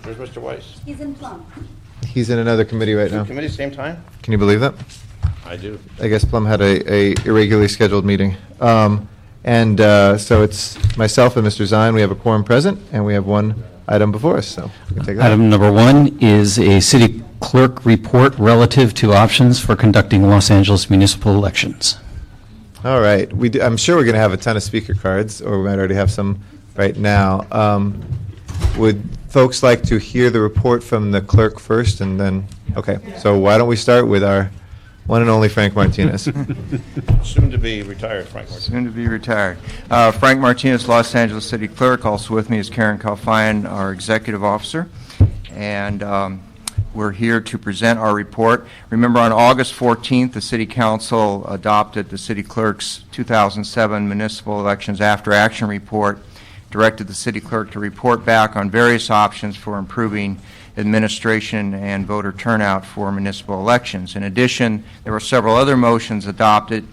Where's Mr. Weiss? He's in Plum. He's in another committee right now. Committee, same time? Can you believe that? I do. I guess Plum had a irregularly scheduled meeting. So it's myself and Mr. Zine. We have a quorum present, and we have one item before us, so we can take that. Item number 1 is a city clerk report relative to options for conducting Los Angeles municipal elections. All right. I'm sure we're going to have a ton of speaker cards, or we might already have some right now. Would folks like to hear the report from the clerk first, and then, okay. So why don't we start with our one and only Frank Martinez. Soon to be retired, Frank Martinez. Soon to be retired. Frank Martinez, Los Angeles City Clerk. Also with me is Karen Kalfayan, our Executive Officer. And we're here to present our report. Remember, on August 14th, the City Council adopted the City Clerk's 2007 Municipal Elections After Action Report, directed the City Clerk to report back on various options for improving administration and voter turnout for municipal elections. In addition, there were several other motions adopted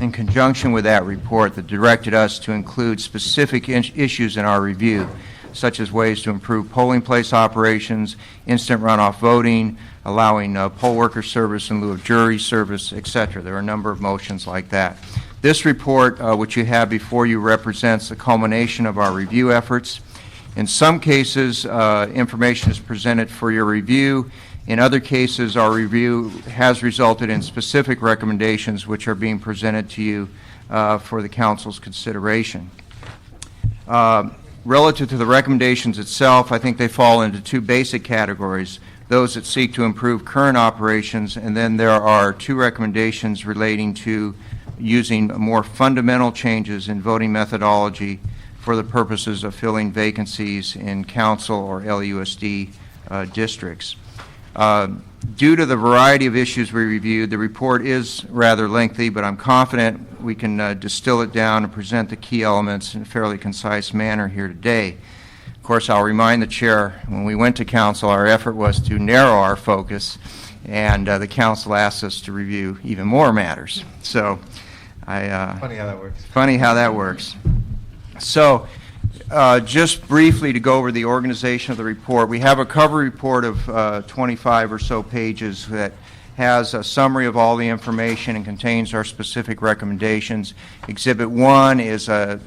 in conjunction with that report that directed us to include specific issues in our review, such as ways to improve polling place operations, instant runoff voting, allowing poll worker service in lieu of jury service, etc. There are a number of motions like that. This report, which you have before you, represents the culmination of our review efforts. In some cases, information is presented for your review. In other cases, our review has resulted in specific recommendations which are being presented to you for the Council's consideration. Relative to the recommendations itself, I think they fall into two basic categories: those that seek to improve current operations, and then there are two recommendations relating to using more fundamental changes in voting methodology for the purposes of filling vacancies in council or LUSD districts. Due to the variety of issues we reviewed, the report is rather lengthy, but I'm confident we can distill it down and present the key elements in a fairly concise manner here today. Of course, I'll remind the chair, when we went to council, our effort was to narrow our focus, and the council asked us to review even more matters. So, Funny how that works. Funny how that works. So, just briefly to go over the organization of the report, we have a cover report of 25 or so pages that has a summary of all the information and contains our specific recommendations. Exhibit 1 is a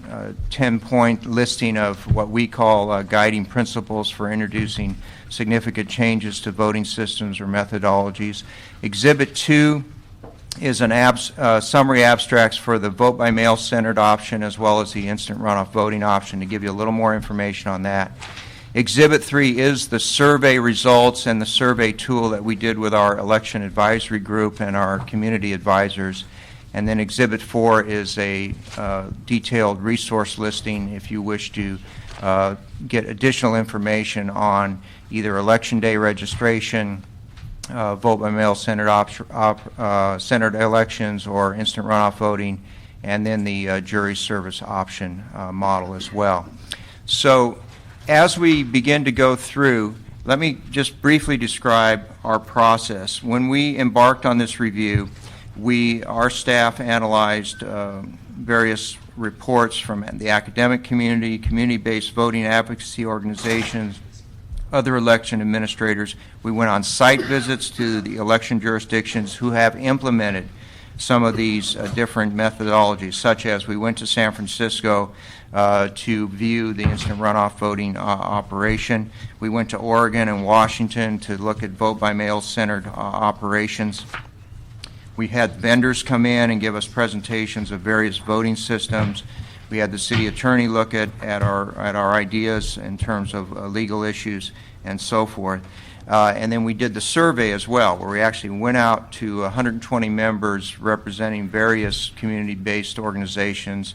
10-point listing of what we call guiding principles for introducing significant changes to voting systems or methodologies. Exhibit 2 is an summary abstracts for the vote-by-mail centered option as well as the instant runoff voting option, to give you a little more information on that. Exhibit 3 is the survey results and the survey tool that we did with our election advisory group and our community advisors. And then Exhibit 4 is a detailed resource listing if you wish to get additional information on either Election Day registration, vote-by-mail centered elections, or instant runoff voting, and then the jury service option model as well. So as we begin to go through, let me just briefly describe our process. When we embarked on this review, our staff analyzed various reports from the academic community, community-based voting advocacy organizations, other election administrators. We went on site visits to the election jurisdictions who have implemented some of these different methodologies, such as we went to San Francisco to view the instant runoff voting operation. We went to Oregon and Washington to look at vote-by-mail centered operations. We had vendors come in and give us presentations of various voting systems. We had the city attorney look at our ideas in terms of legal issues and so forth. And then we did the survey as well, where we actually went out to 120 members representing various community-based organizations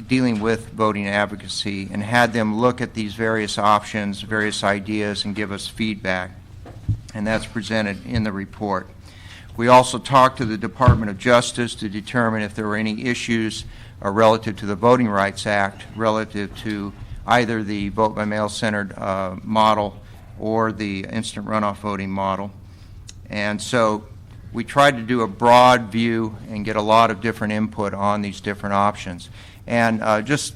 dealing with voting advocacy, and had them look at these various options, various ideas, and give us feedback. And that's presented in the report. We also talked to the Department of Justice to determine if there were any issues relative to the Voting Rights Act, relative to either the vote-by-mail centered model or the instant runoff voting model. And so we tried to do a broad view and get a lot of different input on these different options. And just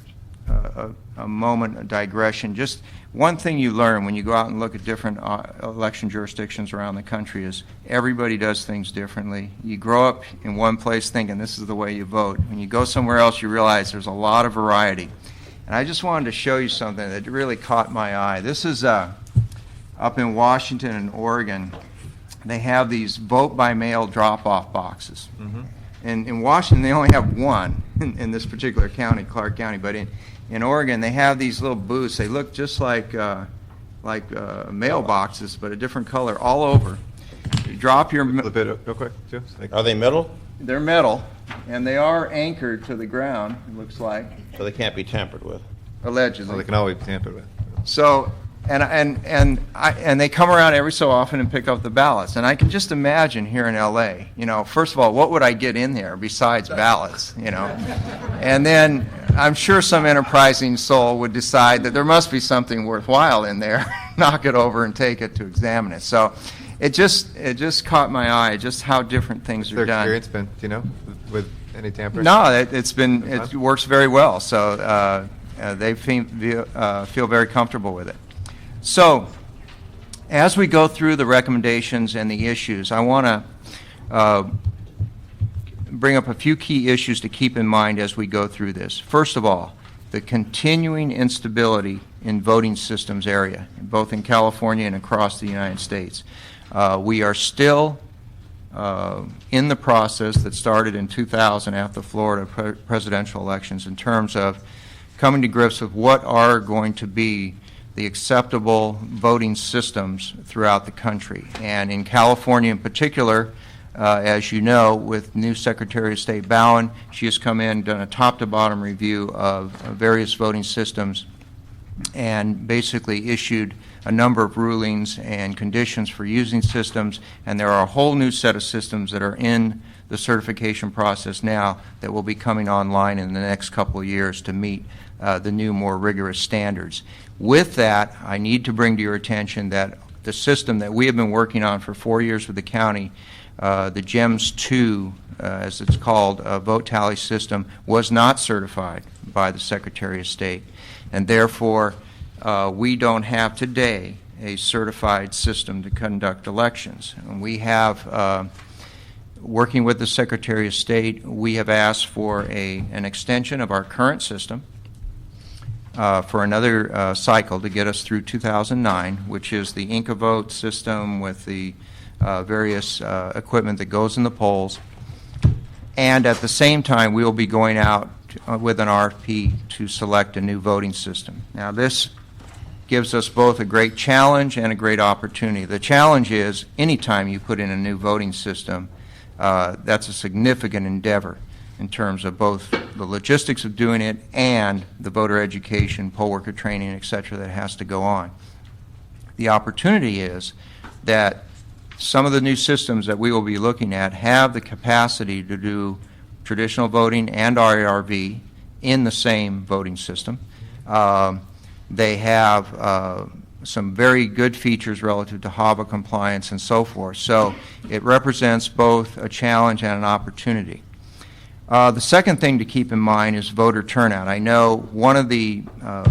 a moment, a digression. Just one thing you learn when you go out and look at different election jurisdictions around the country is everybody does things differently. You grow up in one place thinking this is the way you vote. When you go somewhere else, you realize there's a lot of variety. And I just wanted to show you something that really caught my eye. This is up in Washington and Oregon. They have these vote-by-mail drop-off boxes. In Washington, they only have one in this particular county, Clark County, but in Oregon, they have these little booths. They look just like mailboxes, but a different color all over. You drop your... A little bit, real quick, too. Are they metal? They're metal, and they are anchored to the ground, it looks like, So they can't be tampered with. allegedly. Well, they can always be tampered with. So, and they come around every so often and pick up the ballots. And I can just imagine here in L.A., first of all, what would I get in there besides ballots, And then I'm sure some enterprising soul would decide that there must be something worthwhile in there, knock it over and take it to examine it. So it just caught my eye, just how different things What's are their done. experience been, do you know, with any tampering? No, it works very well. So they feel very comfortable with it. So as we go through the recommendations and the issues, I want to bring up a few key issues to keep in mind as we go through this. First of all, the continuing instability in voting systems area, both in California and across the United States. We are still in the process that started in 2000 after the Florida presidential elections in terms of coming to grips with what are going to be the acceptable voting systems throughout the country. And in California in particular, as you know, with new Secretary of State Bowen, she has come in, done a top-to-bottom review of various voting systems, and basically issued a number of rulings and conditions for using systems, and there are a whole new set of systems that are in the certification process now that will be coming online in the next couple of years to meet the new, more rigorous standards. With that, I need to bring to your attention that the system that we have been working on for 4 years with the county, the GEMS 2, as it's called, vote tally system, was not certified by the Secretary of State. And therefore, we don't have today a certified system to conduct elections. And we have, working with the Secretary of State, we have asked for an extension of our current system for another cycle to get us through 2009, which is the Inca vote system with the various equipment that goes in the polls. And at the same time, we will be going out with an RFP to select a new voting system. Now, this gives us both a great challenge and a great opportunity. The challenge is anytime you put in a new voting system, that's a significant endeavor in terms of both the logistics of doing it and the voter education, poll worker training, et cetera, that has to go on. The opportunity is that some of the new systems that we will be looking at have the capacity to do traditional voting and RARV in the same voting system. They have some very good features relative to HAVA compliance and so forth. So it represents both a challenge and an opportunity. The second thing to keep in mind is voter turnout. I know one of the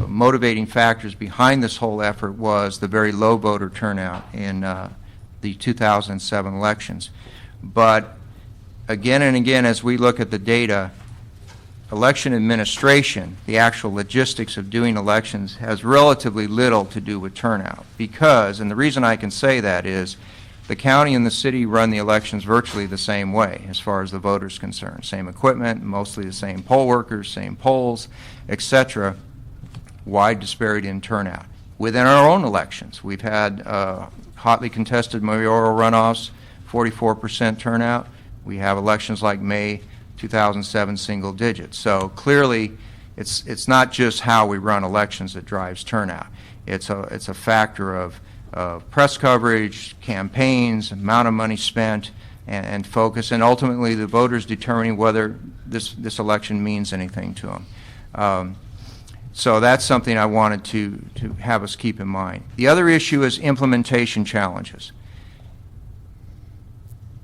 motivating factors behind this whole effort was the very low voter turnout in the 2007 elections. But again and again, as we look at the data, election administration, the actual logistics of doing elections, has relatively little to do with turnout. Because, and the reason I can say that is, the county and the city run the elections virtually the same way as far as the voters concerned. Same equipment, mostly the same poll workers, same polls, etc. Wide disparity in turnout. Within our own elections, we've had hotly contested mayoral runoffs, 44% turnout. We have elections like May 2007, single digits. So clearly, it's not just how we run elections that drives turnout. It's a factor of press coverage, campaigns, amount of money spent, and focus, and ultimately the voters determining whether this election means anything to them. So that's something I wanted to have us keep in mind. The other issue is implementation challenges.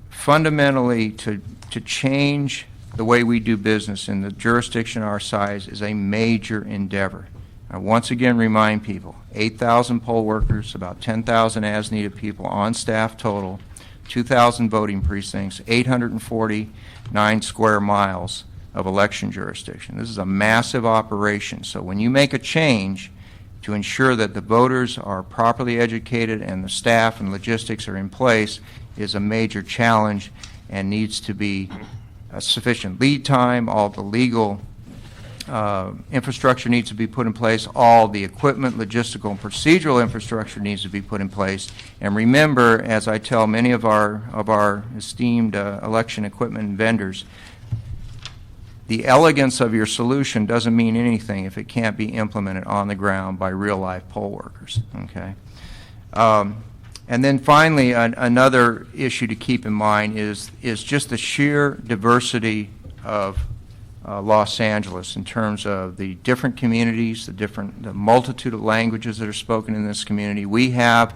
Fundamentally, to change the way we do business in the jurisdiction our size is a major endeavor. I once again remind people, 8,000 poll workers, about 10,000 as-needed people on staff total, 2,000 voting precincts, 849 square miles of election jurisdiction. This is a massive operation. So when you make a change to ensure that the voters are properly educated and the staff and logistics are in place is a major challenge and needs to be a sufficient lead time. All the legal infrastructure needs to be put in place. All the equipment, logistical, and procedural infrastructure needs to be put in place. And remember, as I tell many of our esteemed election equipment vendors, the elegance of your solution doesn't mean anything if it can't be implemented on the ground by real-life poll workers. Okay. And then finally, another issue to keep in mind is just the sheer diversity of Los Angeles in terms of the different communities, the multitude of languages that are spoken in this community. We have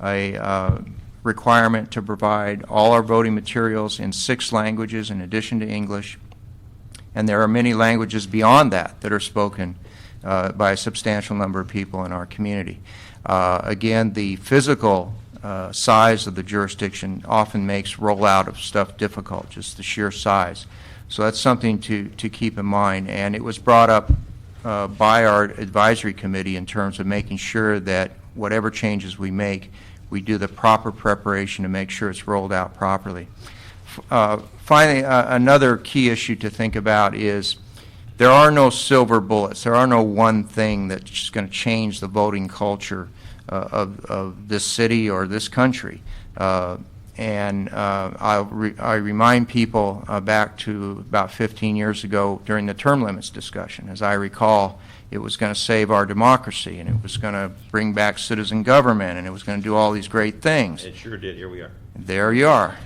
a requirement to provide all our voting materials in 6 languages in addition to English, and there are many languages beyond that that are spoken by a substantial number of people in our community. Again, the physical size of the jurisdiction often makes rollout of stuff difficult, just the sheer size. So that's something to keep in mind. And it was brought up by our advisory committee in terms of making sure that whatever changes we make, we do the proper preparation to make sure it's rolled out properly. Finally, another key issue to think about is there are no silver bullets. There are no one thing that's just going to change the voting culture of this city or this country. I remind people back to about 15 years ago during the term limits discussion. As I recall, it was going to save our democracy, and it was going to bring back citizen government, and it was going to do all these great things. It sure did. Here we are. There you are.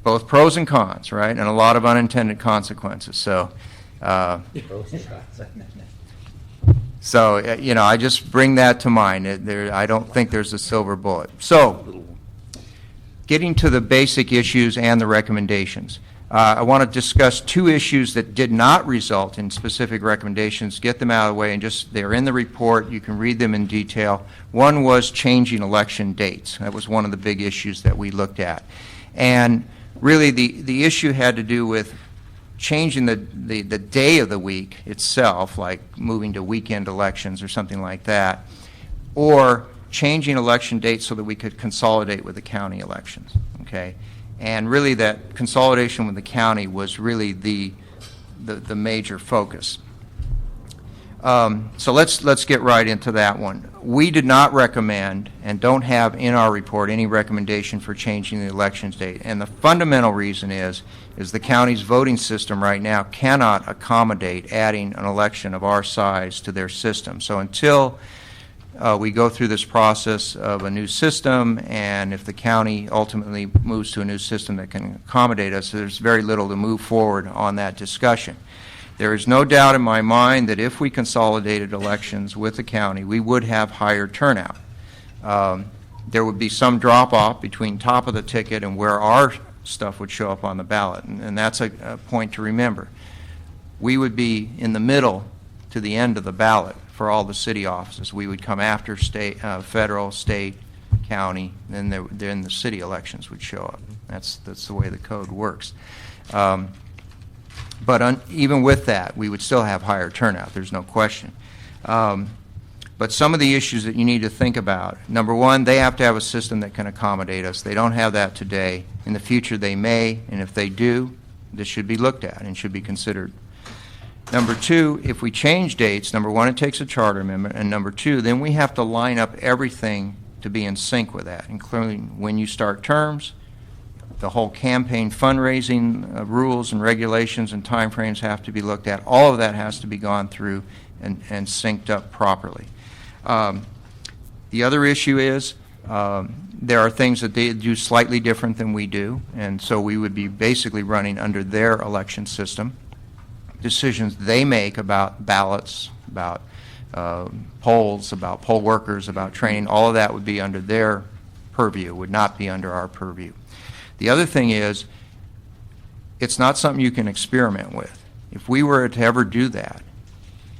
Both pros and cons, right? And a lot of unintended consequences. So, I just bring that to mind. I don't think there's a silver bullet. So, getting to the basic issues and the recommendations. I want to discuss 2 issues that did not result in specific recommendations, get them out of the way, and they're in the report. You can read them in detail. One was changing election dates. That was one of the big issues that we looked at. And really the issue had to do with changing the day of the week itself, like moving to weekend elections or something like that, or changing election dates so that we could consolidate with the county elections, okay? And really that consolidation with the county was really the major focus. So let's get right into that one. We did not recommend and don't have in our report any recommendation for changing the elections date. And the fundamental reason is the county's voting system right now cannot accommodate adding an election of our size to their system. So until we go through this process of a new system, and if the county ultimately moves to a new system that can accommodate us, there's very little to move forward on that discussion. There is no doubt in my mind that if we consolidated elections with the county, we would have higher turnout. There would be some drop-off between top of the ticket and where our stuff would show up on the ballot, and that's a point to remember. We would be in the middle to the end of the ballot for all the city offices. We would come after state, federal, state, county, then the city elections would show up. That's the way the code works. But even with that, we would still have higher turnout. There's no question. But some of the issues that you need to think about, number one, they have to have a system that can accommodate us. They don't have that today. In the future, they may, and if they do, this should be looked at and should be considered. Number two, if we change dates, number one, it takes a charter amendment, and number two, then we have to line up everything to be in sync with that, including when you start terms, the whole campaign fundraising rules and regulations and timeframes have to be looked at. All of that has to be gone through and synced up properly. The other issue is there are things that they do slightly different than we do, and so we would be basically running under their election system. Decisions they make about ballots, about polls, about poll workers, about training, all of that would be under their purview, would not be under our purview. The other thing is it's not something you can experiment with. If we were to ever do that,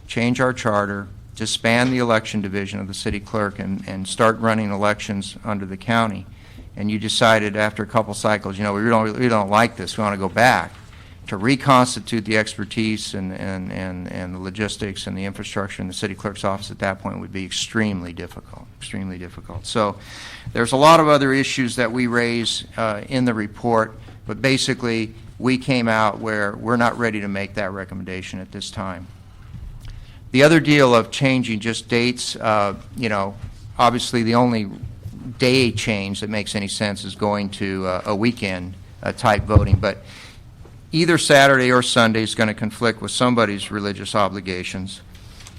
change our charter, disband the election division of the city clerk and start running elections under the county, and you decided after a couple cycles, we don't like this, we want to go back, to reconstitute the expertise and the logistics and the infrastructure in the city clerk's office at that point would be extremely difficult, extremely difficult. So there's a lot of other issues that we raise in the report, but basically we came out where we're not ready to make that recommendation at this time. The other deal of changing just dates, obviously the only day change that makes any sense is going to a weekend type voting, but either Saturday or Sunday is going to conflict with somebody's religious obligations.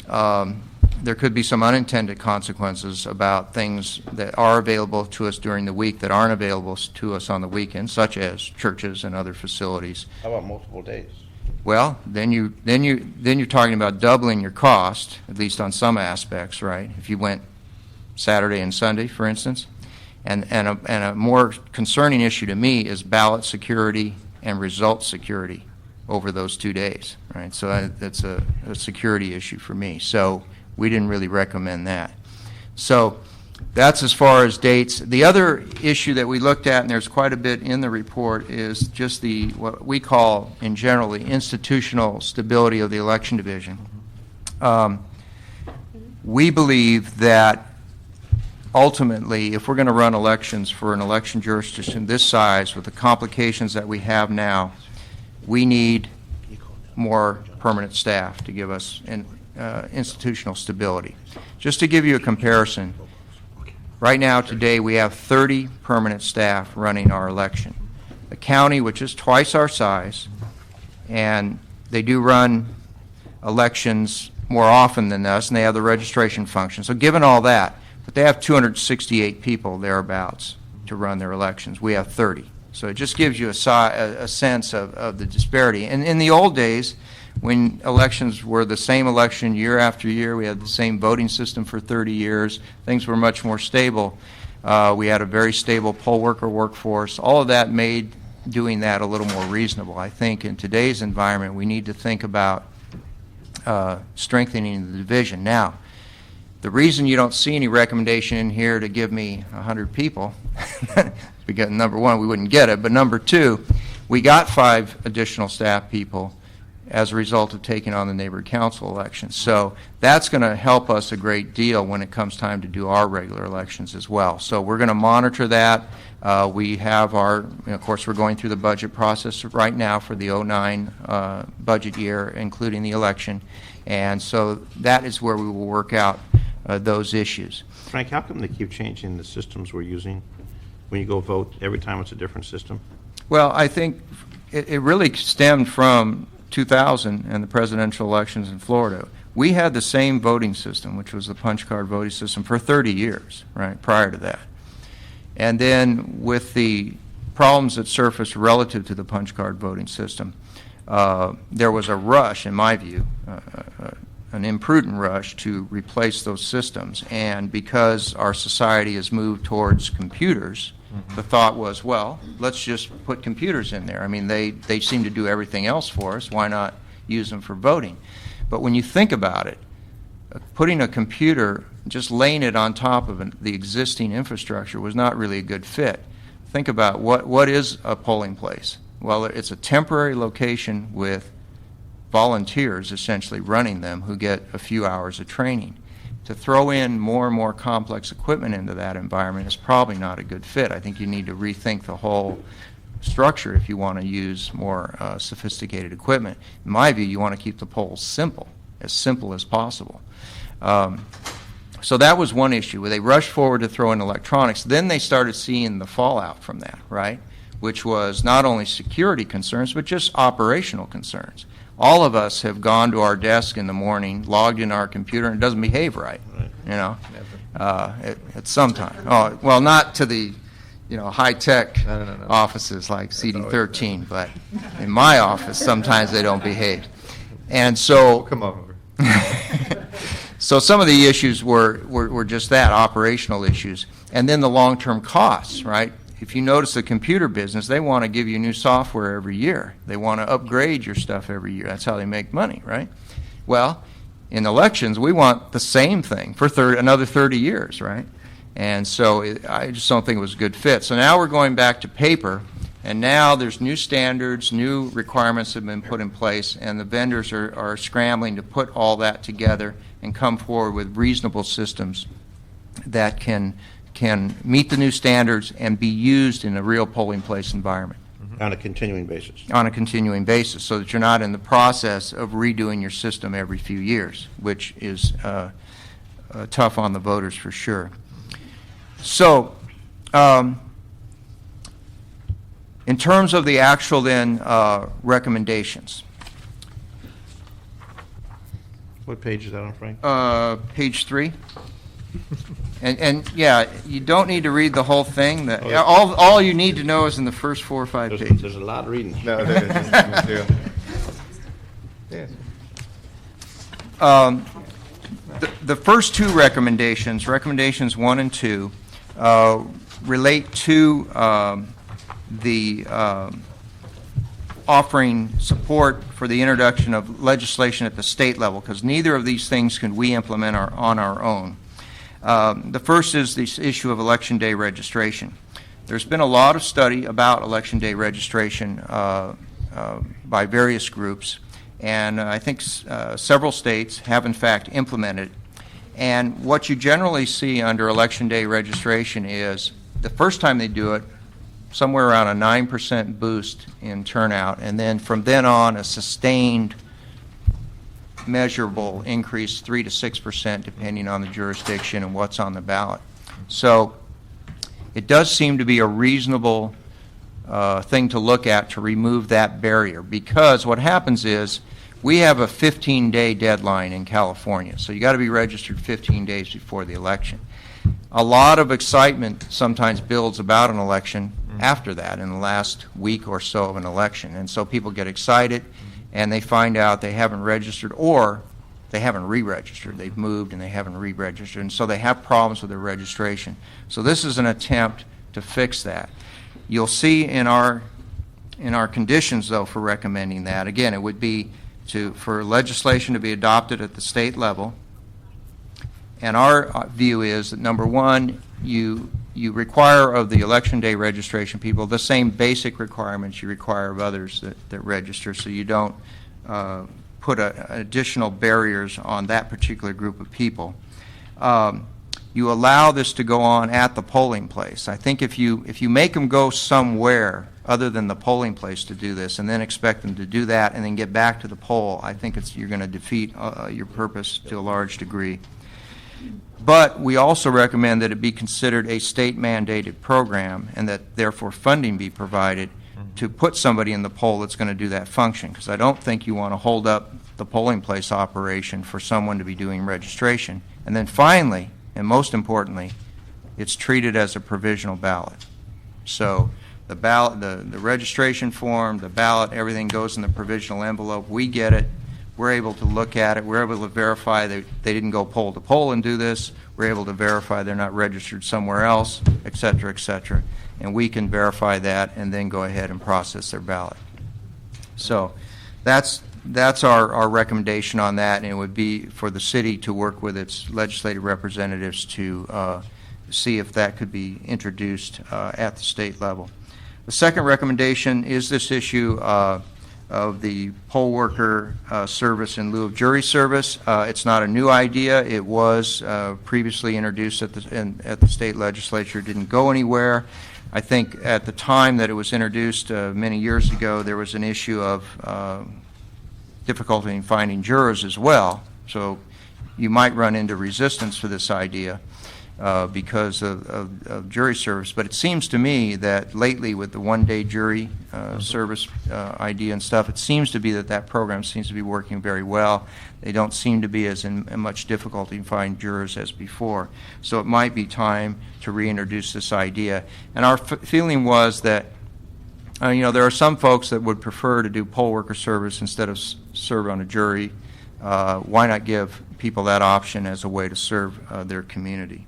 There could be some unintended consequences about things that are available to us during the week that aren't available to us on the weekend, such as churches and other facilities. How about multiple days? Well, then you're talking about doubling your cost, at least on some aspects, right? If you went Saturday and Sunday, for instance, and a more concerning issue to me is ballot security and result security over those 2 days, right? So that's a security issue for me. So we didn't really recommend that. So that's as far as dates. The other issue that we looked at, and there's quite a bit in the report, is just what we call in general the institutional stability of the election division. We believe that ultimately, if we're going to run elections for an election jurisdiction this size with the complications that we have now, we need more permanent staff to give us institutional stability. Just to give you a comparison, right now today we have 30 permanent staff running our election. The county, which is twice our size, and they do run elections more often than us, and they have the registration function. So given all that, but they have 268 people thereabouts to run their elections. We have 30. So it just gives you a sense of the disparity. And in the old days, when elections were the same election year after year, we had the same voting system for 30 years, things were much more stable. We had a very stable poll worker workforce. All of that made doing that a little more reasonable. I think in today's environment, we need to think about strengthening the division. Now, the reason you don't see any recommendation in here to give me 100 people, because number one, we wouldn't get it, but number two, we got 5 additional staff people as a result of taking on the neighborhood council elections. So that's going to help us a great deal when it comes time to do our regular elections as well. So we're going to monitor that. We have of course, we're going through the budget process right now for the 09 budget year, including the election. And so that is where we will work out those issues. Frank, how come they keep changing the systems we're using? When you go vote, every time it's a different system? Well, I think it really stemmed from 2000 and the presidential elections in Florida. We had the same voting system, which was the punch card voting system, for 30 years, right, prior to that. And then with the problems that surfaced relative to the punch card voting system, there was a rush, in my view, an imprudent rush to replace those systems. And because our society has moved towards computers, the thought was, well, let's just put computers in there. I mean, they seem to do everything else for us. Why not use them for voting? But when you think about it, putting a computer, just laying it on top of the existing infrastructure was not really a good fit. Think about what is a polling place? Well, it's a temporary location with volunteers essentially running them who get a few hours of training. To throw in more and more complex equipment into that environment is probably not a good fit. I think you need to rethink the whole structure if you want to use more sophisticated equipment. In my view, you want to keep the polls simple as possible. So that was one issue where they rushed forward to throw in electronics. Then they started seeing the fallout from that, right? Which was not only security concerns, but just operational concerns. All of us have gone to our desk in the morning, logged in our computer, and it doesn't behave right, you know, at some time. Oh, well, not to the, high-tech offices like CD13, but in my office, sometimes they don't behave. And so, Come over. so some of the issues were just that, operational issues. And then the long-term costs, right? if you notice the computer business, they want to give you new software every year. They want to upgrade your stuff every year. That's how they make money, right? Well, in elections, we want the same thing for another 30 years, right? And so I just don't think it was a good fit. So now we're going back to paper, and now there's new standards, new requirements have been put in place, and the vendors are scrambling to put all that together and come forward with reasonable systems that can meet the new standards and be used in a real polling place environment. On a continuing basis. On a continuing basis, so that you're not in the process of redoing your system every few years, which is tough on the voters for sure. So, in terms of the actual then recommendations. What page is that on, Frank? Page 3. And yeah, you don't need to read the whole thing. All you need to know is in the first 4 or 5 pages. There's a lot of reading. No, there isn't material. The first two recommendations, recommendations 1 and 2, relate to the offering support for the introduction of legislation at the state level, because neither of these things can we implement on our own. The first is this issue of Election Day registration. There's been a lot of study about Election Day registration by various groups, and I think several states have in fact implemented it. And what you generally see under Election Day registration is the first time they do it, somewhere around a 9% boost in turnout, and then from then on a sustained measurable increase, 3 to 6%, depending on the jurisdiction and what's on the ballot. So it does seem to be a reasonable thing to look at to remove that barrier, because what happens is we have a 15-day deadline in California, so you got to be registered 15 days before the election. A lot of excitement sometimes builds about an election after that, in the last week or so of an election, and so people get excited and they find out they haven't registered, or they haven't re-registered. They've moved and they haven't re-registered, and so they have problems with their registration. So this is an attempt to fix that. You'll see in our conditions, though, for recommending that, again, it would be for legislation to be adopted at the state level. And our view is that, number one, you require of the Election Day registration people the same basic requirements you require of others that register, so you don't put additional barriers on that particular group of people. You allow this to go on at the polling place. I think if you make them go somewhere other than the polling place to do this, and then expect them to do that and then get back to the poll, I think you're going to defeat your purpose to a large degree. But we also recommend that it be considered a state-mandated program, and that therefore funding be provided to put somebody in the poll that's going to do that function, because I don't think you want to hold up the polling place operation for someone to be doing registration. And then finally, and most importantly, it's treated as a provisional ballot. So the ballot, the registration form, the ballot, everything goes in the provisional envelope. We get it. We're able to look at it. We're able to verify that they didn't go poll to poll and do this. We're able to verify they're not registered somewhere else, et cetera, et cetera. And we can verify that and then go ahead and process their ballot. So that's our recommendation on that, and it would be for the city to work with its legislative representatives to see if that could be introduced at the state level. The second recommendation is this issue of the poll worker service in lieu of jury service. It's not a new idea. It was previously introduced at the state legislature. It didn't go anywhere. I think at the time that it was introduced many years ago, there was an issue of difficulty in finding jurors as well. So you might run into resistance for this idea because of jury service. But it seems to me that lately, with the one-day jury service idea and stuff, it seems to be that program seems to be working very well. They don't seem to be as in much difficulty in finding jurors as before. So it might be time to reintroduce this idea. And our feeling was that there are some folks that would prefer to do poll worker service instead of serve on a jury. Why not give people that option as a way to serve their community?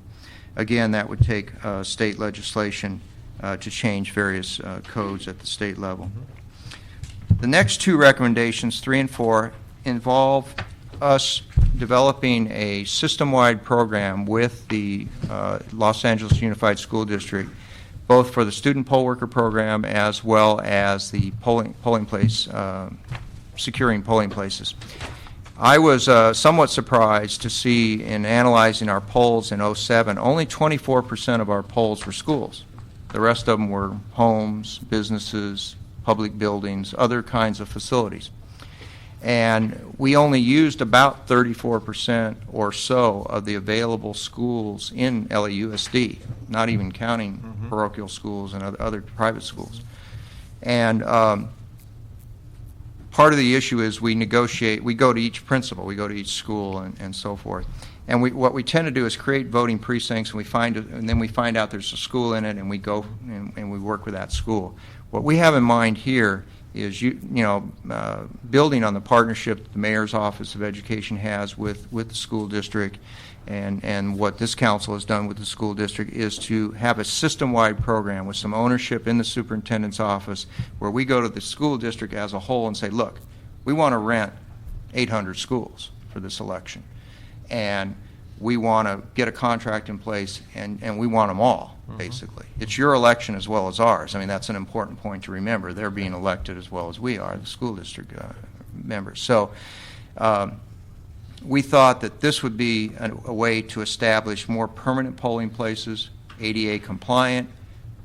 Again, that would take state legislation to change various codes at the state level. The next two recommendations, 3 and 4, involve us developing a system-wide program with the Los Angeles Unified School District, both for the student poll worker program as well as the polling place, securing polling places. I was somewhat surprised to see in analyzing our polls in 07, only 24% of our polls were schools. The rest of them were homes, businesses, public buildings, other kinds of facilities. And we only used about 34% or so of the available schools in LAUSD, not even counting parochial schools and other private schools. And part of the issue is we negotiate, we go to each principal, we go to each school and so forth. And what we tend to do is create voting precincts, and then we find out there's a school in it, and we go and we work with that school. What we have in mind here is building on the partnership the Mayor's Office of Education has with the school district, and what this council has done with the school district is to have a system-wide program with some ownership in the superintendent's office, where we go to the school district as a whole and say, look, we want to rent 800 schools for this election, and we want to get a contract in place, and we want them all, basically. It's your election as well as ours. I mean, that's an important point to remember. They're being elected as well as we are, the school district members. So we thought that this would be a way to establish more permanent polling places, ADA compliant,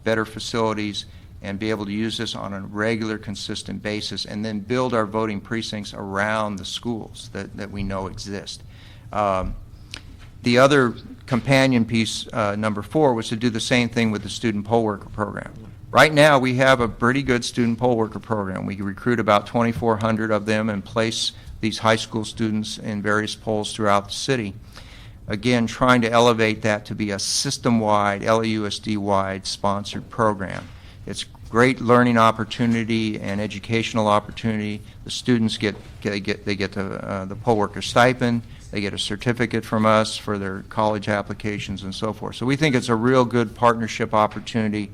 better facilities, and be able to use this on a regular, consistent basis, and then build our voting precincts around the schools that we know exist. The other companion piece, number 4, was to do the same thing with the student poll worker program. Right now, we have a pretty good student poll worker program. We recruit about 2,400 of them and place these high school students in various polls throughout the city. Again, trying to elevate that to be a system-wide, LAUSD-wide sponsored program. It's great learning opportunity and educational opportunity. The students get the poll worker stipend. They get a certificate from us for their college applications and so forth. So we think it's a real good partnership opportunity,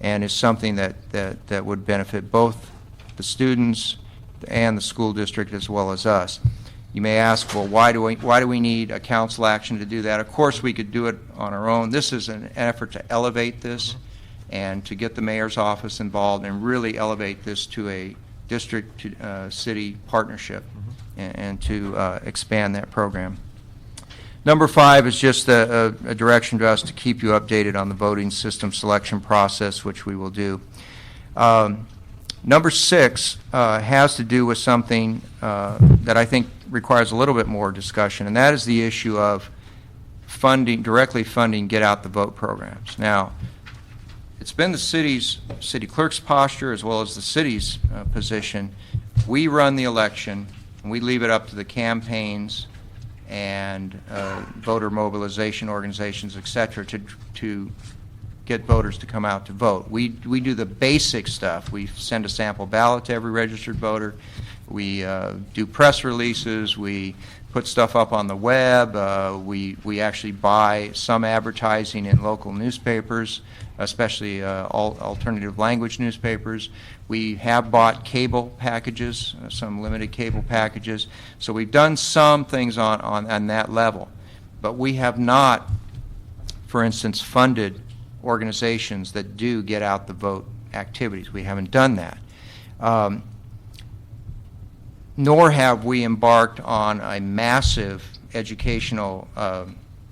and is something that would benefit both the students and the school district as well as us. You may ask, well, why do we need a council action to do that? Of course, we could do it on our own. This is an effort to elevate this and to get the mayor's office involved and really elevate this to a district-city partnership and to expand that program. Number 5 is just a direction to us to keep you updated on the voting system selection process, which we will do. Number 6 has to do with something that I think requires a little bit more discussion, and that is the issue of directly funding Get Out the Vote programs. Now, it's been the city clerk's posture as well as the city's position. We run the election, and we leave it up to the campaigns and voter mobilization organizations, et cetera, to get voters to come out to vote. We do the basic stuff. We send a sample ballot to every registered voter. We do press releases. We put stuff up on the web. We actually buy some advertising in local newspapers, especially alternative language newspapers. We have bought cable packages, some limited cable packages. So we've done some things on that level. But we have not, for instance, funded organizations that do Get Out the Vote activities. We haven't done that. Nor have we embarked on a massive educational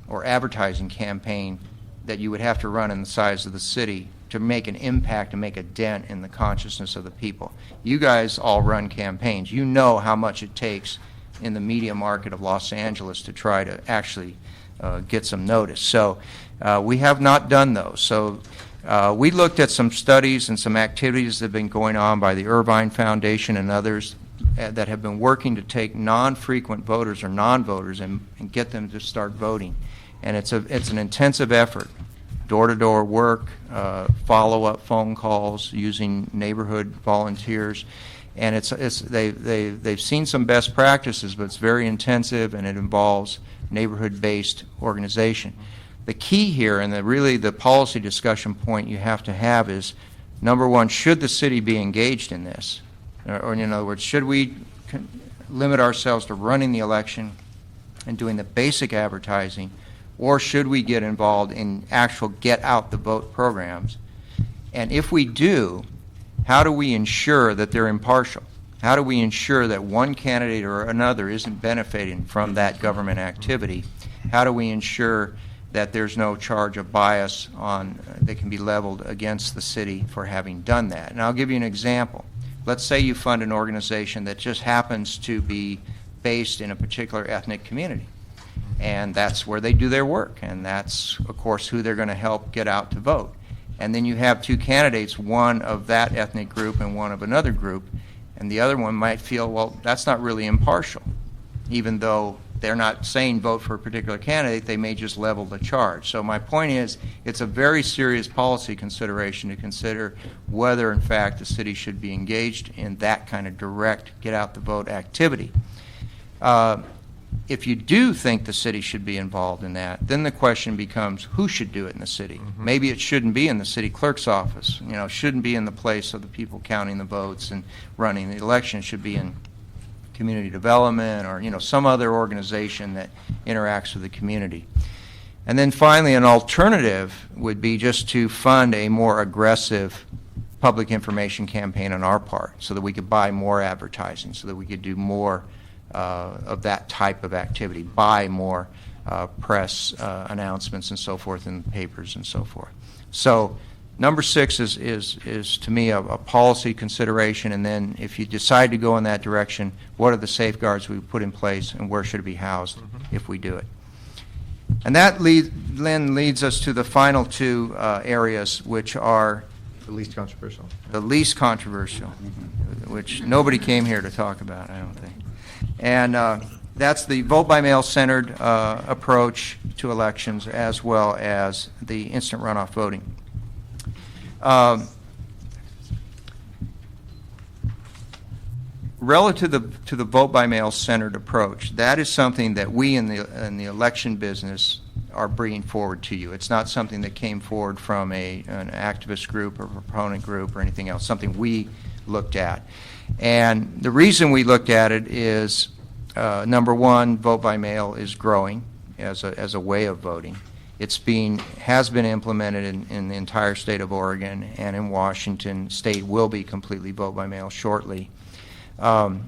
or advertising campaign that you would have to run in the size of the city to make an impact and make a dent in the consciousness of the people. You guys all run campaigns. You know how much it takes in the media market of Los Angeles to try to actually get some notice. So we have not done those. So we looked at some studies and some activities that have been going on by the Irvine Foundation and others that have been working to take non-frequent voters or non-voters and get them to start voting. And it's an intensive effort, door-to-door work, follow-up phone calls, using neighborhood volunteers, and they've seen some best practices, but it's very intensive and it involves neighborhood-based organization. the key here, and really the policy discussion point you have to have is, number one, should the city be engaged in this? Or in other words, should we limit ourselves to running the election and doing the basic advertising, or should we get involved in actual get-out-the-vote programs? And if we do, how do we ensure that they're impartial? How do we ensure that one candidate or another isn't benefiting from that government activity? How do we ensure that there's no charge of bias that can be leveled against the city for having done that? And I'll give you an example. Let's say you fund an organization that just happens to be based in a particular ethnic community, and that's where they do their work, and that's, of course, who they're going to help get out to vote. And then you have two candidates, one of that ethnic group and one of another group, and the other one might feel, well, that's not really impartial. Even though they're not saying vote for a particular candidate, they may just level the charge. So my point is, it's a very serious policy consideration to consider whether, in fact, the city should be engaged in that kind of direct get-out-the-vote activity. If you do think the city should be involved in that, then the question becomes, who should do it in the city? Mm-hmm. Maybe it shouldn't be in the city clerk's office. You know, it shouldn't be in the place of the people counting the votes and running the election. It should be in community development or, you know, some other organization that interacts with the community. And then finally, an alternative would be just to fund a more aggressive public information campaign on our part so that we could buy more advertising, so that we could do more of that type of activity, buy more press announcements and so forth in the papers and so forth. So number 6 is to me a policy consideration, and then if you decide to go in that direction, what are the safeguards we put in place and where should it be housed if we do it? And that then leads us to the final two areas, which are The least controversial. the least controversial, which nobody came here to talk about, I don't think. And that's the vote-by-mail centered approach to elections, as well as the instant runoff voting. Relative to the vote-by-mail centered approach, that is something that we in the election business are bringing forward to you. It's not something that came forward from an activist group or proponent group or anything else, something we looked at. And the reason we looked at it is, number one, vote-by-mail is growing as a way of voting. Has been implemented in the entire state of Oregon, and in Washington State will be completely vote-by-mail shortly. And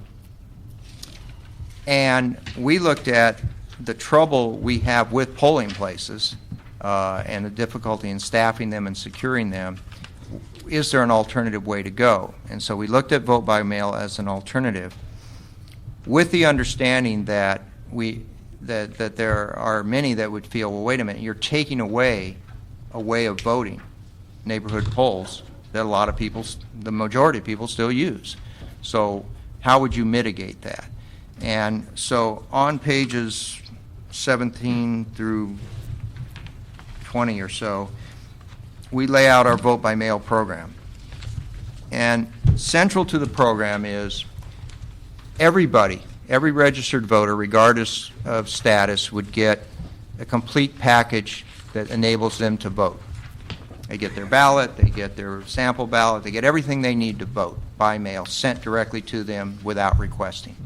we looked at the trouble we have with polling places and the difficulty in staffing them and securing them. Is there an alternative way to go? And so we looked at vote by mail as an alternative, with the understanding that that there are many that would feel, well, wait a minute, you're taking away a way of voting, neighborhood polls, that a lot of people, the majority of people, still use. So how would you mitigate that? And so on pages 17 through 20 or so, we lay out our vote-by-mail program. And central to the program is everybody, every registered voter, regardless of status, would get a complete package that enables them to vote. They get their ballot, they get their sample ballot, they get everything they need to vote by mail, sent directly to them without requesting.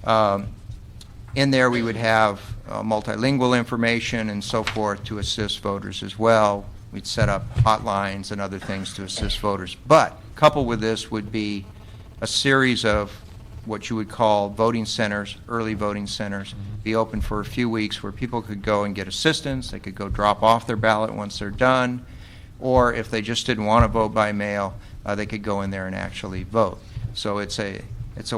In there we would have multilingual information and so forth to assist voters as well. We'd set up hotlines and other things to assist voters. But coupled with this would be a series of what you would call voting centers, early voting centers, be open for a few weeks where people could go and get assistance. They could go drop off their ballot once they're done, or if they just didn't want to vote by mail, they could go in there and actually vote. So it's a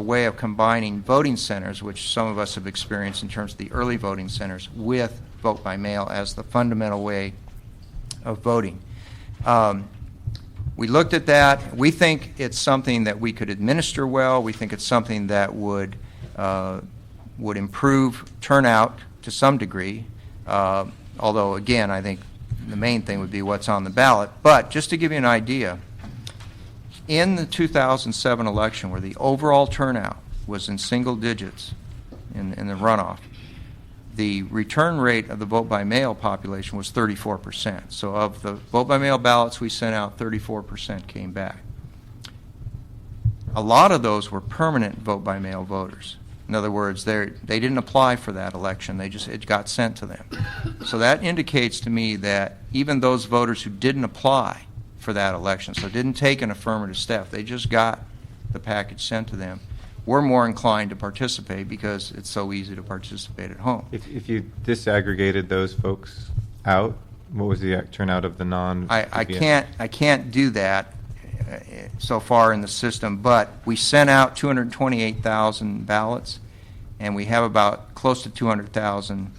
way of combining voting centers, which some of us have experienced in terms of the early voting centers, with vote by mail as the fundamental way of voting. We looked at that. We think it's something that we could administer well. We think it's something that would improve turnout to some degree, although, again, I think the main thing would be what's on the ballot. But just to give you an idea, in the 2007 election, where the overall turnout was in single digits in the runoff, the return rate of the vote-by-mail population was 34%. So of the vote-by-mail ballots we sent out, 34% came back. A lot of those were permanent vote-by-mail voters. In other words, they didn't apply for that election. It got sent to them. So that indicates to me that even those voters who didn't apply for that election, so didn't take an affirmative step, they just got the package sent to them, were more inclined to participate because it's so easy to participate at home. If you disaggregated those folks out, what was the turnout of the non? I can't do that so far in the system, but we sent out 228,000 ballots, and we have about close to 200,000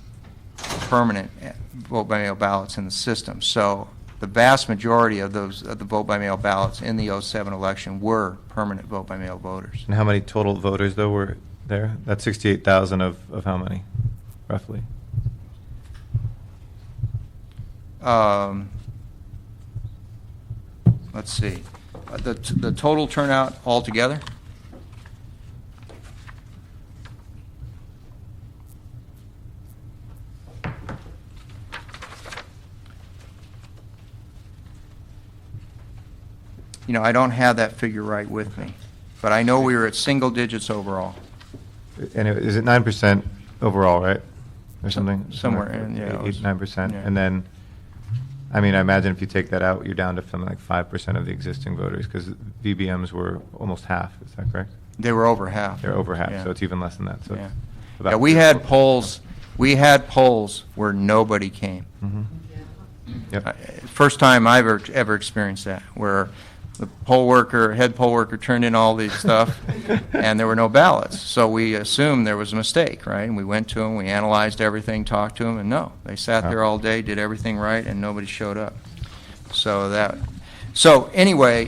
permanent vote-by-mail ballots in the system. So the vast majority of those of the vote-by-mail ballots in the 07 election were permanent vote-by-mail voters. And how many total voters, though, were there? That's 68,000 of how many, roughly? Let's see. The total turnout altogether? You know, I don't have that figure right with me, but I know we were at single digits overall. And is it 9% overall, right? Or something? Somewhere in, yeah. 9%. Yeah. And then, I mean, I imagine if you take that out, you're down to something like 5% of the existing voters, because VBMs were almost half, is that correct? They were over half. They're over half, Yeah. so it's even less than that. So Yeah. it's about Yeah, we had polls where nobody came. Mm-hmm. Yep. First time I've ever experienced that, where the head poll worker turned in all these stuff, and there were no ballots. So we assumed there was a mistake, right? And we went to them, we analyzed everything, talked to them, and no, they sat there all day, did everything right, and nobody showed up. So anyway,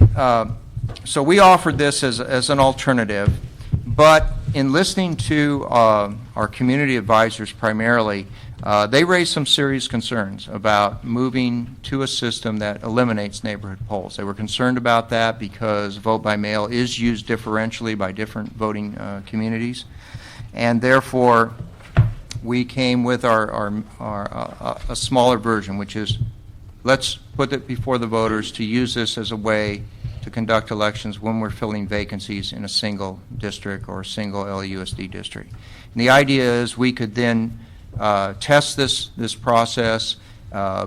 so we offered this as an alternative, but in listening to our community advisors primarily, they raised some serious concerns about moving to a system that eliminates neighborhood polls. They were concerned about that because vote by mail is used differentially by different voting communities, and therefore we came with a smaller version, which is let's put it before the voters to use this as a way to conduct elections when we're filling vacancies in a single district or a single LUSD district. And the idea is we could then test this process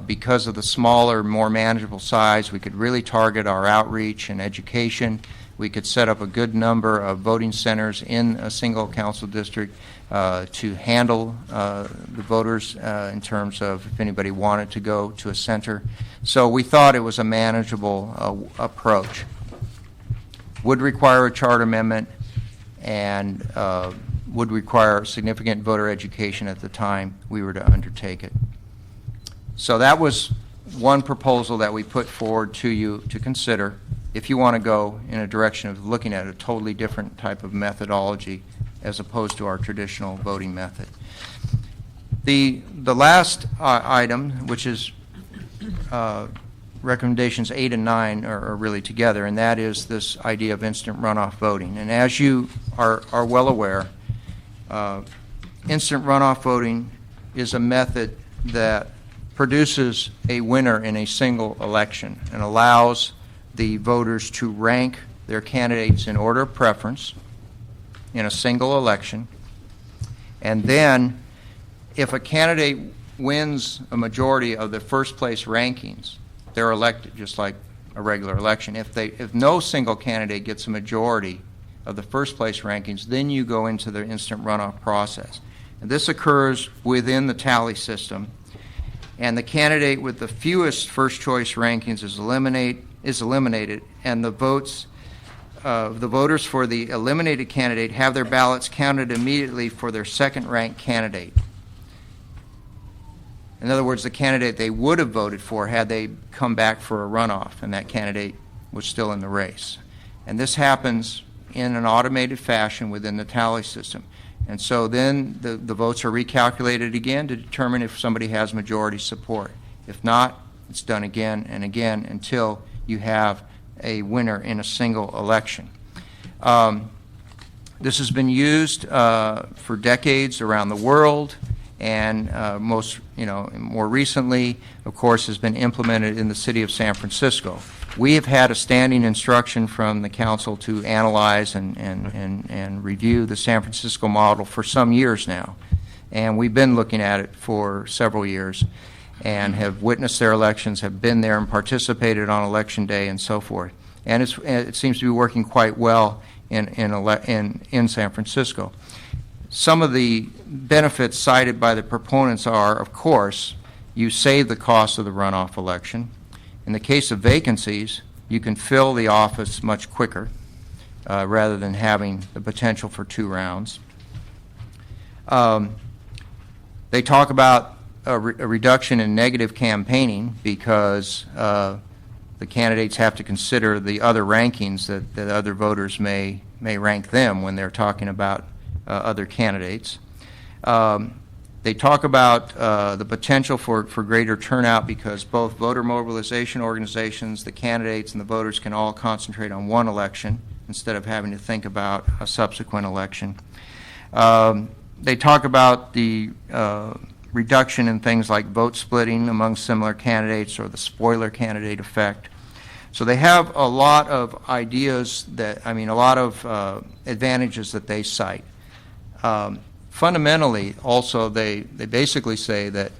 because of the smaller, more manageable size. We could really target our outreach and education. We could set up a good number of voting centers in a single council district to handle the voters in terms of if anybody wanted to go to a center. So we thought it was a manageable approach. Would require a charter amendment and would require significant voter education at the time we were to undertake it. So that was one proposal that we put forward to you to consider if you want to go in a direction of looking at a totally different type of methodology as opposed to our traditional voting method. The last item, which is recommendations 8 and 9 are really together, and that is this idea of instant runoff voting. And as you are well aware, instant runoff voting is a method that produces a winner in a single election and allows the voters to rank their candidates in order of preference in a single election. And then if a candidate wins a majority of the first place rankings, they're elected just like a regular election. If no single candidate gets a majority of the first place rankings, then you go into the instant runoff process. And this occurs within the tally system. And the candidate with the fewest first choice rankings is eliminated, and the votes the voters for the eliminated candidate have their ballots counted immediately for their second ranked candidate. In other words, the candidate they would have voted for had they come back for a runoff and that candidate was still in the race. And this happens in an automated fashion within the tally system. And so then the votes are recalculated again to determine if somebody has majority support. If not, it's done again and again until you have a winner in a single election. This has been used for decades around the world, and more recently, of course, has been implemented in the city of San Francisco. We have had a standing instruction from the council to analyze and review the San Francisco model for some years now, and we've been looking at it for several years and have witnessed their elections, have been there and participated on election day and so forth. And it seems to be working quite well in San Francisco. Some of the benefits cited by the proponents are, of course, you save the cost of the runoff election. In the case of vacancies, you can fill the office much quicker rather than having the potential for 2 rounds. They talk about a reduction in negative campaigning because the candidates have to consider the other rankings that other voters may rank them when they're talking about other candidates. They talk about the potential for greater turnout because both voter mobilization organizations, the candidates, and the voters can all concentrate on one election instead of having to think about a subsequent election. They talk about the reduction in things like vote splitting among similar candidates or the spoiler candidate effect. So they have a lot of ideas a lot of advantages that they cite. Fundamentally, also, they basically say that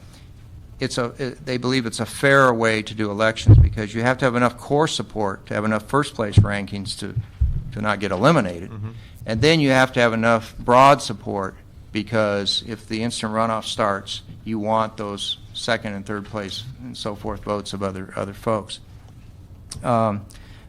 they believe it's a fairer way to do elections because you have to have enough core support to have enough first-place rankings to not get eliminated. Mm-hmm. And then you have to have enough broad support because if the instant runoff starts, you want those second and third place and so forth votes of other folks. I'm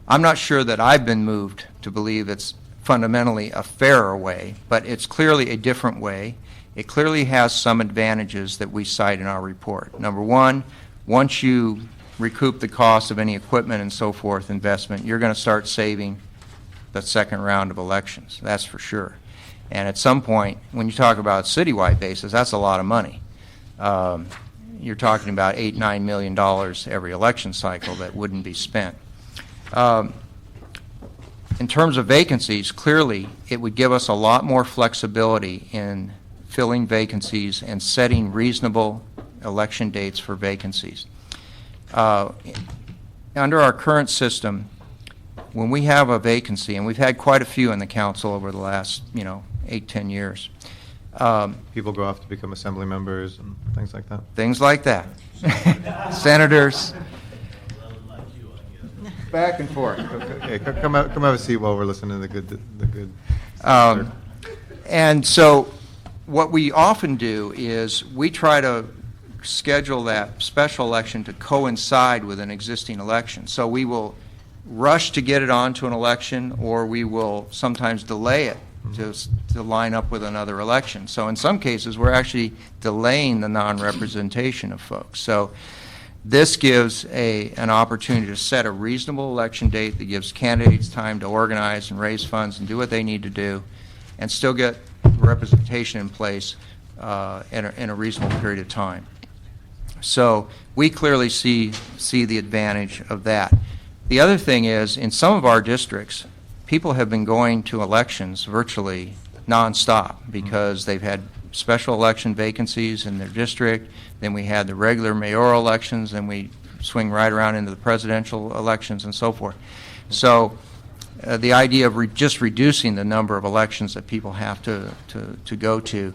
not sure that I've been moved to believe it's fundamentally a fairer way, but it's clearly a different way. It clearly has some advantages that we cite in our report. Number one, once you recoup the cost of any equipment and so forth investment, you're going to start saving the second round of elections. That's for sure. And at some point, when you talk about citywide basis, that's a lot of money. You're talking about $8-9 million every election cycle that wouldn't be spent. In terms of vacancies, clearly it would give us a lot more flexibility in filling vacancies and setting reasonable election dates for vacancies. Under our current system, when we have a vacancy, and we've had quite a few in the council over the last 8-10 years. People go off to become assembly members and things like that. Things like that. Senators. Back and forth. Okay, come have a seat while we're listening to the good. And so what we often do is we try to schedule that special election to coincide with an existing election. So we will rush to get it onto an election, or we will sometimes delay it to line up with another election. So in some cases, we're actually delaying the non-representation of folks. So this gives an opportunity to set a reasonable election date that gives candidates time to organize and raise funds and do what they need to do and still get representation in place in a reasonable period of time. So we clearly see the advantage of that. The other thing is, in some of our districts, people have been going to elections virtually nonstop because they've had special election vacancies in their district, then we had the regular mayoral elections, and we swing right around into the presidential elections and so forth. So the idea of just reducing the number of elections that people have to go to,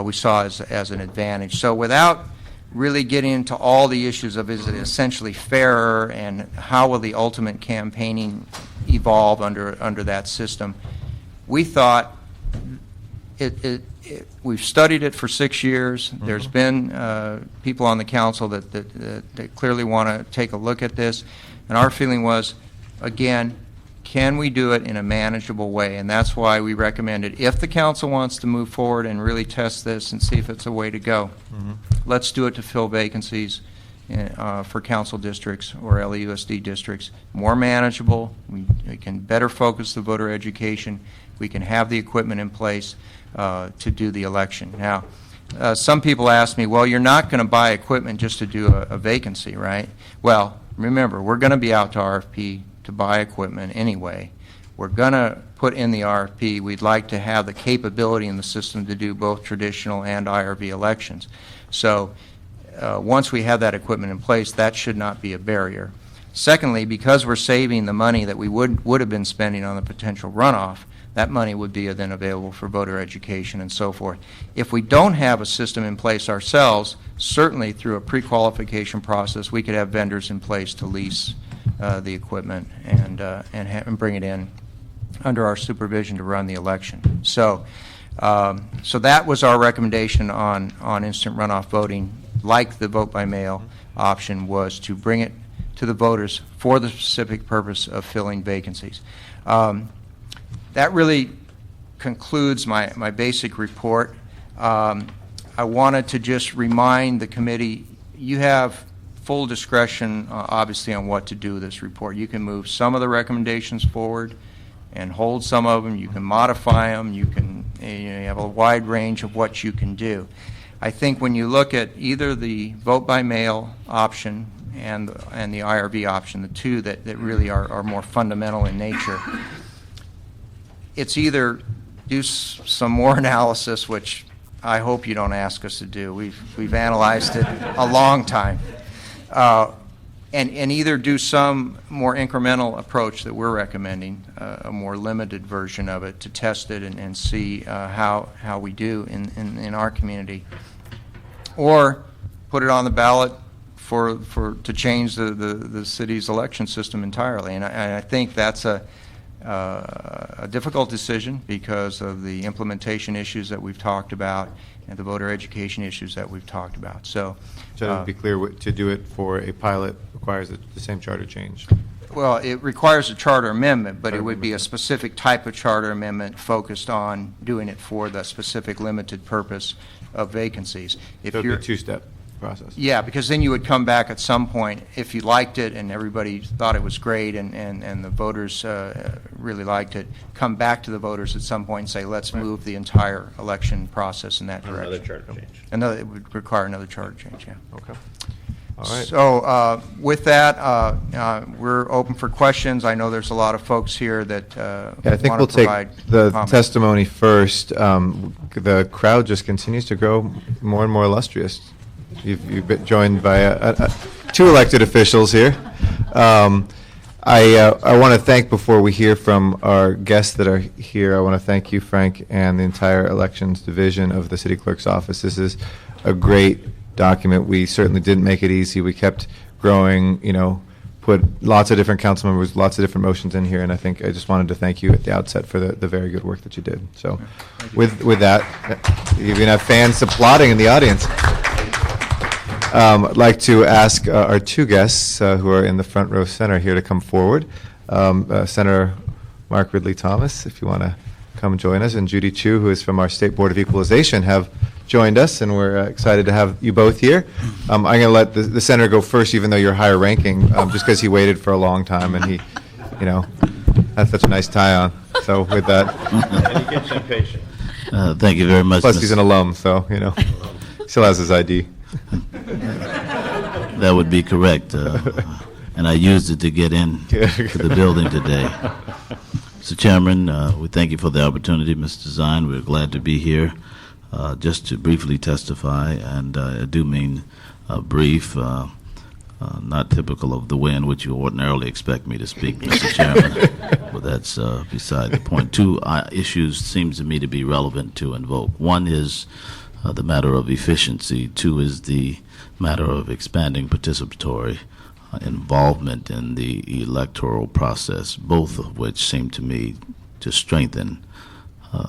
we saw as an advantage. So without really getting into all the issues of is it essentially fairer and how will the ultimate campaigning evolve under that system, we thought we've studied it for 6 years. Mm-hmm. There's been people on the council that clearly want to take a look at this, and our feeling was, again, can we do it in a manageable way? And that's why we recommended, if the council wants to move forward and really test this and see if it's a way to go, let's do it to fill vacancies for council districts or LEUSD districts. More manageable. We can better focus the voter education. We can have the equipment in place to do the election. Now, some people ask me, well, you're not going to buy equipment just to do a vacancy, right? Well, remember, we're going to be out to RFP to buy equipment anyway. we're going to put in the RFP, we'd like to have the capability in the system to do both traditional and IRV elections. So once we have that equipment in place, that should not be a barrier. Secondly, because we're saving the money that we would have been spending on the potential runoff, that money would be then available for voter education and so forth. If we don't have a system in place ourselves, certainly through a pre-qualification process, we could have vendors in place to lease the equipment and bring it in under our supervision to run the election. So that was our recommendation on instant runoff voting, like the vote by mail option, was to bring it to the voters for the specific purpose of filling vacancies. That really concludes my basic report. I wanted to just remind the committee, you have full discretion, obviously, on what to do with this report. You can move some of the recommendations forward and hold some of them. You can modify them. You have a wide range of what you can do. I think when you look at either the vote by mail option and the IRV option, the two that really are more fundamental in nature, it's either do some more analysis, which I hope you don't ask us to do. We've analyzed it a long time, and either do some more incremental approach that we're recommending, a more limited version of it, to test it and see how we do in our community, or put it on the ballot to change the city's election system entirely. And I think that's a difficult decision because of the implementation issues that we've talked about and the voter education issues that we've talked about. So to be clear, to do it for a pilot requires the same charter change. Well, it requires a charter amendment, but it would be a specific type of charter amendment focused on doing it for the specific limited purpose of vacancies. If So it'd be you're a two-step process. Yeah, because then you would come back at some point, if you liked it and everybody thought it was great and the voters really liked it, come back to the voters at some point and say, let's move the entire election process in that direction. Another charter change. It would require another charter change, yeah. Okay. All right. So with that, we're open for questions. I know there's a lot of folks here that I think want we'll to take provide the comments. testimony first. The crowd just continues to grow more and more illustrious. You've been joined by two elected officials here. I want to thank, before we hear from our guests that are here, I want to thank you, Frank, and the entire elections division of the city clerk's office. This is a great document. We certainly didn't make it easy. We kept growing, put lots of different council members, lots of different motions in here, and I think I just wanted to thank you at the outset for the very good work that you did. So with that, you even have fans applauding in the audience. I'd like to ask our two guests who are in the front row center here to come forward. Senator Mark Ridley Thomas, if you want to come join us, and Judy Chu, who is from our State Board of Equalization, have joined us, and we're excited to have you both here. I'm going to let the senator go first, even though you're higher ranking, just because he waited for a long time, and he, has such a nice tie on. So with that. And he gets impatient. Thank you very much. Plus, he's an alum, so, still has his ID. That would be correct. And I used it to get in to the building today. Mr. Chairman, we thank you for the opportunity, Mr. Zine. We're glad to be here just to briefly testify, and I do mean brief, not typical of the way in which you ordinarily expect me to speak, Mr. Chairman, but that's beside the point. Two issues seems to me to be relevant to invoke. One is the matter of efficiency. Two is the matter of expanding participatory involvement in the electoral process, both of which seem to me to strengthen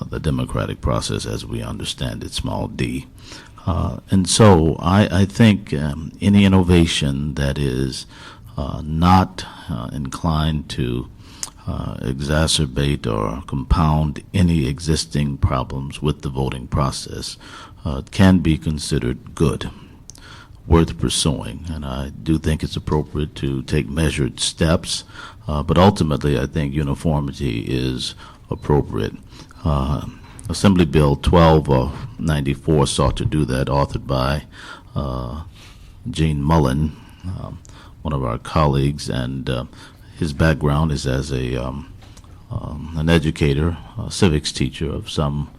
the democratic process as we understand it, small d. And so I think any innovation that is not inclined to exacerbate or compound any existing problems with the voting process can be considered good, worth pursuing. And I do think it's appropriate to take measured steps, but ultimately I think uniformity is appropriate. Assembly Bill 1294 sought to do that, authored by Gene Mullen, one of our colleagues, and his background is as a an educator, a civics teacher of some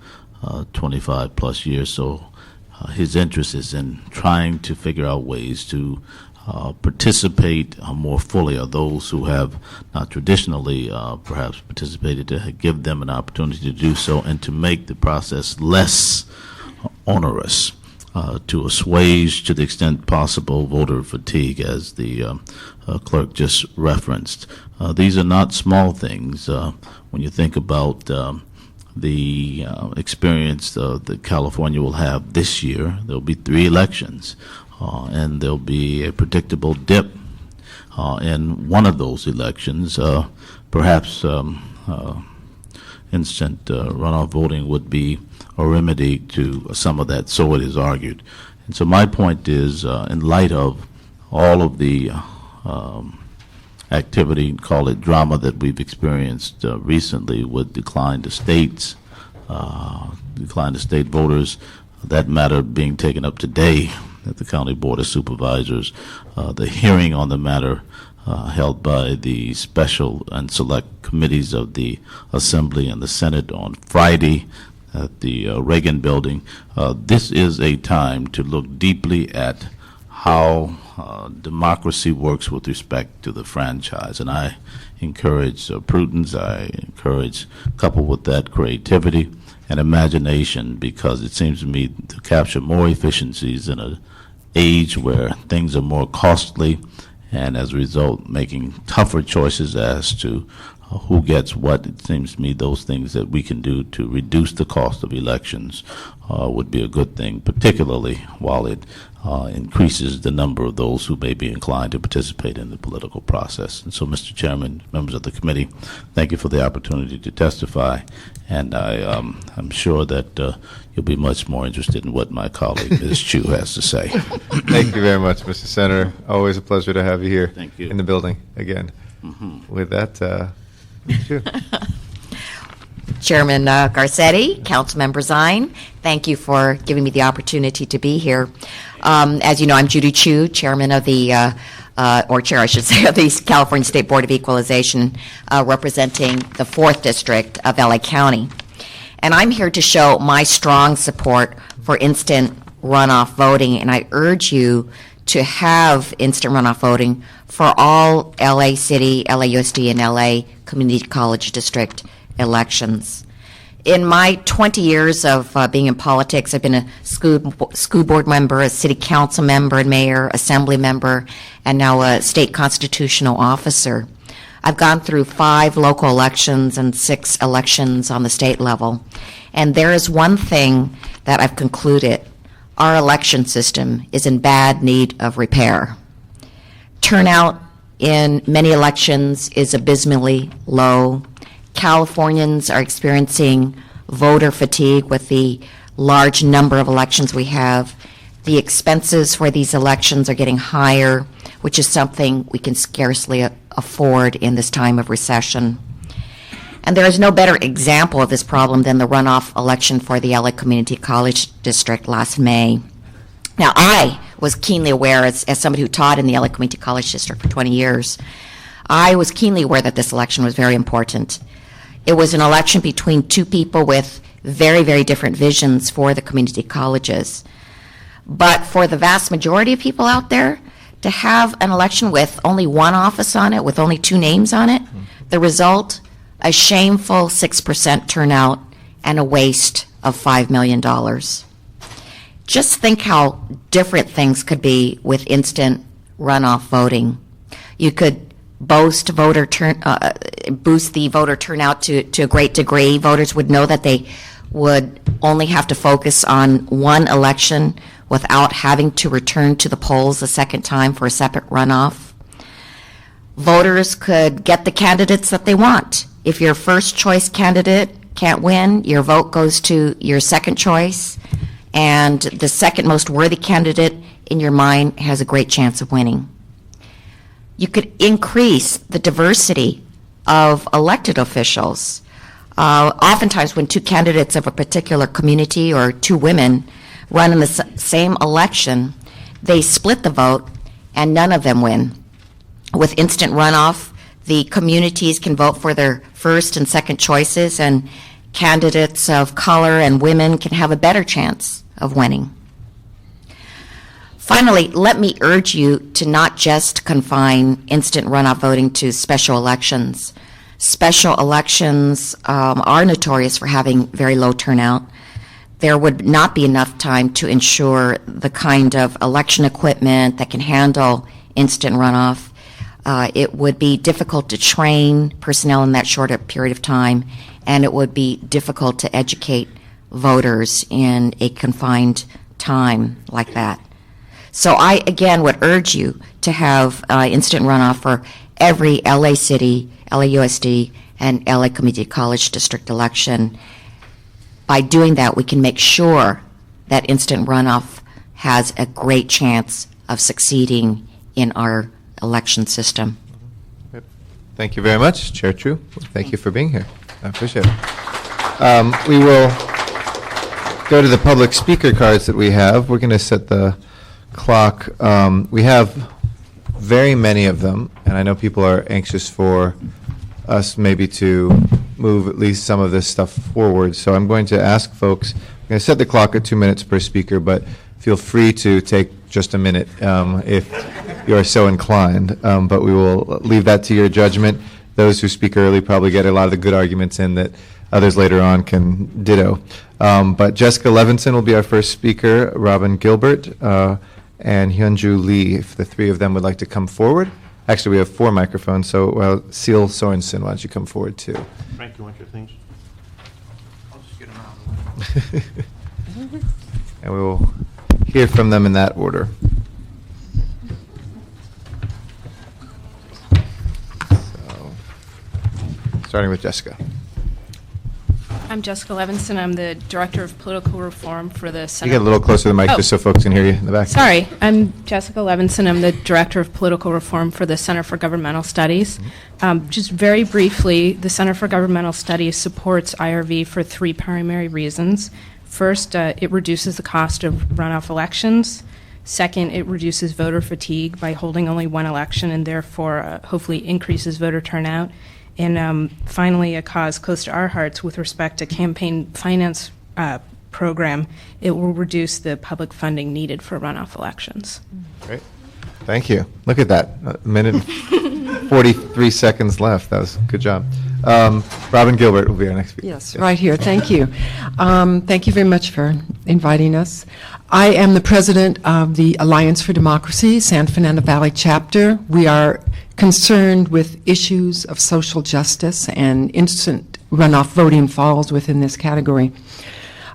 25 plus years. So his interest is in trying to figure out ways to participate more fully, or those who have not traditionally perhaps participated, to give them an opportunity to do so and to make the process less onerous, to assuage to the extent possible voter fatigue, as the clerk just referenced. These are not small things when you think about the experience that California will have this year. There will be 3 elections, and there will be a predictable dip in one of those elections. Perhaps instant runoff voting would be a remedy to some of that, so it is argued. And so my point is, in light of all of the activity, call it drama, that we've experienced recently with decline to state voters, that matter being taken up today at the County Board of Supervisors, the hearing on the matter held by the special and select committees of the Assembly and the Senate on Friday at the Reagan Building. This is a time to look deeply at how democracy works with respect to the franchise. And I encourage prudence, I encourage, coupled with that, creativity and imagination, because it seems to me to capture more efficiencies in an age where things are more costly, and as a result making tougher choices as to who gets what. It seems to me those things that we can do to reduce the cost of elections would be a good thing, particularly while it increases the number of those who may be inclined to participate in the political process. And so, Mr. Chairman, members of the committee, thank you for the opportunity to testify, and I'm sure that you'll be much more interested in what my colleague, Ms. Chu, has to say. Thank you very much, Mr. Senator. Always a pleasure to have you here. Thank you. In the building again. With that, Chu. Chairman Garcetti, Councilmember Zine, thank you for giving me the opportunity to be here. As you know, I'm Judy Chu, Chairman of the, or Chair, I should say, of the California State Board of Equalization, representing the 4th District of LA County. And I'm here to show my strong support for instant runoff voting, and I urge you to have instant runoff voting for all LA City, LAUSD, and LA Community College District elections. In my 20 years of being in politics, I've been a school board member, a city council member and mayor, assembly member, and now a state constitutional officer. I've gone through 5 local elections and 6 elections on the state level. And there is one thing that I've concluded: our election system is in bad need of repair. Turnout in many elections is abysmally low. Californians are experiencing voter fatigue with the large number of elections we have. The expenses for these elections are getting higher, which is something we can scarcely afford in this time of recession. And there is no better example of this problem than the runoff election for the LA Community College District last May. Now, I was keenly aware, as somebody who taught in the LA Community College District for 20 years, I was keenly aware that this election was very important. It was an election between 2 people with very, very different visions for the community colleges. But for the vast majority of people out there, to have an election with only 1 office on it, with only 2 names on it, the result, a shameful 6% turnout and a waste of $5 million. Just think how different things could be with instant runoff voting. You could boost the voter turnout to a great degree. Voters would know that they would only have to focus on one election without having to return to the polls a second time for a separate runoff. Voters could get the candidates that they want. If your first choice candidate can't win, your vote goes to your second choice, and the second most worthy candidate in your mind has a great chance of winning. You could increase the diversity of elected officials. Oftentimes when 2 candidates of a particular community or 2 women run in the same election, they split the vote and none of them win. With instant runoff, The communities can vote for their first and second choices, and candidates of color and women can have a better chance of winning. Finally, let me urge you to not just confine instant runoff voting to special elections. Special elections are notorious for having very low turnout. There would not be enough time to ensure the kind of election equipment that can handle instant runoff. It would be difficult to train personnel in that short a period of time, and it would be difficult to educate voters in a confined time like that. So I, again, would urge you to have instant runoff for every LA City, LAUSD, and LA Community College district election. By doing that, we can make sure that instant runoff has a great chance of succeeding in our election system. Thank you very much, Chair True. Thank you for being here. I appreciate it. We will go to the public speaker cards that we have. We're going to set the clock. We have very many of them, and I know people are anxious for us maybe to move at least some of this stuff forward. So I'm going to ask folks, I'm going to set the clock at 2 minutes per speaker, but feel free to take just a minute if you are so inclined. But we will leave that to your judgment. Those who speak early probably get a lot of the good arguments in that others later on can ditto. But Jessica Levinson will be our first speaker, Robin Gilbert, and Hyunju Lee, if the three of them would like to come forward. Actually, we have 4 microphones, so Seal Sorensen, why don't you come forward too? Frank, you want your things? I'll just get them out of the way. And we will hear from them in that order. So, starting with Jessica. I'm Jessica Levinson. I'm the Director of Political Reform for the You Center. get a little closer to the mic Oh. just so folks can hear you in the back. Sorry, I'm Jessica Levinson. I'm the Director of Political Reform for the Center for Governmental Studies. Just very briefly, the Center for Governmental Studies supports IRV for 3 primary reasons. First, it reduces the cost of runoff elections. Second, it reduces voter fatigue by holding only one election and therefore hopefully increases voter turnout. And finally, a cause close to our hearts with respect to campaign finance program, it will reduce the public funding needed for runoff elections. Great. Thank you. Look at that. A minute and 43 seconds left. That was a good job. Robin Gilbert will be our next speaker. Yes, right here. Thank you. Thank you very much for inviting us. I am the president of the Alliance for Democracy, San Fernando Valley chapter. We are concerned with issues of social justice, and instant runoff voting falls within this category.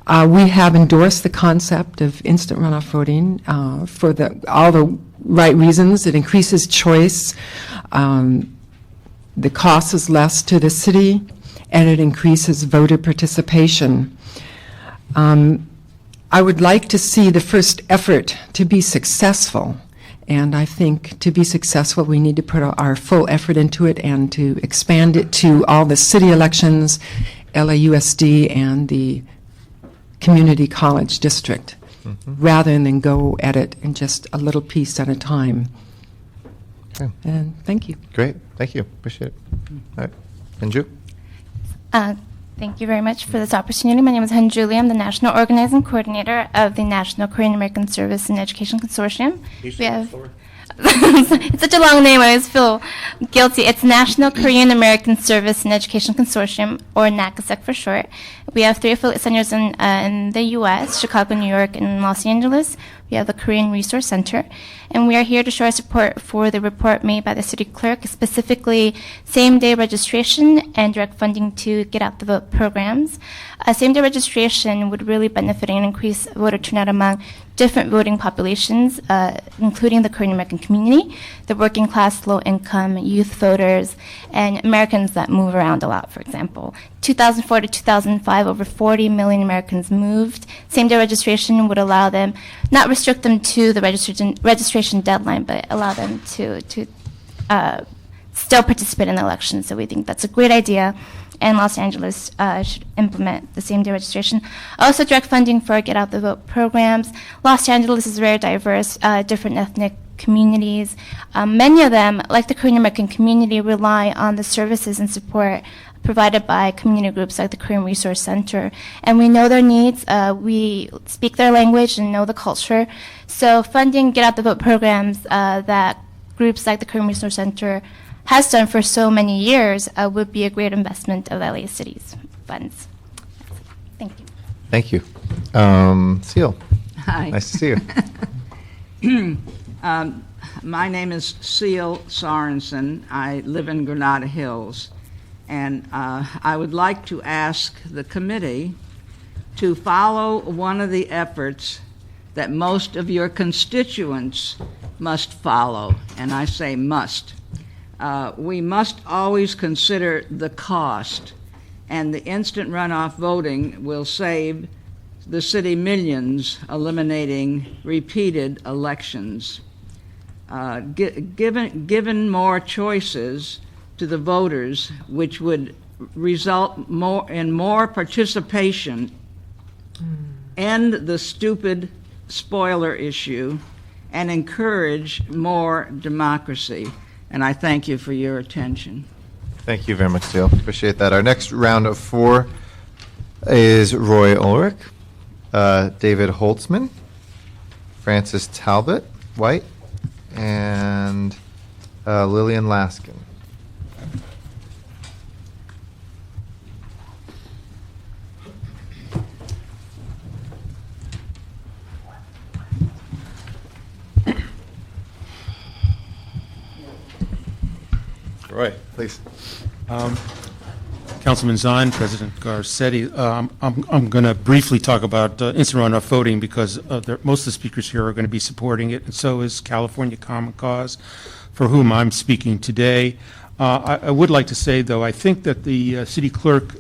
We have endorsed the concept of instant runoff voting for all the right reasons. It increases choice. The cost is less to the city, and it increases voter participation. I would like to see the first effort to be successful, and I think to be successful we need to put our full effort into it and to expand it to all the city elections, LAUSD, and the community college district, rather than go at it in just a little piece at a time. Okay. And thank you. Great. Thank you. Appreciate it. All right. Anju? Thank you very much for this opportunity. My name is Han Julie. I'm the National Organizing Coordinator of the National Korean American Service and Education Consortium. We have it's such a long name, I always feel guilty. It's National Korean American Service and Education Consortium, or NACASEC for short. We have 3 affiliate centers in the U.S., Chicago, New York, and Los Angeles. We have the Korean Resource Center, and we are here to show our support for the report made by the city clerk, specifically same-day registration and direct funding to get out the vote programs. Same-day registration would really benefit and increase voter turnout among different voting populations, including the Korean American community, the working class, low-income, youth voters, and Americans that move around a lot, for example. 2004 to 2005, over 40 million Americans moved. Same-day registration would allow them, not restrict them to the registration deadline, but allow them to still participate in the election. So we think that's a great idea, and Los Angeles should implement the same-day registration. Also, direct funding for Get Out the Vote programs. Los Angeles is very diverse, different ethnic communities. Many of them, like the Korean American community, rely on the services and support provided by community groups like the Korean Resource Center. And we know their needs. We speak their language and know the culture. So funding Get Out the Vote programs that groups like the Korean Resource Center has done for so many years would be a great investment of LA City's funds. Thank you. Thank you. Seal. Hi. Nice to see you. My name is Seal Sorensen. I live in Granada Hills. And I would like to ask the committee to follow one of the efforts that most of your constituents must follow, and I say must. We must always consider the cost, and the instant runoff voting will save the city millions, eliminating repeated elections. Given more choices to the voters, which would result in more participation, end the stupid spoiler issue, and encourage more democracy. And I thank you for your attention. Thank you very much, Seal. Appreciate that. Our next round of 4 is Roy Ulrich, David Holtzman, Francis Talbot White, and Lillian Laskin. Roy, please. Councilman Zine, President Garcetti, I'm going to briefly talk about instant runoff voting because most of the speakers here are going to be supporting it, and so is California Common Cause, for whom I'm speaking today. I would like to say, though, I think that the city clerk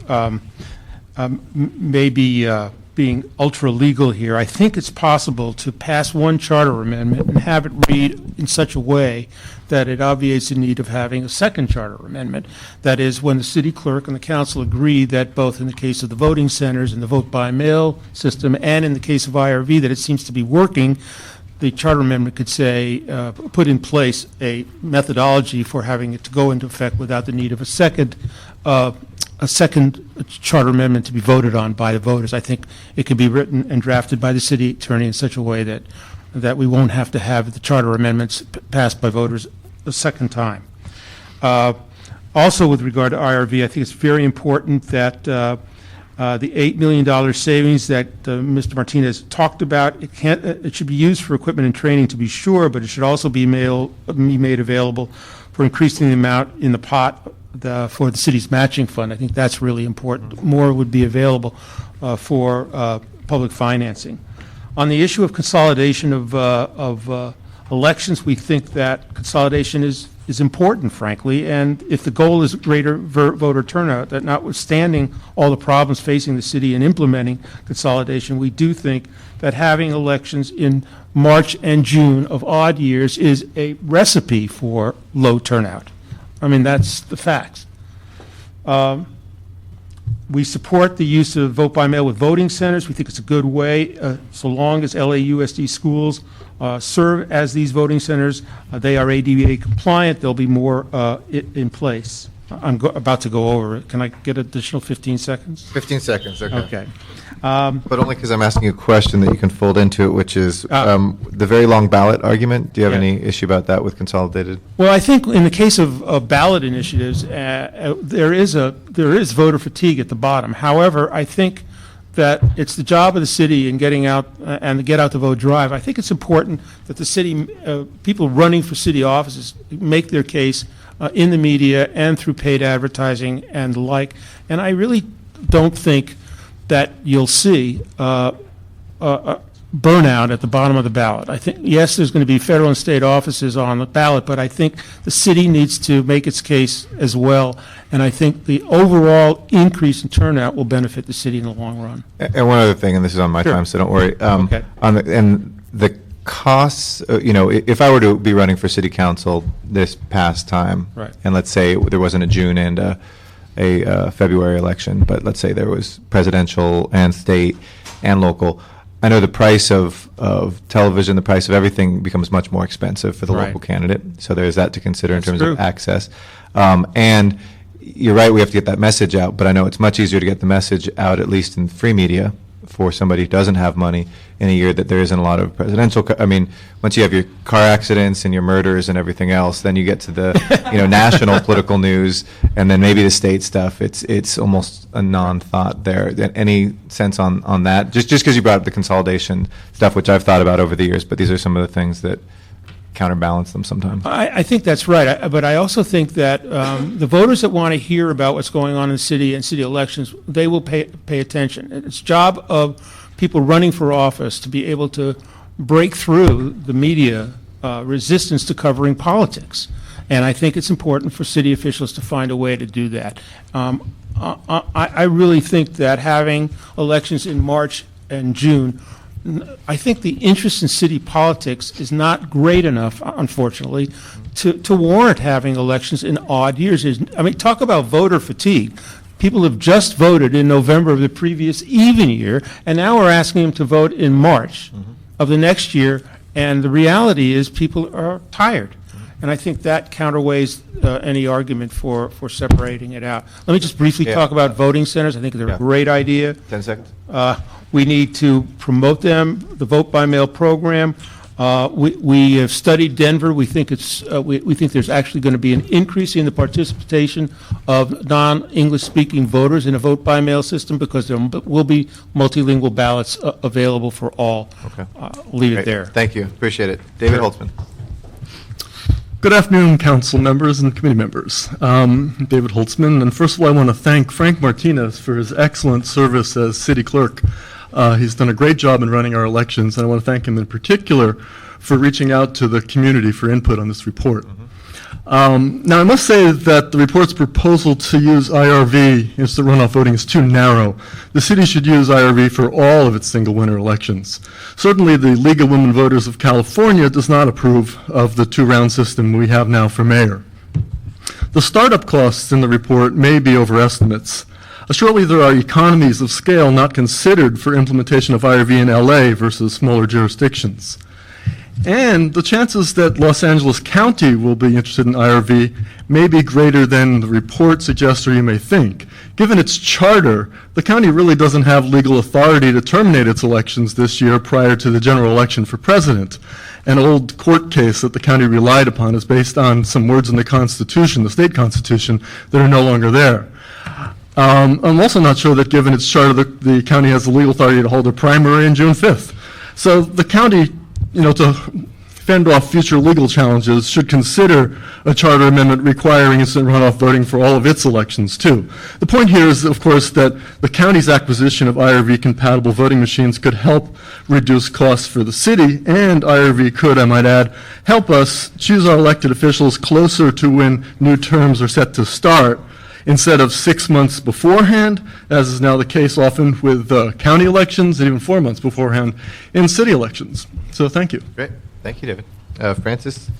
may be being ultra-legal here. I think it's possible to pass one charter amendment and have it read in such a way that it obviates the need of having a second charter amendment. That is, when the city clerk and the council agree that both in the case of the voting centers and the vote-by-mail system and in the case of IRV that it seems to be working, the charter amendment could say, put in place a methodology for having it to go into effect without the need of a second charter amendment to be voted on by the voters. I think it could be written and drafted by the city attorney in such a way that we won't have to have the charter amendments passed by voters a second time. Also, with regard to IRV, I think it's very important that the $8 million savings that Mr. Martinez talked about, it should be used for equipment and training to be sure, but it should also be made available for increasing the amount in the pot for the city's matching fund. I think that's really important. More would be available for public financing. On the issue of consolidation of elections, we think that consolidation is important, frankly, and if the goal is greater voter turnout, that notwithstanding all the problems facing the city in implementing consolidation, we do think that having elections in March and June of odd years is a recipe for low turnout. I mean, that's the facts. We support the use of vote by mail with voting centers. We think it's a good way, so long as LAUSD schools serve as these voting centers. They are ADA compliant. There'll be more in place. I'm about to go over it. Can I get additional 15 seconds? 15 seconds, okay. Okay. But only because I'm asking you a question that you can fold into it, which is the very long ballot argument. Do you have any issue about that with consolidated? Well, I think in the case of ballot initiatives, there is voter fatigue at the bottom. However, I think that it's the job of the city in getting out and the Get Out the Vote drive. I think it's important that the city, people running for city offices make their case in the media and through paid advertising and the like. And I really don't think that you'll see burnout at the bottom of the ballot. I think, yes, there's going to be federal and state offices on the ballot, but I think the city needs to make its case as well. And I think the overall increase in turnout will benefit the city in the long run. And one other thing, and this is on my time, so don't worry. Okay. And the costs, if I were to be running for city council this past time, right, and let's say there wasn't a June and a February election, but let's say there was presidential and state and local, I know the price of television, the price of everything becomes much more expensive for the Right. local candidate. So there's that to consider in That's terms true. of access. And you're right, we have to get that message out, but I know it's much easier to get the message out, at least in free media, for somebody who doesn't have money in a year that there isn't a lot of presidential, I mean, once you have your car accidents and your murders and everything else, then you get to the, national political news, and then maybe the state stuff. It's almost a non-thought there. Any sense on that? Just because you brought up the consolidation stuff, which I've thought about over the years, but these are some of the things that counterbalance them sometimes. I think that's right, but I also think that the voters that want to hear about what's going on in the city and city elections, they will pay attention. It's job of people running for office to be able to break through the media resistance to covering politics. And I think it's important for city officials to find a way to do that. I really think that having elections in March and June, I think the interest in city politics is not great enough, unfortunately, to warrant having elections in odd years. I mean, talk about voter fatigue. People have just voted in November of the previous even year, and now we're asking them to vote in March of the next year, and the reality is people are tired. And I think that counterweighs any argument for separating it out. Let me just briefly talk about voting centers. I think they're a great idea. 10 seconds. We need to promote them, the vote-by-mail program. We have studied Denver. We think we think there's actually going to be an increase in the participation of non-English speaking voters in a vote-by-mail system because there will be multilingual ballots available for all. Okay. Leave it Great. there. Thank you. Appreciate it. David Holtzman. Good afternoon, council members and committee members. David Holtzman, and first of all, I want to thank Frank Martinez for his excellent service as city clerk. He's done a great job in running our elections, and I want to thank him in particular for reaching out to the community for input on this report. Now, I must say that the report's proposal to use IRV instant runoff voting is too narrow. The city should use IRV for all of its single winner elections. Certainly, the League of Women Voters of California does not approve of the two-round system we have now for mayor. The startup costs in the report may be overestimates. Surely there are economies of scale not considered for implementation of IRV in LA versus smaller jurisdictions. And the chances that Los Angeles County will be interested in IRV may be greater than the report suggests or you may think. Given its charter, the county really doesn't have legal authority to terminate its elections this year prior to the general election for president. An old court case that the county relied upon is based on some words in the Constitution, the state Constitution, that are no longer there. I'm also not sure that given its charter, the county has the legal authority to hold a primary on June 5th. So the county, to fend off future legal challenges, should consider a charter amendment requiring instant runoff voting for all of its elections, too. The point here is, of course, that the county's acquisition of IRV-compatible voting machines could help reduce costs for the city, and IRV could, I might add, help us choose our elected officials closer to when new terms are set to start, instead of 6 months beforehand, as is now the case often with county elections, and even 4 months beforehand in city elections. So thank you. Great. Thank you, David. Francis?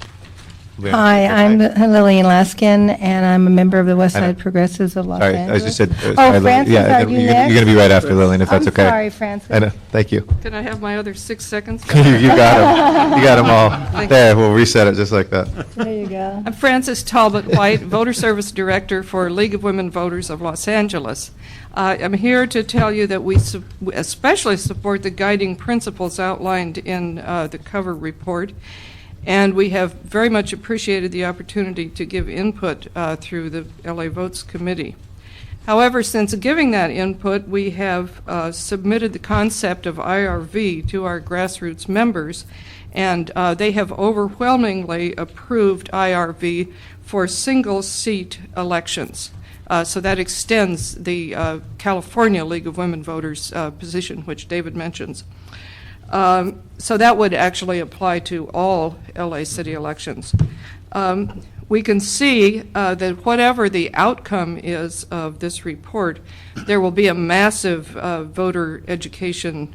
Hi, I'm Lillian Laskin, and I'm a member of the West Side Progressives of Los Sorry, Angeles. I just said. Francis, are you you're next? going to be right after Lillian, if that's okay. I'm sorry, Francis. I know. Thank you. Can I have my other 6 seconds? You got them. You got them all. There, we'll reset it just like that. There you go. I'm Frances Talbot White, Voter Service Director for League of Women Voters of Los Angeles. I'm here to tell you that we especially support the guiding principles outlined in the cover report, and we have very much appreciated the opportunity to give input through the LA Votes Committee. However, since giving that input, we have submitted the concept of IRV to our grassroots members, and they have overwhelmingly approved IRV for single-seat elections. So that extends the California League of Women Voters position, which David mentions. So that would actually apply to all LA city elections. We can see that whatever the outcome is of this report, there will be a massive voter education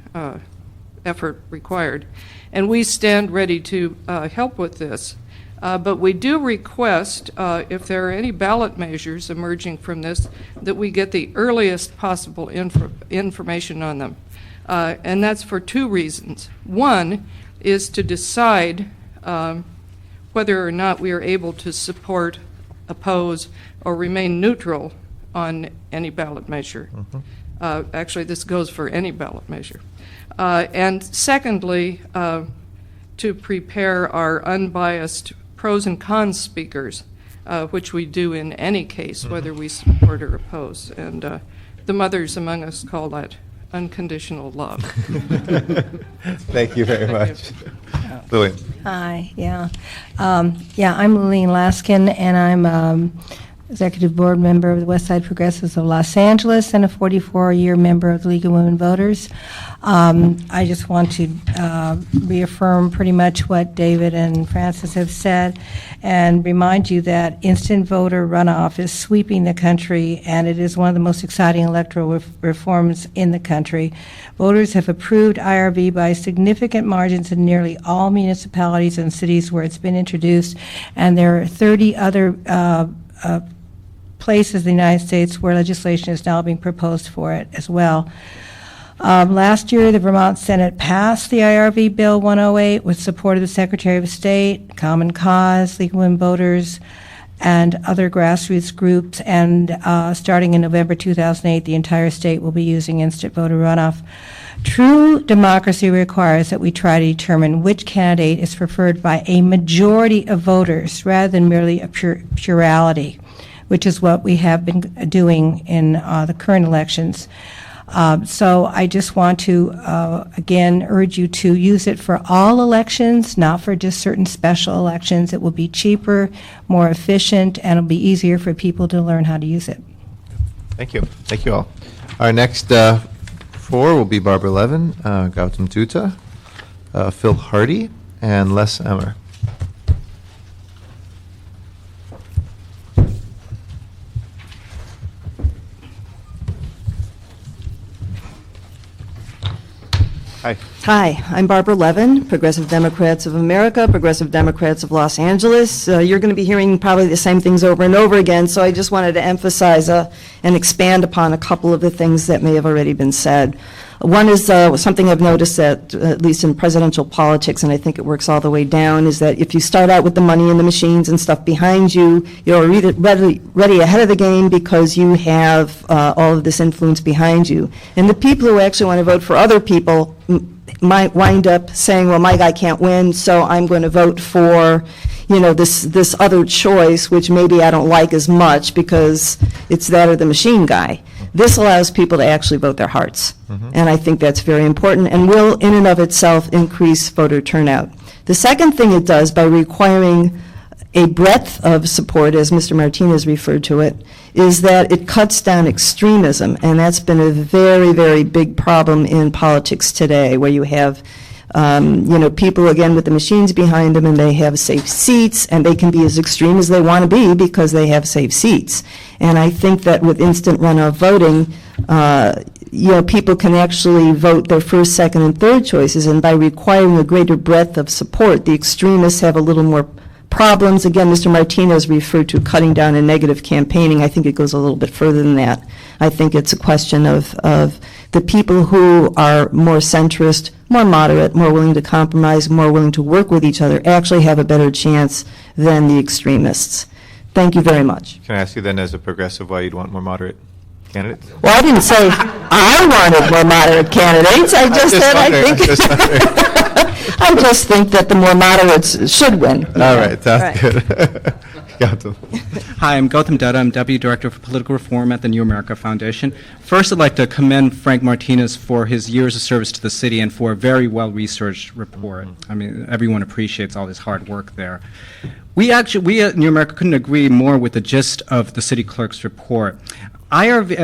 effort required. And we stand ready to help with this. But we do request, if there are any ballot measures emerging from this, that we get the earliest possible information on them. And that's for two reasons. One is to decide whether or not we are able to support, oppose, or remain neutral on any ballot measure. Actually, this goes for any ballot measure. And secondly, to prepare our unbiased pros and cons speakers, which we do in any case, whether we support or oppose. And the mothers among us call that unconditional love. Thank you very much. Lillian. Hi, yeah. I'm Lillian Laskin, and I'm Executive Board Member of the West Side Progressives of Los Angeles and a 44-year member of the League of Women Voters. I just want to reaffirm pretty much what David and Francis have said and remind you that instant voter runoff is sweeping the country, and it is one of the most exciting electoral reforms in the country. Voters have approved IRV by significant margins in nearly all municipalities and cities where it's been introduced, and there are 30 other places in the United States where legislation is now being proposed for it as well. Last year, the Vermont Senate passed the IRV Bill 108 with support of the Secretary of State, Common Cause, League of Women Voters, and other grassroots groups. And starting in November 2008, the entire state will be using instant voter runoff. True democracy requires that we try to determine which candidate is preferred by a majority of voters rather than merely a plurality, which is what we have been doing in the current elections. So I just want to, again, urge you to use it for all elections, not for just certain special elections. It will be cheaper, more efficient, and it'll be easier for people to learn how to use it. Thank you. Thank you all. Our next four will be Barbara Levin, Gautam Dutta, Phil Hardy, and Les Emmer. Hi. Hi, I'm Barbara Levin, Progressive Democrats of America, Progressive Democrats of Los Angeles. You're going to be hearing probably the same things over and over again, so I just wanted to emphasize and expand upon a couple of the things that may have already been said. One is something I've noticed that, at least in presidential politics, and I think it works all the way down, is that if you start out with the money and the machines and stuff behind you, you're ready ahead of the game because you have all of this influence behind you. And the people who actually want to vote for other people might wind up saying, well, my guy can't win, so I'm going to vote for, this other choice, which maybe I don't like as much because it's that or the machine guy. This allows people to actually vote their hearts, and I think that's very important and will, in and of itself, increase voter turnout. The second thing it does, by requiring a breadth of support, as Mr. Martinez referred to it, is that it cuts down extremism, and that's been a very, very big problem in politics today, where you have people, again, with the machines behind them, and they have safe seats, and they can be as extreme as they want to be because they have safe seats. And I think that with instant runoff voting, people can actually vote their first, second, and third choices, and by requiring a greater breadth of support, the extremists have a little more problems. Again, Mr. Martinez referred to cutting down on negative campaigning. I think it goes a little bit further than that. I think it's a question of the people who are more centrist, more moderate, more willing to compromise, more willing to work with each other, actually have a better chance than the extremists. Thank you very much. Can I ask you then, as a progressive, why you'd want more moderate candidates? Well, I didn't say I wanted more moderate candidates. I just said I just think that the more moderates should win. All right, sounds good. Gautam. Hi, I'm Gautam Dutta. I'm Deputy Director for Political Reform at the New America Foundation. First, I'd like to commend Frank Martinez for his years of service to the city and for a very well-researched report. I mean, everyone appreciates all his hard work there. We at New America couldn't agree more with the gist of the city clerk's report. IRV,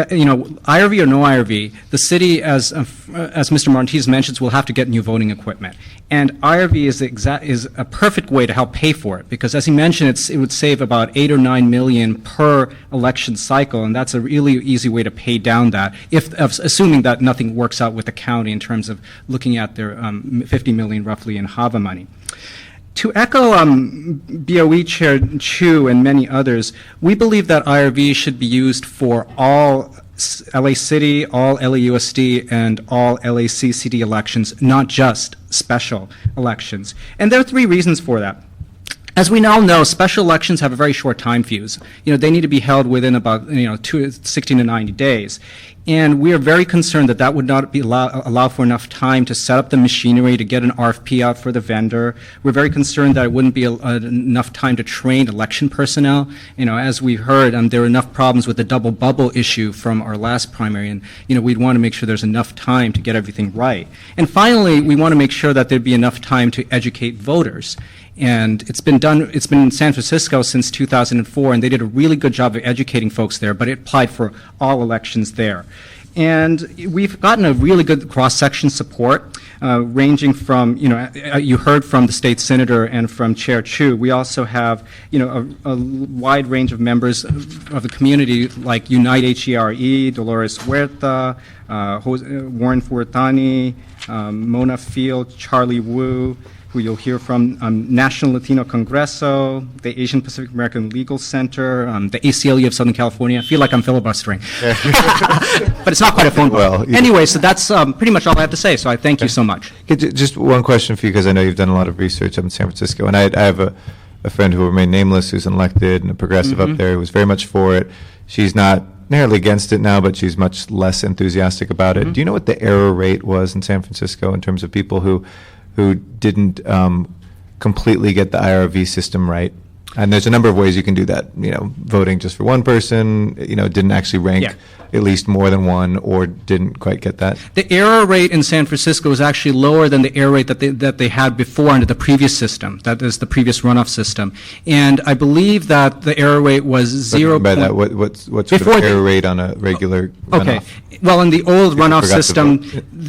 IRV or no IRV, the city, as Mr. Martinez mentions, will have to get new voting equipment. And IRV is a perfect way to help pay for it, because as he mentioned, it would save about $8 or $9 million per election cycle, and that's a really easy way to pay down that, assuming that nothing works out with the county in terms of looking at their $50 million roughly in HAVA money. To echo BOE Chair Chu and many others, we believe that IRV should be used for all LA City, all LAUSD, and all LACCD elections, not just special elections. And there are 3 reasons for that. As we now know, special elections have a very short time fuse. They need to be held within about 60 to 90 days. And we are very concerned that that would not be allow for enough time to set up the machinery, to get an RFP out for the vendor. We're very concerned that it wouldn't be enough time to train election personnel. As we heard, there are enough problems with the double bubble issue from our last primary, and we'd want to make sure there's enough time to get everything right. And finally, we want to make sure that there'd be enough time to educate voters. And it's been in San Francisco since 2004, and they did a really good job of educating folks there, but it applied for all elections there. And we've gotten a really good cross-section support, ranging from, you heard from the state senator and from Chair Chu. We also have, a wide range of members of the community like Unite HERE, Dolores Huerta, Warren Fuertani, Mona Field, Charlie Wu, who you'll hear from, National Latino Congreso, the Asian Pacific American Legal Center, the ACLU of Southern California. I feel like I'm filibustering. But it's not quite a phone call. Well, anyway, so that's pretty much all I have to say, so I thank you so much. Just one question for you, because I know you've done a lot of research up in San Francisco, and I have a friend who will remain nameless who's an elected and a progressive up there who was very much for it. She's not nearly against it now, but she's much less enthusiastic about it. Do you know what the error rate was in San Francisco in terms of people who didn't completely get the IRV system right? And there's a number of ways you can do that. Voting just for one person, didn't actually rank at least more than one, or didn't quite get that. The error rate in San Francisco is actually lower than the error rate that they had before under the previous system. That is the previous runoff system. And I believe that the error rate was 0. By that, what's sort of error rate on a regular runoff? Okay. Well, in the old runoff system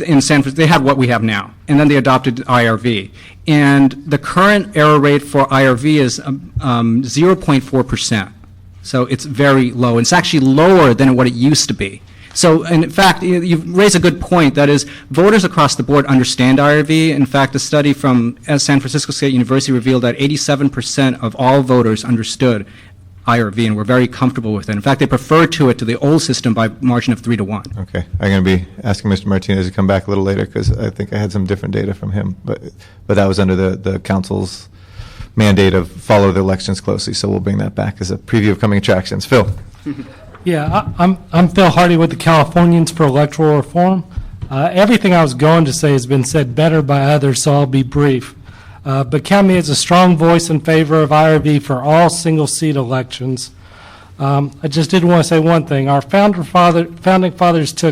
in San Francisco, they had what we have now, and then they adopted IRV. And the current error rate for IRV is 0.4%. So it's very low. It's actually lower than what it used to be. So, and in fact, you've raised a good point. That is, voters across the board understand IRV. In fact, a study from San Francisco State University revealed that 87% of all voters understood IRV and were very comfortable with it. In fact, they preferred to the old system by margin of 3 to 1. Okay. I'm going to be asking Mr. Martinez to come back a little later, because I think I had some different data from him. But that was under the council's mandate of follow the elections closely. So we'll bring that back as a preview of coming attractions. Phil. Yeah, I'm Phil Hardy with the Californians for Electoral Reform. Everything I was going to say has been said better by others, so I'll be brief. But count me as a strong voice in favor of IRV for all single-seat elections. I just did want to say one thing. Our founding fathers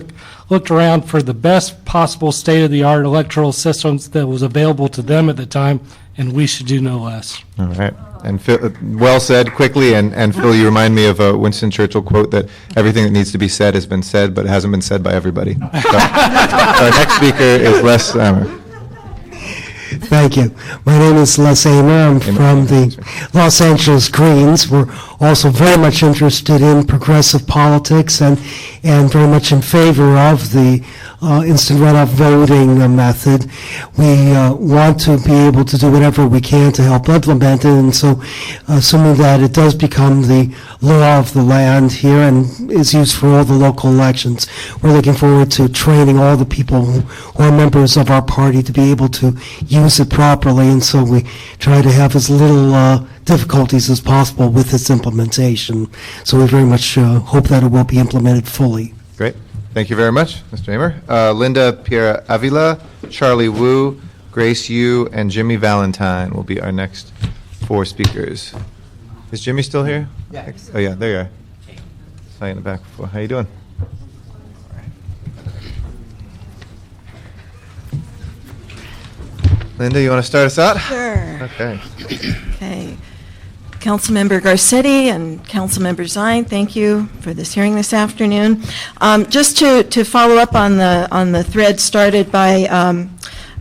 looked around for the best possible state-of-the-art electoral systems that was available to them at the time, and we should do no less. All right. And Phil, well said, quickly, and Phil, you remind me of a Winston Churchill quote that everything that needs to be said has been said, but it hasn't been said by everybody. So, our next speaker is Les Amer. Thank you. My name is Les Amer. I'm from the Los Angeles Greens. We're also very much interested in progressive politics and very much in favor of the instant runoff voting method. We want to be able to do whatever we can to help implement it, and so assuming that it does become the law of the land here and is used for all the local elections, we're looking forward to training all the people who are members of our party to be able to use it properly, and so we try to have as little difficulties as possible with its implementation. So we very much hope that it will be implemented fully. Great. Thank you very much, Mr. Amer. Linda Pierre Avila, Charlie Wu, Grace Yu, and Jimmy Valentine will be our next 4 speakers. Is Jimmy still here? Yeah. Oh, yeah, there you are. Saw you in the back before. How you doing? Linda, you want to start us out? Sure. Okay. Okay. Councilmember Garcetti and Councilmember Zine, thank you for this hearing this afternoon. Just to follow up on the thread started by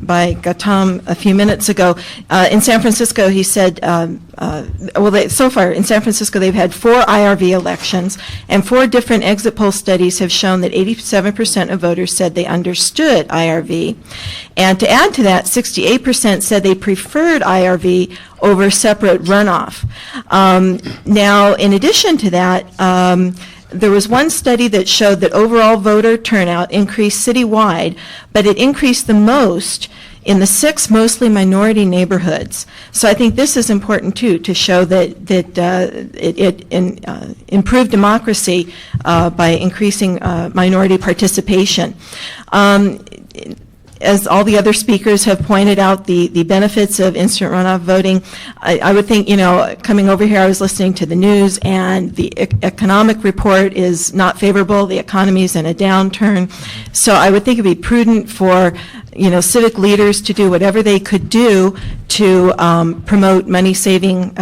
Gautam a few minutes ago, in San Francisco, he said, so far in San Francisco, they've had 4 IRV elections, and 4 different exit poll studies have shown that 87% of voters said they understood IRV. And to add to that, 68% said they preferred IRV over separate runoff. Now, in addition to that, there was one study that showed that overall voter turnout increased citywide, but it increased the most in the 6 mostly minority neighborhoods. So I think this is important too, to show that it improved democracy by increasing minority participation. As all the other speakers have pointed out, the benefits of instant runoff voting, I would think, coming over here, I was listening to the news, and the economic report is not favorable. The economy is in a downturn. So I would think it would be prudent for, civic leaders to do whatever they could do to promote money-saving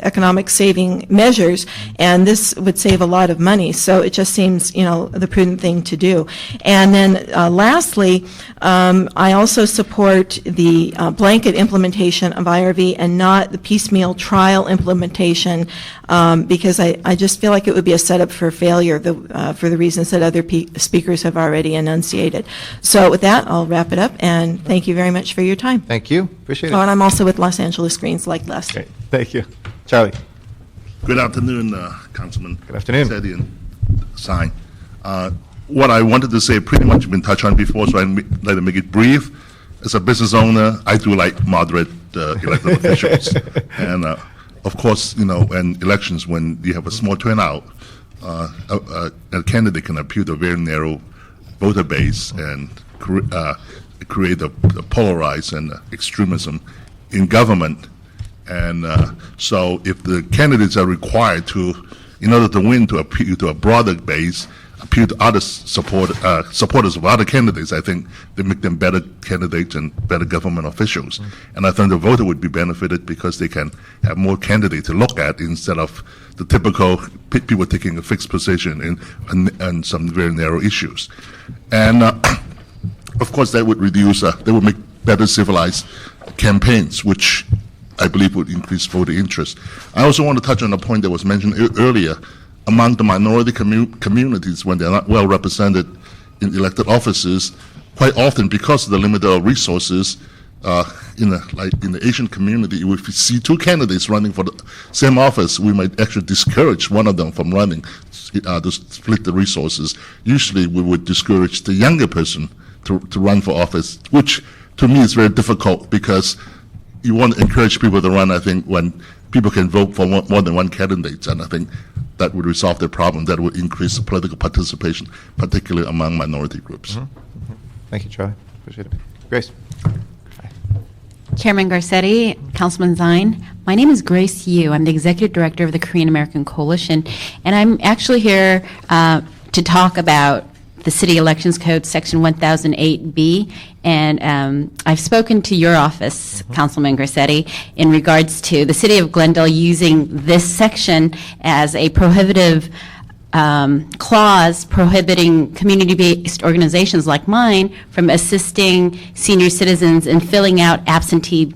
economic saving measures, and this would save a lot of money. So it just seems, the prudent thing to do. And then lastly, I also support the blanket implementation of IRV and not the piecemeal trial implementation, because I just feel like it would be a setup for failure for the reasons that other speakers have already enunciated. So with that, I'll wrap it up, and thank you very much for your time. Thank you. Appreciate it. Oh, and I'm also with Los Angeles Greens, like Les. Great. Thank you. Charlie. Good afternoon, Councilman. Good afternoon. Setti and Sign. What I wanted to say pretty much been touched on before, so I'd like to make it brief. As a business owner, I do like moderate elected officials. And of course, in elections, when you have a small turnout, a candidate can appeal to a very narrow voter base and create a polarized and extremism in government. And so if the candidates are required to, in order to win, to appeal to a broader base, appeal to other supporters of other candidates, I think they make them better candidates and better government officials. And I think the voter would be benefited because they can have more candidates to look at instead of the typical people taking a fixed position in some very narrow issues. And of course that would reduce, they would make better civilized campaigns, which I believe would increase voter interest. I also want to touch on a point that was mentioned earlier. Among the minority communities, when they're not well represented in elected offices, quite often because of the limited resources, in the Asian community, if we see 2 candidates running for the same office, we might actually discourage one of them from running to split the resources. Usually we would discourage the younger person to run for office, which to me is very difficult because you want to encourage people to run, I think, when people can vote for more than one candidate, and I think that would resolve the problem. That would increase the political participation, particularly among minority groups. Mm-hmm. Mm-hmm. Thank you, Charlie. Appreciate it. Grace. Chairman Garcetti, Councilman Zine, my name is Grace Yu. I'm the Executive Director of the Korean American Coalition, and I'm actually here to talk about the City Elections Code, Section 1008B, and I've spoken to your office, Councilman Garcetti, in regards to the City of Glendale using this section as a prohibitive clause prohibiting community-based organizations like mine from assisting senior citizens in filling out absentee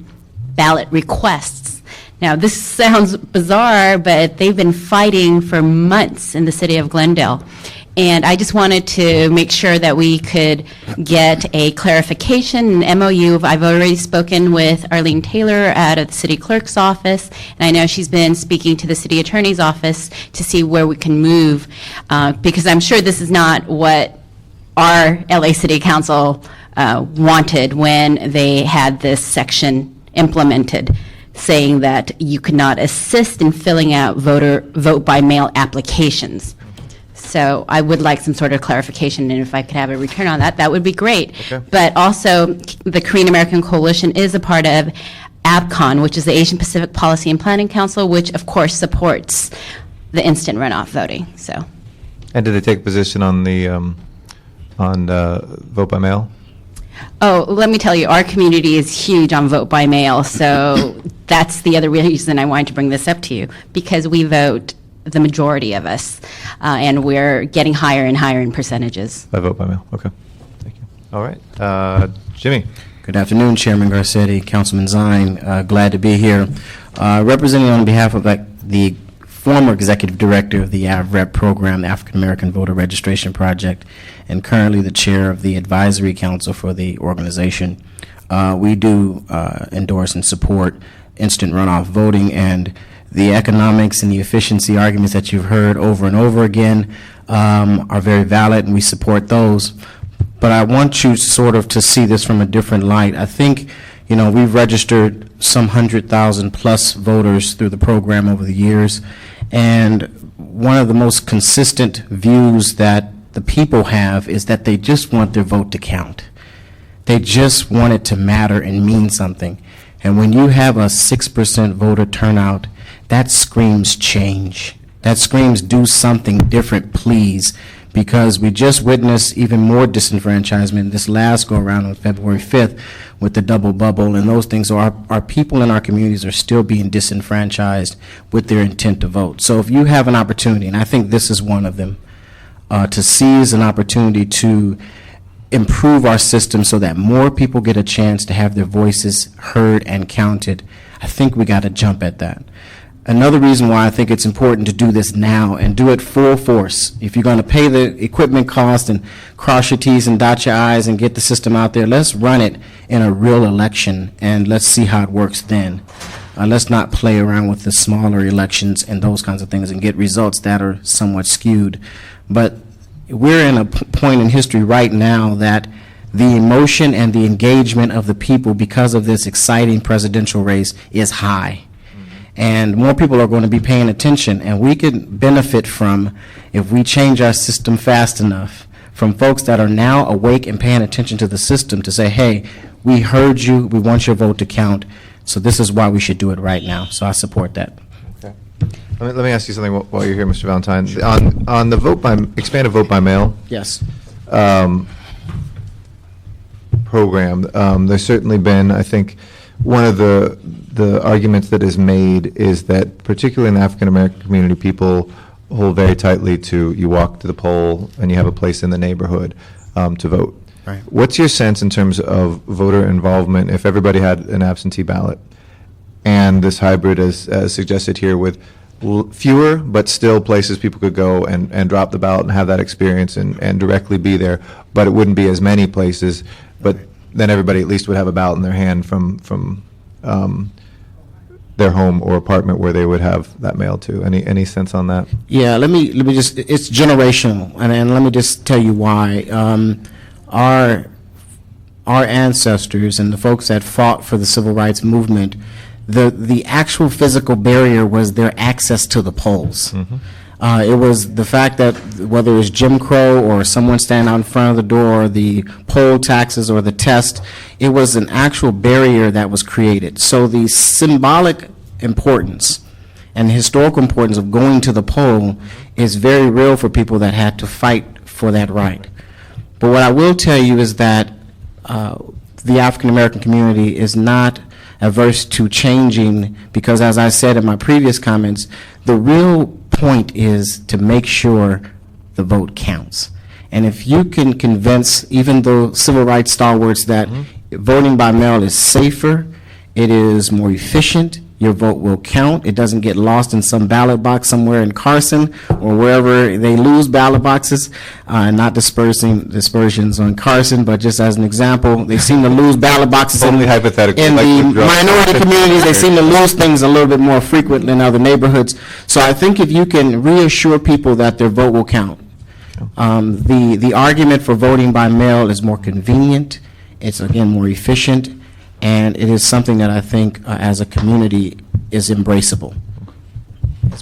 ballot requests. Now, this sounds bizarre, but they've been fighting for months in the City of Glendale. And I just wanted to make sure that we could get a clarification, an MOU. I've already spoken with Arlene Taylor out of the city clerk's office, and I know she's been speaking to the city attorney's office to see where we can move, because I'm sure this is not what our LA City Council wanted when they had this section implemented, saying that you could not assist in filling out vote by mail applications. So I would like some sort of clarification, and if I could have a return on that, that would be great. Okay. But also, the Korean American Coalition is a part of APCON, which is the Asian Pacific Policy and Planning Council, which of course supports the instant runoff voting. So. And did they take position on the vote by mail? Oh, let me tell you, our community is huge on vote by mail, so that's the other reason I wanted to bring this up to you, because we vote, the majority of us, and we're getting higher and higher in percentages. By vote by mail, okay. Thank you. All right, Jimmy. Good afternoon, Chairman Garcetti, Councilman Zine. Glad to be here. Representing on behalf of the former executive director of the AVREP program, the African American Voter Registration Project, and currently the chair of the advisory council for the organization. We do endorse and support instant runoff voting, and the economics and the efficiency arguments that you've heard over and over again are very valid, and we support those. But I want you sort of to see this from a different light. I think, you know, we've registered some 100,000 plus voters through the program over the years, and one of the most consistent views that the people have is that they just want their vote to count. They just want it to matter and mean something. And when you have a 6% voter turnout, that screams change. That screams do something different, please, because we just witnessed even more disenfranchisement this last go-around on February 5th with the double bubble and those things. So our people in our communities are still being disenfranchised with their intent to vote. So if you have an opportunity, and I think this is one of them, to seize an opportunity to improve our system so that more people get a chance to have their voices heard and counted, I think we got to jump at that. Another reason why I think it's important to do this now and do it full force. If you're going to pay the equipment cost and cross your T's and dot your I's and get the system out there, let's run it in a real election and let's see how it works then. Let's not play around with the smaller elections and those kinds of things and get results that are somewhat skewed. But we're in a point in history right now that the emotion and the engagement of the people because of this exciting presidential race is high. And more people are going to be paying attention, and we can benefit from, if we change our system fast enough, from folks that are now awake and paying attention to the system to say, hey, we heard you, we want your vote to count, so this is why we should do it right now. So I support that. Okay. Let me ask you something while you're here, Mr. Valentine. On the expanded vote by mail. Yes. Program, there's certainly been, I think, one of the arguments that is made is that, particularly in the African American community, people hold very tightly to you walk to the poll and you have a place in the neighborhood to vote. Right. What's your sense in terms of voter involvement if everybody had an absentee ballot and this hybrid, as suggested here, with fewer but still places people could go and drop the ballot and have that experience and directly be there, but it wouldn't be as many places, but then everybody at least would have a ballot in their hand from their home or apartment where they would have that mail to. Any sense on that? Yeah, let me just, it's generational, and let me just tell you why. Our ancestors and the folks that fought for the civil rights movement, the actual physical barrier was their access to the polls. Mm-hmm. It was the fact that whether it was Jim Crow or someone standing out in front of the door, or the poll taxes or the test, it was an actual barrier that was created. So the symbolic importance and the historical importance of going to the poll is very real for people that had to fight for that right. But what I will tell you is that the African American community is not averse to changing, because as I said in my previous comments, the real point is to make sure the vote counts. And if you can convince even the civil rights stalwarts that voting by mail is safer, it is more efficient, your vote will count, it doesn't get lost in some ballot box somewhere in Carson or wherever they lose ballot boxes, not dispersions on Carson, but just as an example, they seem to lose ballot boxes Only hypothetical. in the minority communities. They seem to lose things a little bit more frequently in other neighborhoods. So I think if you can reassure people that their vote will count, the argument for voting by mail is more convenient, it's again more efficient, and it is something that I think as a community is embraceable.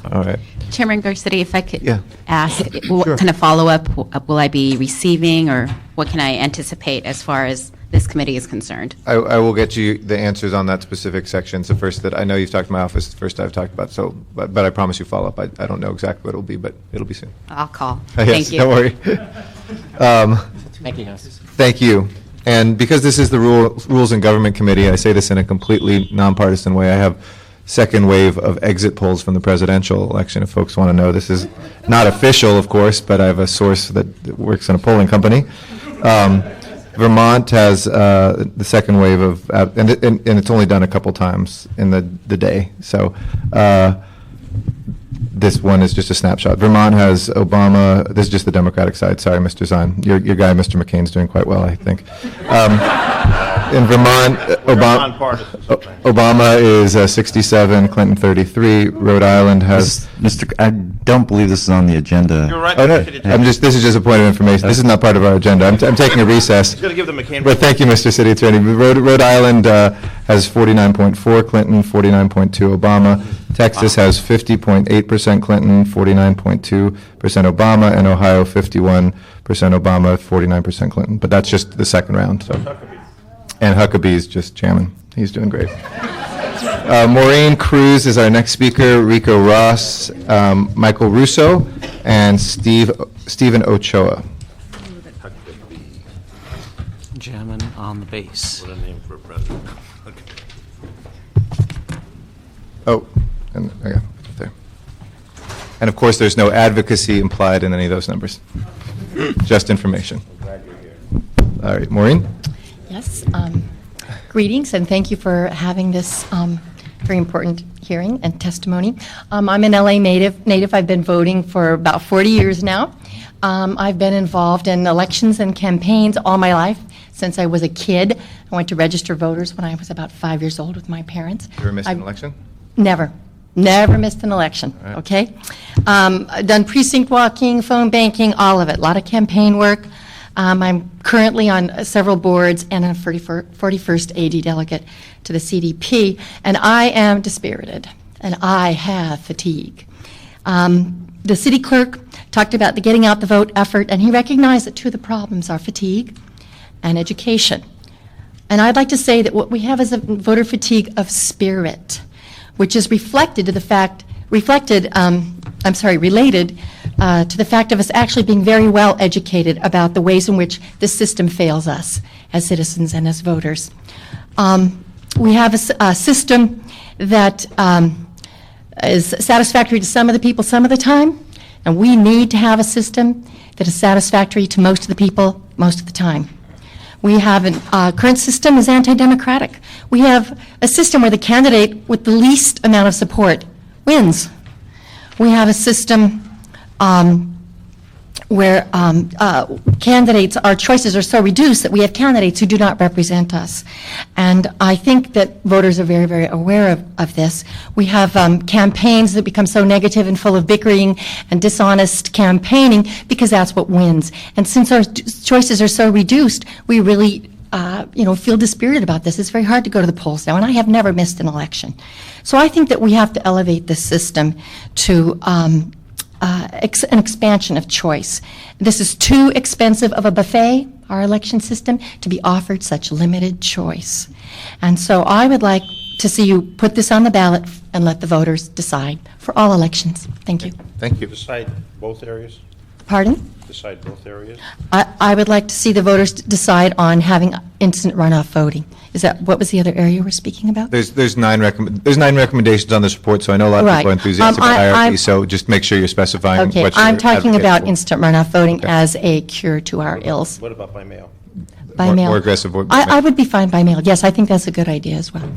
All right. Chairman Garcetti, if I could Yeah. ask, what kind of follow-up will I be receiving, or what can I anticipate as far as this committee is concerned? I will get you the answers on that specific section. So first, that I know you've talked to my office, it's the first I've talked about, so, but I promise you follow up. I don't know exactly what it'll be, but it'll be soon. I'll call. Yes, Thank you. don't worry. Thank you, guys. Thank you. And because this is the Rules and Government Committee, I say this in a completely nonpartisan way. I have second wave of exit polls from the presidential election, if folks want to know. This is not official, of course, but I have a source that works in a polling company. Vermont has the second wave of, and it's only done a couple times in the day. So this one is just a snapshot. Vermont has Obama. This is just the Democratic side. Sorry, Mr. Zahn. Your guy, Mr. McCain's doing quite well, I think. In Vermont, Obama is 67, Clinton 33. Rhode Island has. Mr. I don't believe this is on the agenda. You're right. Oh, no, this is just a point of information. This is not part of our agenda. I'm taking a recess. He's going to give the McCain. But thank you, Mr. City Attorney. Rhode Island has 49.4 Clinton, 49.2 Obama. Texas has 50.8% Clinton, 49.2% Obama, and Ohio 51% Obama, 49% Clinton. But that's just the second round. So. And Huckabee's just jamming. He's doing great. Maureen Cruz is our next speaker, Rico Ross, Michael Russo, and Stephen Ochoa. Jamming on the bass. What a name for a president. Okay. Oh, and there. And of course, there's no advocacy implied in any of those numbers. Just information. I'm glad you're here. All right, Maureen? Yes. Greetings, and thank you for having this very important hearing and testimony. I'm an LA native. I've been voting for about 40 years now. I've been involved in elections and campaigns all my life since I was a kid. I went to register voters when I was about 5 years old with my parents. You ever missed an election? Never. Never missed an election, Right. okay? I've done precinct walking, phone banking, all of it, a lot of campaign work. I'm currently on several boards and a 41st AD delegate to the CDP, and I am dispirited, and I have fatigue. The city clerk talked about the getting out the vote effort, and he recognized that two of the problems are fatigue and education. And I'd like to say that what we have is a voter fatigue of spirit, which is related to the fact of us actually being very well educated about the ways in which the system fails us as citizens and as voters. We have a system that is satisfactory to some of the people some of the time, and we need to have a system that is satisfactory to most of the people most of the time. We have a current system is anti-democratic. We have a system where the candidate with the least amount of support wins. We have a system where candidates, our choices are so reduced that we have candidates who do not represent us. And I think that voters are very, very aware of this. We have campaigns that become so negative and full of bickering and dishonest campaigning because that's what wins. And since our choices are so reduced, we really feel dispirited about this. It's very hard to go to the polls now, and I have never missed an election. So I think that we have to elevate this system to an expansion of choice. This is too expensive of a buffet, our election system, to be offered such limited choice. And so I would like to see you put this on the ballot and let the voters decide for all elections. Thank you. Thank you. Decide both areas? Pardon? Decide both areas? I would like to see the voters decide on having instant runoff voting. Is that, what was the other area we're speaking about? There's nine recommendations on this report, so I know a lot of Right. people are enthusiastic about IRP, so just make sure you're specifying Okay, what you're I'm talking advocating about for. instant runoff voting as a cure to our ills. What about by mail? By mail. More aggressive vote. I would be fine by mail. Yes, I think that's a good idea as well.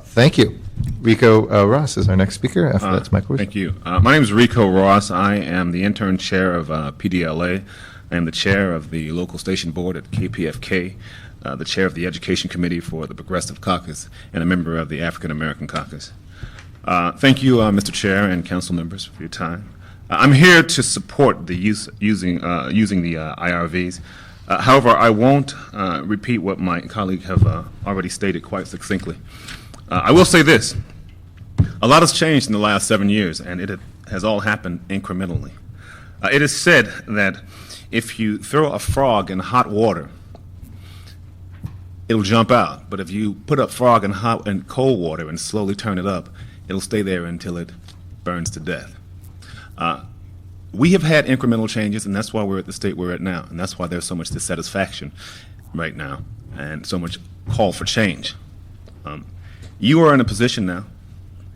Thank you. Rico Ross is our next speaker. After that's Michael Russo. Thank you. My name is Rico Ross. I am the intern chair of PDLA. I am the chair of the local station board at KPFK, the chair of the education committee for the Progressive Caucus, and a member of the African American Caucus. Thank you, Mr. Chair and council members, for your time. I'm here to support the using the IRVs. However, I won't repeat what my colleague have already stated quite succinctly. I will say this. A lot has changed in the last 7 years, and it has all happened incrementally. It is said that if you throw a frog in hot water, it'll jump out. But if you put a frog in hot and cold water and slowly turn it up, it'll stay there until it burns to death. We have had incremental changes, and that's why we're at the state we're at now, and that's why there's so much dissatisfaction right now and so much call for change. You are in a position now,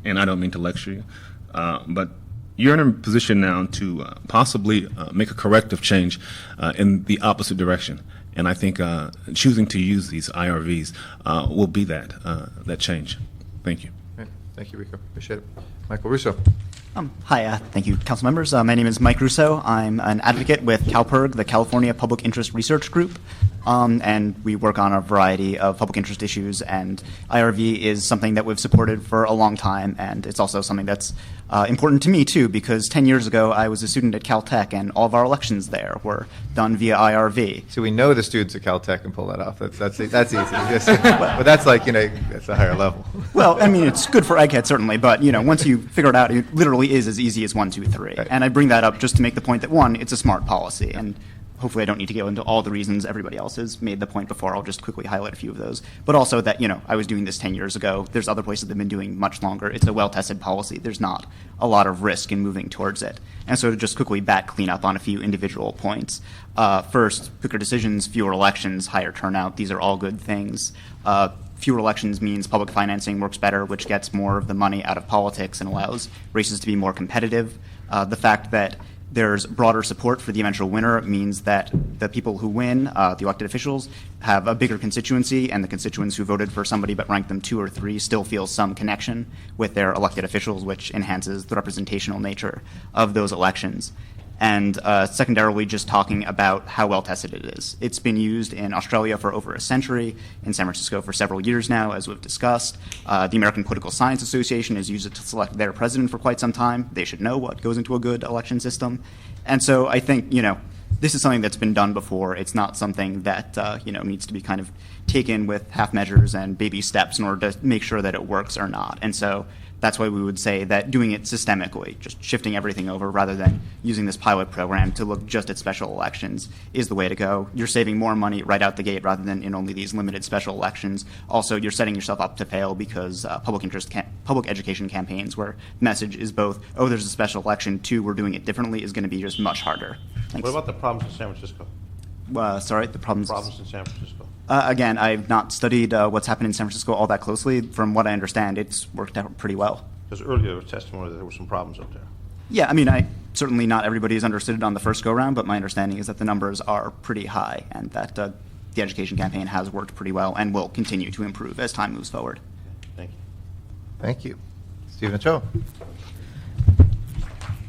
and I don't mean to lecture you, but you're in a position now to possibly make a corrective change in the opposite direction. And I think choosing to use these IRVs will be that change. Thank you. Thank you, Rico. Appreciate it. Michael Russo. Hi, thank you, council members. My name is Mike Russo. I'm an advocate with CalPIRG, the California Public Interest Research Group. and we work on a variety of public interest issues, and IRV is something that we've supported for a long time, and it's also something that's important to me, too, because 10 years ago I was a student at Caltech, and all of our elections there were done via IRV. So we know the students at Caltech can pull that off. That's easy. But that's like, that's a higher level. Well, I mean, it's good for eggheads, certainly, but, once you figure it out, it literally is as easy as 1, 2, 3. Right. And I bring that up just to make the point that, one, it's a smart policy, and hopefully I don't need to go into all the reasons. Everybody else has made the point before. I'll just quickly highlight a few of those. But also that, I was doing this 10 years ago. There's other places that have been doing much longer. It's a well-tested policy. There's not a lot of risk in moving towards it. And so to just quickly clean up on a few individual points. First, quicker decisions, fewer elections, higher turnout. These are all good things. Fewer elections means public financing works better, which gets more of the money out of politics and allows races to be more competitive. The fact that there's broader support for the eventual winner means that the people who win, the elected officials, have a bigger constituency, and the constituents who voted for somebody but ranked them 2 or 3 still feel some connection with their elected officials, which enhances the representational nature of those elections. And secondarily, just talking about how well tested it is. It's been used in Australia for over a century, in San Francisco for several years now, as we've discussed. The American Political Science Association has used it to select their president for quite some time. They should know what goes into a good election system. And so I think, this is something that's been done before. It's not something that, needs to be kind of taken with half measures and baby steps in order to make sure that it works or not. And so that's why we would say that doing it systemically, just shifting everything over rather than using this pilot program to look just at special elections is the way to go. You're saving more money right out the gate rather than in only these limited special elections. Also, you're setting yourself up to fail because public education campaigns where the message is both, oh, there's a special election, 2, we're doing it differently, is going to be just much harder. Thanks. What about the problems in San Francisco? Sorry, the problems in San Francisco. Again, I've not studied what's happened in San Francisco all that closely. From what I understand, it's worked out pretty well. Because earlier there was testimony that there were some problems up there. Yeah, I mean, certainly not everybody has understood it on the first go-round, but my understanding is that the numbers are pretty high and that the education campaign has worked pretty well and will continue to improve as time moves forward. Thank you. Thank you. Stephen Cho.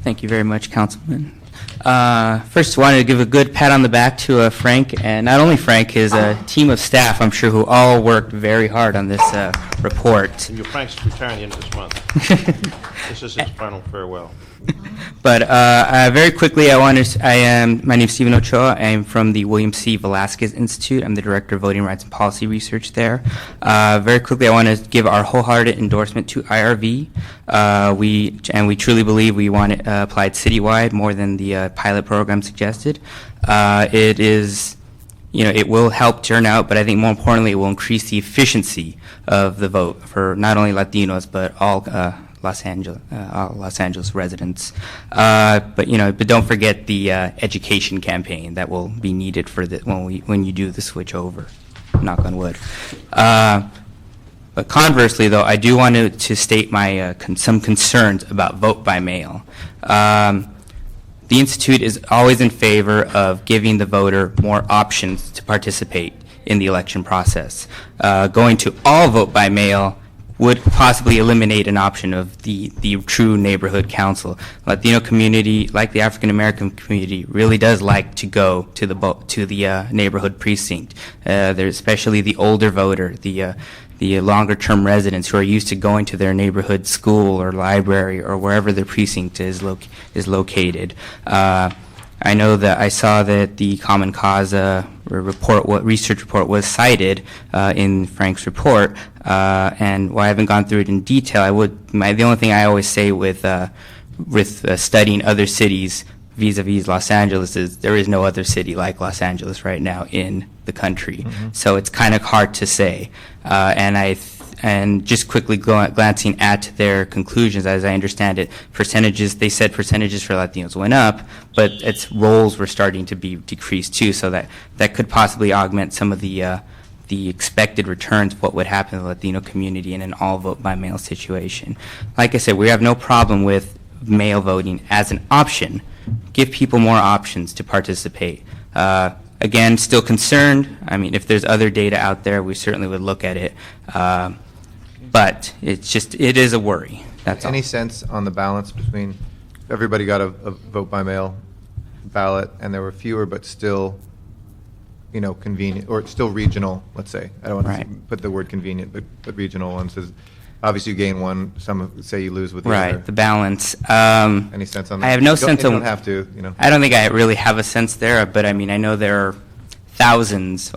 Thank you very much, Councilman. First, wanted to give a good pat on the back to Frank, and not only Frank, his team of staff, I'm sure, who all worked very hard on this report. And your Frank's retiring at the end of this month. This is his final farewell. But very quickly, my name is Stephen Ochoa. I am from the William C. Velasquez Institute. I'm the Director of Voting Rights and Policy Research there. Very quickly, I want to give our wholehearted endorsement to IRV. We truly believe we want it applied citywide more than the pilot program suggested. It is, it will help turnout, but I think more importantly, it will increase the efficiency of the vote for not only Latinos, but all Los Angeles residents. But don't forget the education campaign that will be needed for when you do the switch over. Knock on wood. But conversely, though, I do want to state my some concerns about vote by mail. The Institute is always in favor of giving the voter more options to participate in the election process. Going to all vote by mail would possibly eliminate an option of the true neighborhood council. Latino community, like the African American community, really does like to go to the neighborhood precinct. There's especially the older voter, the longer term residents who are used to going to their neighborhood school or library or wherever their precinct is located. I know that I saw that the Common Cause research report was cited in Frank's report, and while I haven't gone through it in detail, the only thing I always say with studying other cities vis-a-vis Los Angeles is there is no other city like Los Angeles right now in the country. Mm-hmm. So it's kind of hard to say, and just quickly glancing at their conclusions, as I understand it, they said percentages for Latinos went up, but its roles were starting to be decreased too, so that could possibly augment some of the expected returns of what would happen in the Latino community in an all vote by mail situation. Like I said, we have no problem with mail voting as an option. Give people more options to participate. Again, still concerned. I mean, if there's other data out there, we certainly would look at it. But it is a worry. That's Any sense on the balance between if everybody got a vote by mail ballot and there were fewer but still convenient, or still regional, let's say. I don't want to Right. put the word convenient, but regional ones. Obviously, you gain one, some say you lose with the other. Right, the balance. Any sense on that? I have no You don't- sense you of. don't have to, I don't think I really have a sense there, but I mean, I know there are thousands,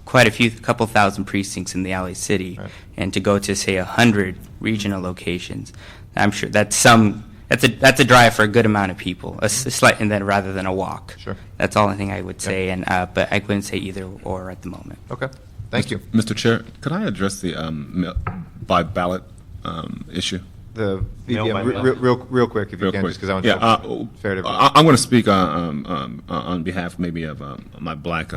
quite a couple thousand precincts in the LA city, and to go to say 100 regional locations, I'm sure that's a drive for a good amount of people, and then rather than a walk. Sure. That's all I think I would say, and but I couldn't say either or at the moment. Okay. Thank you. Mr. Chair, could I address the by ballot issue? The Mail by VBM, mail. real quick, if you can, just because I want to fair to I'm going to speak on behalf maybe of my black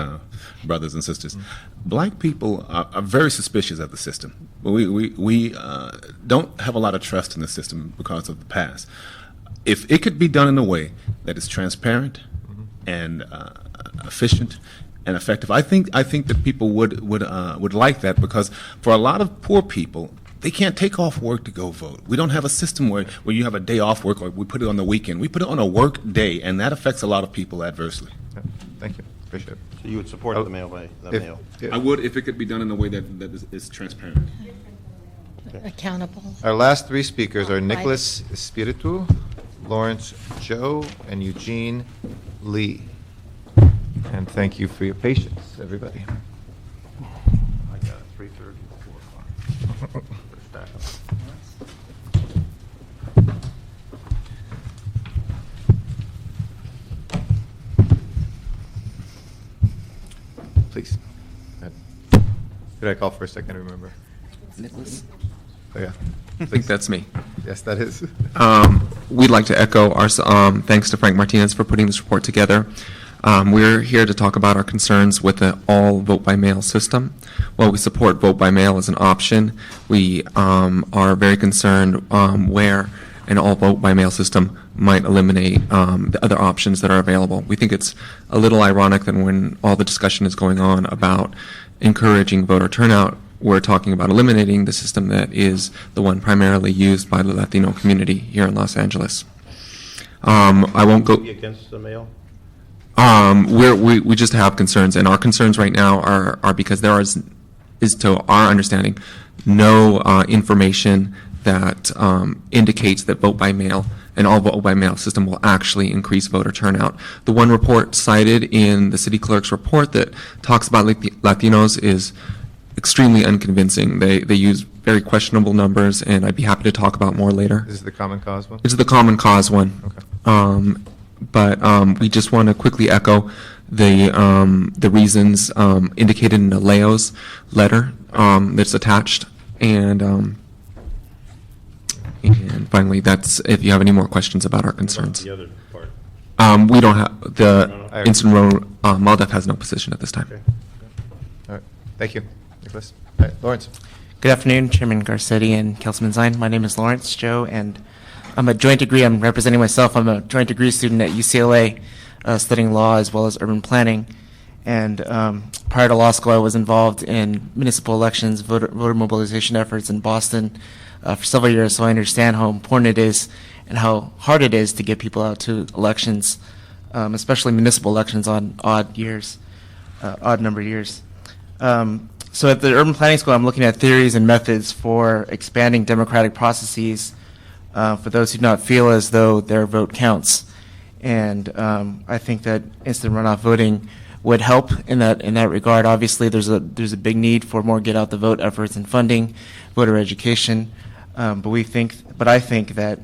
brothers and sisters. Black people are very suspicious of the system. We don't have a lot of trust in the system because of the past. If it could be done in a way that is transparent and efficient and effective, I think that people would like that, because for a lot of poor people, they can't take off work to go vote. We don't have a system where you have a day off work, or we put it on the weekend. We put it on a work day, and that affects a lot of people adversely. Yeah. Thank you. Appreciate it. So you would support the mail by mail? I would, if it could be done in a way that is transparent. Accountable. Our last three speakers are Nicholas Espiritu, Lawrence Joe, and Eugene Lee. And thank you for your patience, everybody. I got 3:30, 4 o'clock. Stack up. Please. Could I call first? I can't remember. Nicholas? Oh, yeah. I think that's me. Yes, that is. We'd like to echo our thanks to Frank Martinez for putting this report together. We're here to talk about our concerns with the all vote-by-mail system. While we support vote-by-mail as an option, we are very concerned where an all vote-by-mail system might eliminate the other options that are available. We think it's a little ironic that when all the discussion is going on about encouraging voter turnout, we're talking about eliminating the system that is the one primarily used by the Latino community here in Los Angeles. I won't go. Be against the mail? We just have concerns, and our concerns right now are because there is to our understanding, no information that indicates that vote by mail, an all vote by mail system will actually increase voter turnout. The one report cited in the city clerk's report that talks about Latinos is extremely unconvincing. They use very questionable numbers, and I'd be happy to talk about more later. This is the Common Cause one? This is the Common Cause one. Okay. But we just want to quickly echo the reasons indicated in the Leo's letter that's attached, and finally, that's if you have any more questions about our concerns. The other part? We don't have the instant MALDEF has no position at this time. Okay. All right. Thank you, Nicholas. All right, Lawrence. Good afternoon, Chairman Garcetti and Councilman Zine. My name is Lawrence Joe, and I'm a joint degree. I'm representing myself. I'm a joint degree student at UCLA, studying law as well as urban planning. And prior to law school, I was involved in municipal elections, voter mobilization efforts in Boston for several years, so I understand how important it is and how hard it is to get people out to elections, especially municipal elections on odd number of years. So at the urban planning school, I'm looking at theories and methods for expanding democratic processes for those who do not feel as though their vote counts. And I think that instant runoff voting would help in that regard. Obviously, there's a big need for more get out the vote efforts and funding, voter education. But I think that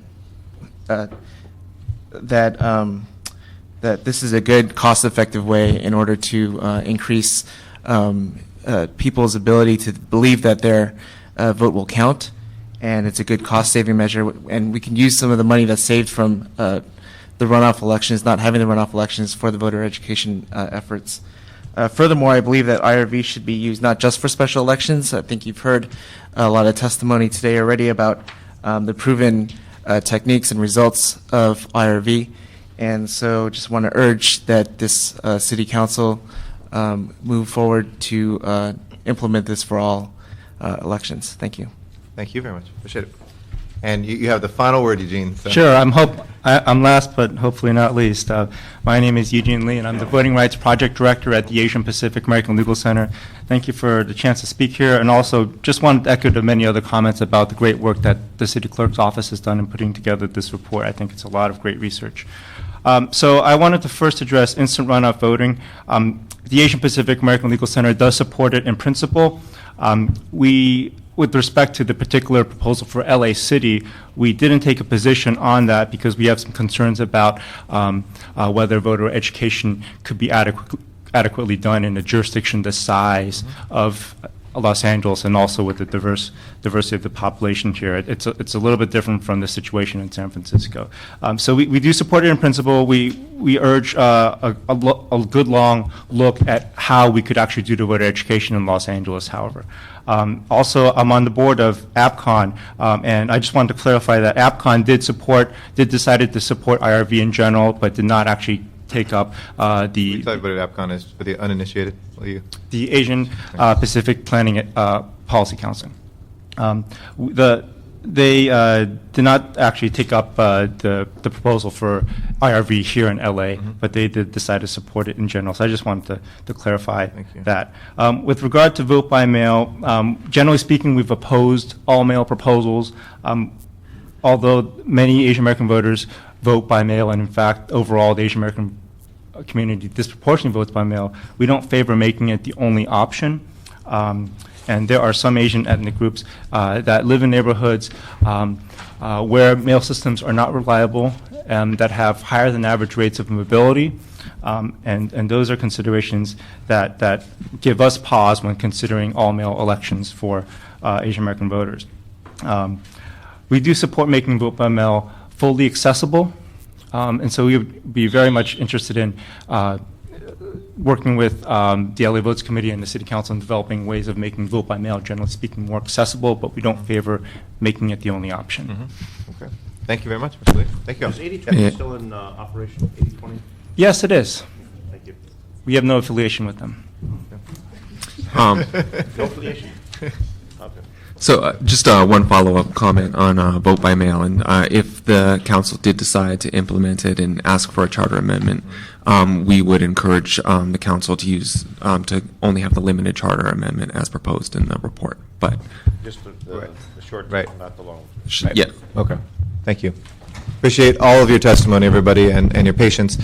this is a good, cost-effective way in order to increase people's ability to believe that their vote will count, and it's a good cost-saving measure. And we can use some of the money that's saved from the runoff elections, not having the runoff elections, for the voter education efforts. Furthermore, I believe that IRV should be used not just for special elections. I think you've heard a lot of testimony today already about the proven techniques and results of IRV. And so just want to urge that this City Council move forward to implement this for all elections. Thank you. Thank you very much. Appreciate it. And you have the final word, Eugene. So. Sure. I'm last, but hopefully not least. My name is Eugene Lee, and I'm the Voting Rights Project Director at the Asian Pacific American Legal Center. Thank you for the chance to speak here, and also just wanted to echo the many other comments about the great work that the City Clerk's Office has done in putting together this report. I think it's a lot of great research. So I wanted to first address instant runoff voting. The Asian Pacific American Legal Center does support it in principle. With respect to the particular proposal for LA City, we didn't take a position on that because we have some concerns about whether voter education could be adequately done in a jurisdiction the size of Los Angeles and also with the diversity of the population here. It's a little bit different from the situation in San Francisco. So we do support it in principle. We urge a good long look at how we could actually do the voter education in Los Angeles, however. Also, I'm on the board of AppCon, and I just wanted to clarify that AppCon decided to support IRV in general, but did not actually take up We talked about what AppCon is for the uninitiated. the Asian Pacific Planning Policy Council. They did not actually take up the proposal for IRV here in LA, but they did decide to support it in general. So I just wanted to clarify that. With regard to vote by mail, generally speaking, we've opposed all mail proposals, although many Asian American voters vote by mail, and in fact, overall, the Asian American community disproportionately votes by mail. We don't favor making it the only option. And there are some Asian ethnic groups that live in neighborhoods where mail systems are not reliable and that have higher than average rates of mobility. And those are considerations that give us pause when considering all mail elections for Asian American voters. We do support making vote by mail fully accessible. And so we would be very much interested in working with the LA Votes Committee and the City Council in developing ways of making vote by mail, generally speaking, more accessible, but we don't favor making it the only option. Okay. Thank you very much, Mr. Lee. Thank you. Is 80/20 still in operation, 80/20? Yes, it is. Thank you. We have no affiliation with them. No affiliation? Okay. So just one follow-up comment on vote by mail, and if the council did decide to implement it and ask for a charter amendment, we would encourage the council to use to only have the limited charter amendment as proposed in the report. But Just the short, not the long. Yeah. Okay. Thank you. Appreciate all of your testimony, everybody, and your patience.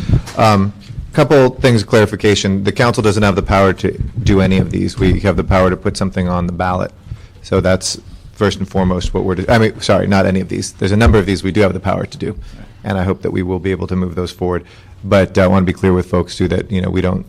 Couple things of clarification. The council doesn't have the power to do any of these. We have the power to put something on the ballot. So that's first and foremost what sorry, not any of these. There's a number of these we do have the power to do, and I hope that we will be able to move those forward. But I want to be clear with folks, too, that, we don't,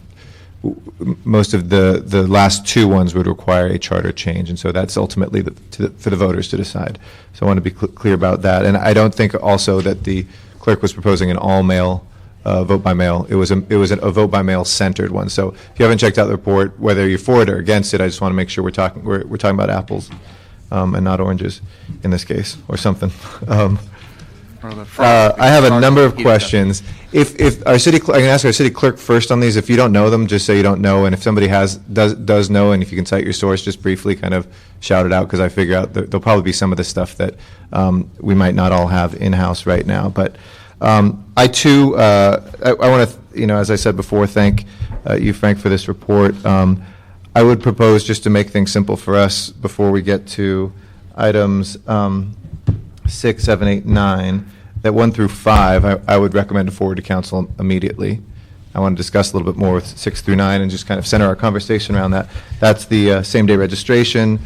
most of the last two ones would require a charter change, and so that's ultimately for the voters to decide. So I want to be clear about that. And I don't think also that the clerk was proposing an all-mail vote by mail. It was a vote by mail centered one. So if you haven't checked out the report, whether you're for it or against it, I just want to make sure we're talking about apples and not oranges in this case, or something. I have a number of questions. If our city, I can ask our city clerk first on these. If you don't know them, just say you don't know. And if somebody does know, and if you can cite your source, just briefly kind of shout it out, because I figure out there'll probably be some of the stuff that we might not all have in-house right now. But I too, I want to, as I said before, thank you, Frank, for this report. I would propose, just to make things simple for us before we get to items 6, 7, 8, 9, that 1 through 5, I would recommend to forward to council immediately. I want to discuss a little bit more with 6 through 9 and just kind of center our conversation around that. That's the same-day registration,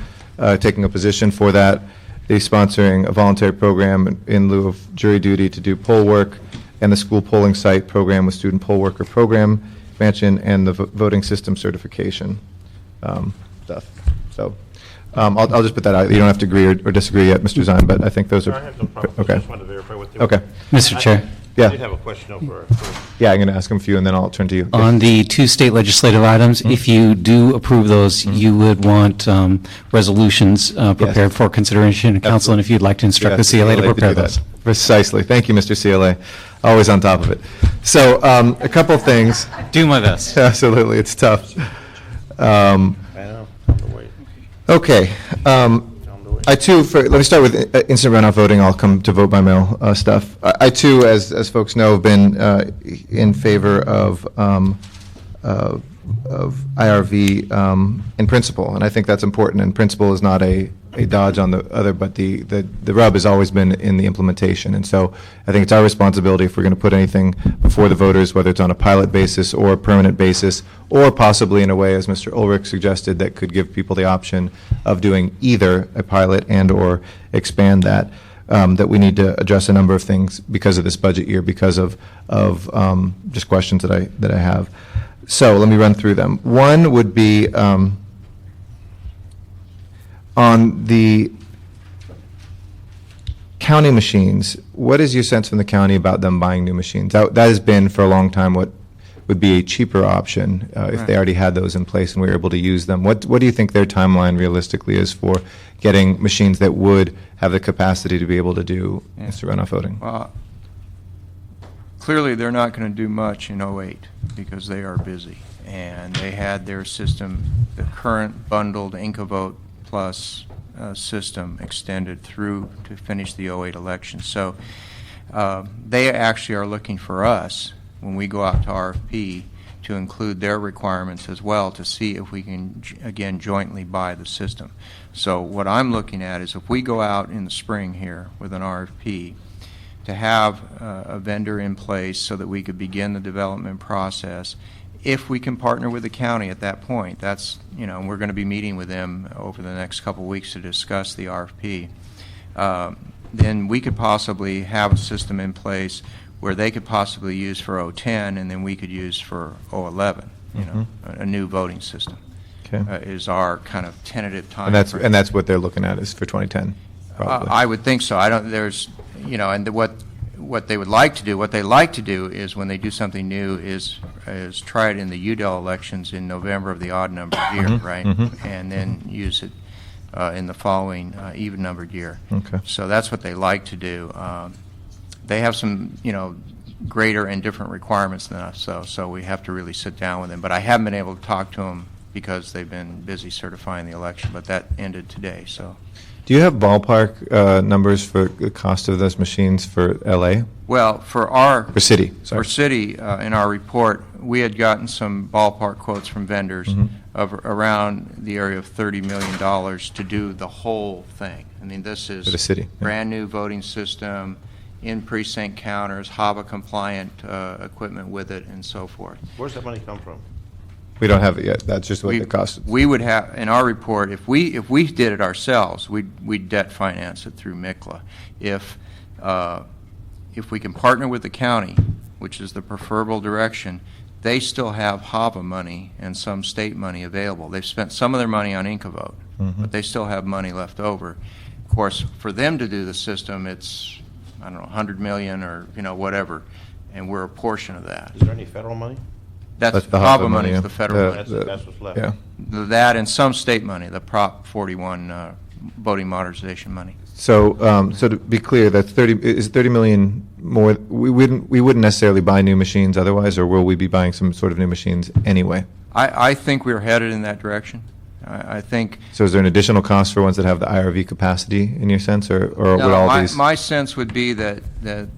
taking a position for that, the sponsoring a voluntary program in lieu of jury duty to do poll work, and the school polling site program with student poll worker program expansion, and the voting system certification stuff. So I'll just put that out. You don't have to agree or disagree yet, Mr. Zine, but I think those are... I have no problem. Okay. I just wanted to verify what they were. Okay. Mr. Chair. Yeah. I did have a question over. Yeah, I'm going to ask him a few, and then I'll turn to you. On the two state legislative items, if you do approve those, you would want resolutions prepared for consideration in council, and if you'd like to instruct the CLA to prepare those. Precisely. Thank you, Mr. CLA. Always on top of it. So a couple things. Do my best. Absolutely. It's tough. I know. On the way. Okay. I too, let me start with instant runoff voting. I'll come to vote by mail stuff. I too, as folks know, have been in favor of IRV in principle, and I think that's important. And principle is not a dodge on the other, but the rub has always been in the implementation. And so I think it's our responsibility, if we're going to put anything before the voters, whether it's on a pilot basis or a permanent basis, or possibly in a way, as Mr. Ulrich suggested, that could give people the option of doing either a pilot and or expand that, that we need to address a number of things because of this budget year, because of just questions that I have. So let me run through them. One would be on the county machines. What is your sense from the county about them buying new machines? That has been for a long time what would be a cheaper option if they already had those in place and we were able to use them. What do you think their timeline realistically is for getting machines that would have the capacity to be able to do instant runoff voting? Well, clearly they're not going to do much in '08 because they are busy. And they had their system, the current bundled IncoVote Plus system, extended through to finish the '08 election. So they actually are looking for us, when we go out to RFP, to include their requirements as well to see if we can, again, jointly buy the system. So what I'm looking at is if we go out in the spring here with an RFP, to have a vendor in place so that we could begin the development process. If we can partner with the county at that point, that's, you know, we're going to be meeting with them over the next couple of weeks to discuss the RFP, then we could possibly have a system in place where they could possibly use for '10 and then we could use for '11, you know, a new voting system. Okay. Is our kind of tentative time. And that's what they're looking at is for 2010, probably. I would think so. I don't. There's, you know, and what they would like to do. What they like to do is when they do something new is try it in the UDEL elections in November of the odd numbered year, right? And then use it in the following even numbered year. Okay. So that's what they like to do. They have some, you know, greater and different requirements than us, so we have to really sit down with them. But I haven't been able to talk to them because they've been busy certifying the election, but that ended today. So, do you have ballpark numbers for the cost of those machines for LA? Well, for city, in our report, we had gotten some ballpark quotes from vendors of around the area of $30 million to do the whole thing. I mean, this is for the city, brand new voting system, in precinct counters, HAVA compliant equipment with it, and so forth. Where's that money come from? We don't have it yet. That's just what the cost is. We would have, in our report, if we did it ourselves, we'd debt finance it through MICLA. If we can partner with the county, which is the preferable direction, they still have HAVA money and some state money available. They've spent some of their money on IncoVote, but they still have money left over. Of course, for them to do the system, it's, I don't know, 100 million or, you know, whatever, and we're a portion of that. Is there any federal money? That's the HAVA money, yeah. is the federal money. That's what's left. Yeah. That and some state money, the Prop 41 voting modernization money. So, so to be clear, that's 30 million more. We wouldn't necessarily buy new machines otherwise, or will we be buying some sort of new machines anyway? I think we're headed in that direction. I think. So, is there an additional cost for ones that have the IRV capacity, in your sense, or No, would all these? My sense would be that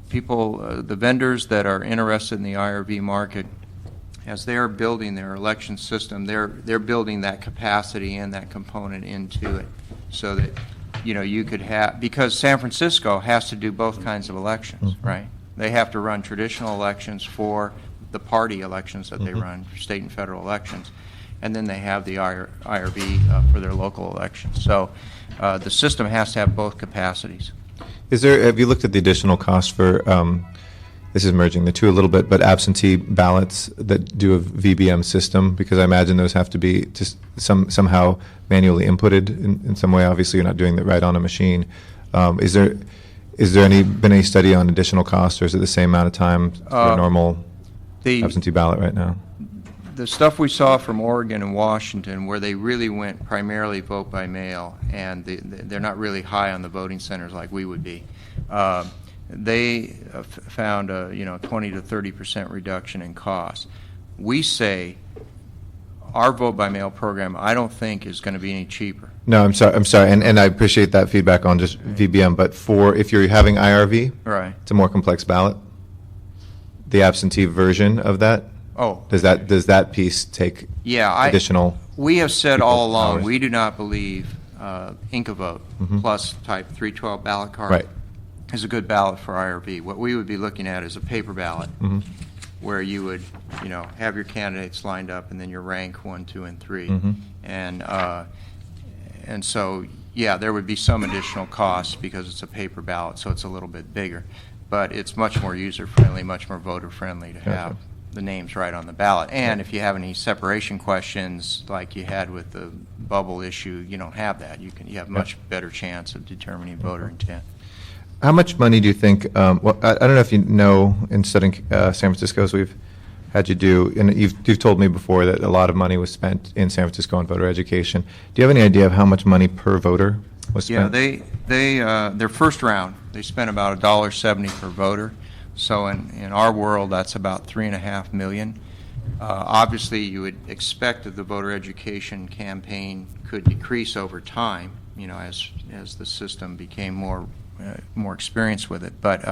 people, the vendors that are interested in the IRV market, as they're building their election system, they're building that capacity and that component into it, so that, you know, you could have, because San Francisco has to do both kinds of elections, right? They have to run traditional elections for the party elections that they run, for state and federal elections, and then they have the IRV for their local elections. So the system has to have both capacities. Have you looked at the additional cost for, this is merging the two a little bit, but absentee ballots that do a VBM system? Because I imagine those have to be just somehow manually inputted in some way. Obviously, you're not doing that right on a machine. Is there been any study on additional cost, or is it the same amount of time for a normal absentee ballot right now? The stuff we saw from Oregon and Washington, where they really went primarily vote by mail, and they're not really high on the voting centers like we would be. They found a 20 to 30% reduction in cost. We say our vote-by-mail program, I don't think is going to be any cheaper. No, I'm sorry, and I appreciate that feedback on just VBM, but if you're having IRV, Right. it's a more complex ballot. The absentee version of that, Oh. does that piece take additional? We have said all along, hours? we do not believe Incavote Mhm. plus type 312 ballot card Right. is a good ballot for IRV. What we would be looking at is a paper ballot Mhm. where you would, have your candidates lined up and then your rank 1, 2, and 3. Mhm. And so, yeah, there would be some additional costs because it's a paper ballot, so it's a little bit bigger. But it's much more user-friendly, much more voter-friendly to have the names right on the ballot. And if you have any separation questions like you had with the bubble issue, you don't have that. You have much better chance of determining voter intent. How much money do you think, I don't know if you know, in studying San Francisco, as we've had you do, and you've told me before that a lot of money was spent in San Francisco on voter education. Do you have any idea of how much money per voter was spent? Yeah, their first round, they spent about $1.70 per voter. So in our world, that's about $3.5 million. Obviously, you would expect that the voter education campaign could decrease over time, as the system became more experienced with it. But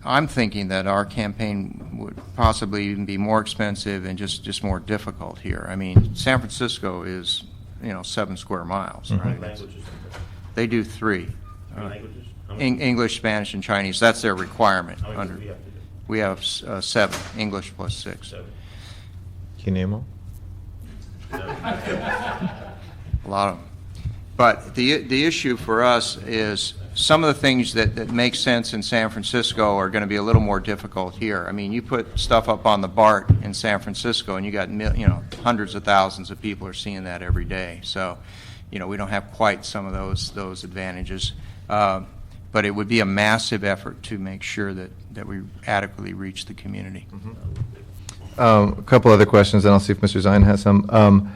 I'm thinking that our campaign would possibly even be more expensive and just more difficult here. I mean, San Francisco is 7 square miles, right? They do 3. English, Spanish, and Chinese. That's their requirement. We have 7, English plus 6. Can you name them? A lot of them. But the issue for us is some of the things that make sense in San Francisco are going to be a little more difficult here. I mean, you put stuff up on the BART in San Francisco, and you got hundreds of thousands of people are seeing that every day. So, we don't have quite some of those advantages. But it would be a massive effort to make sure that we adequately reach the community. A couple other questions, and I'll see if Mr. Zine has some.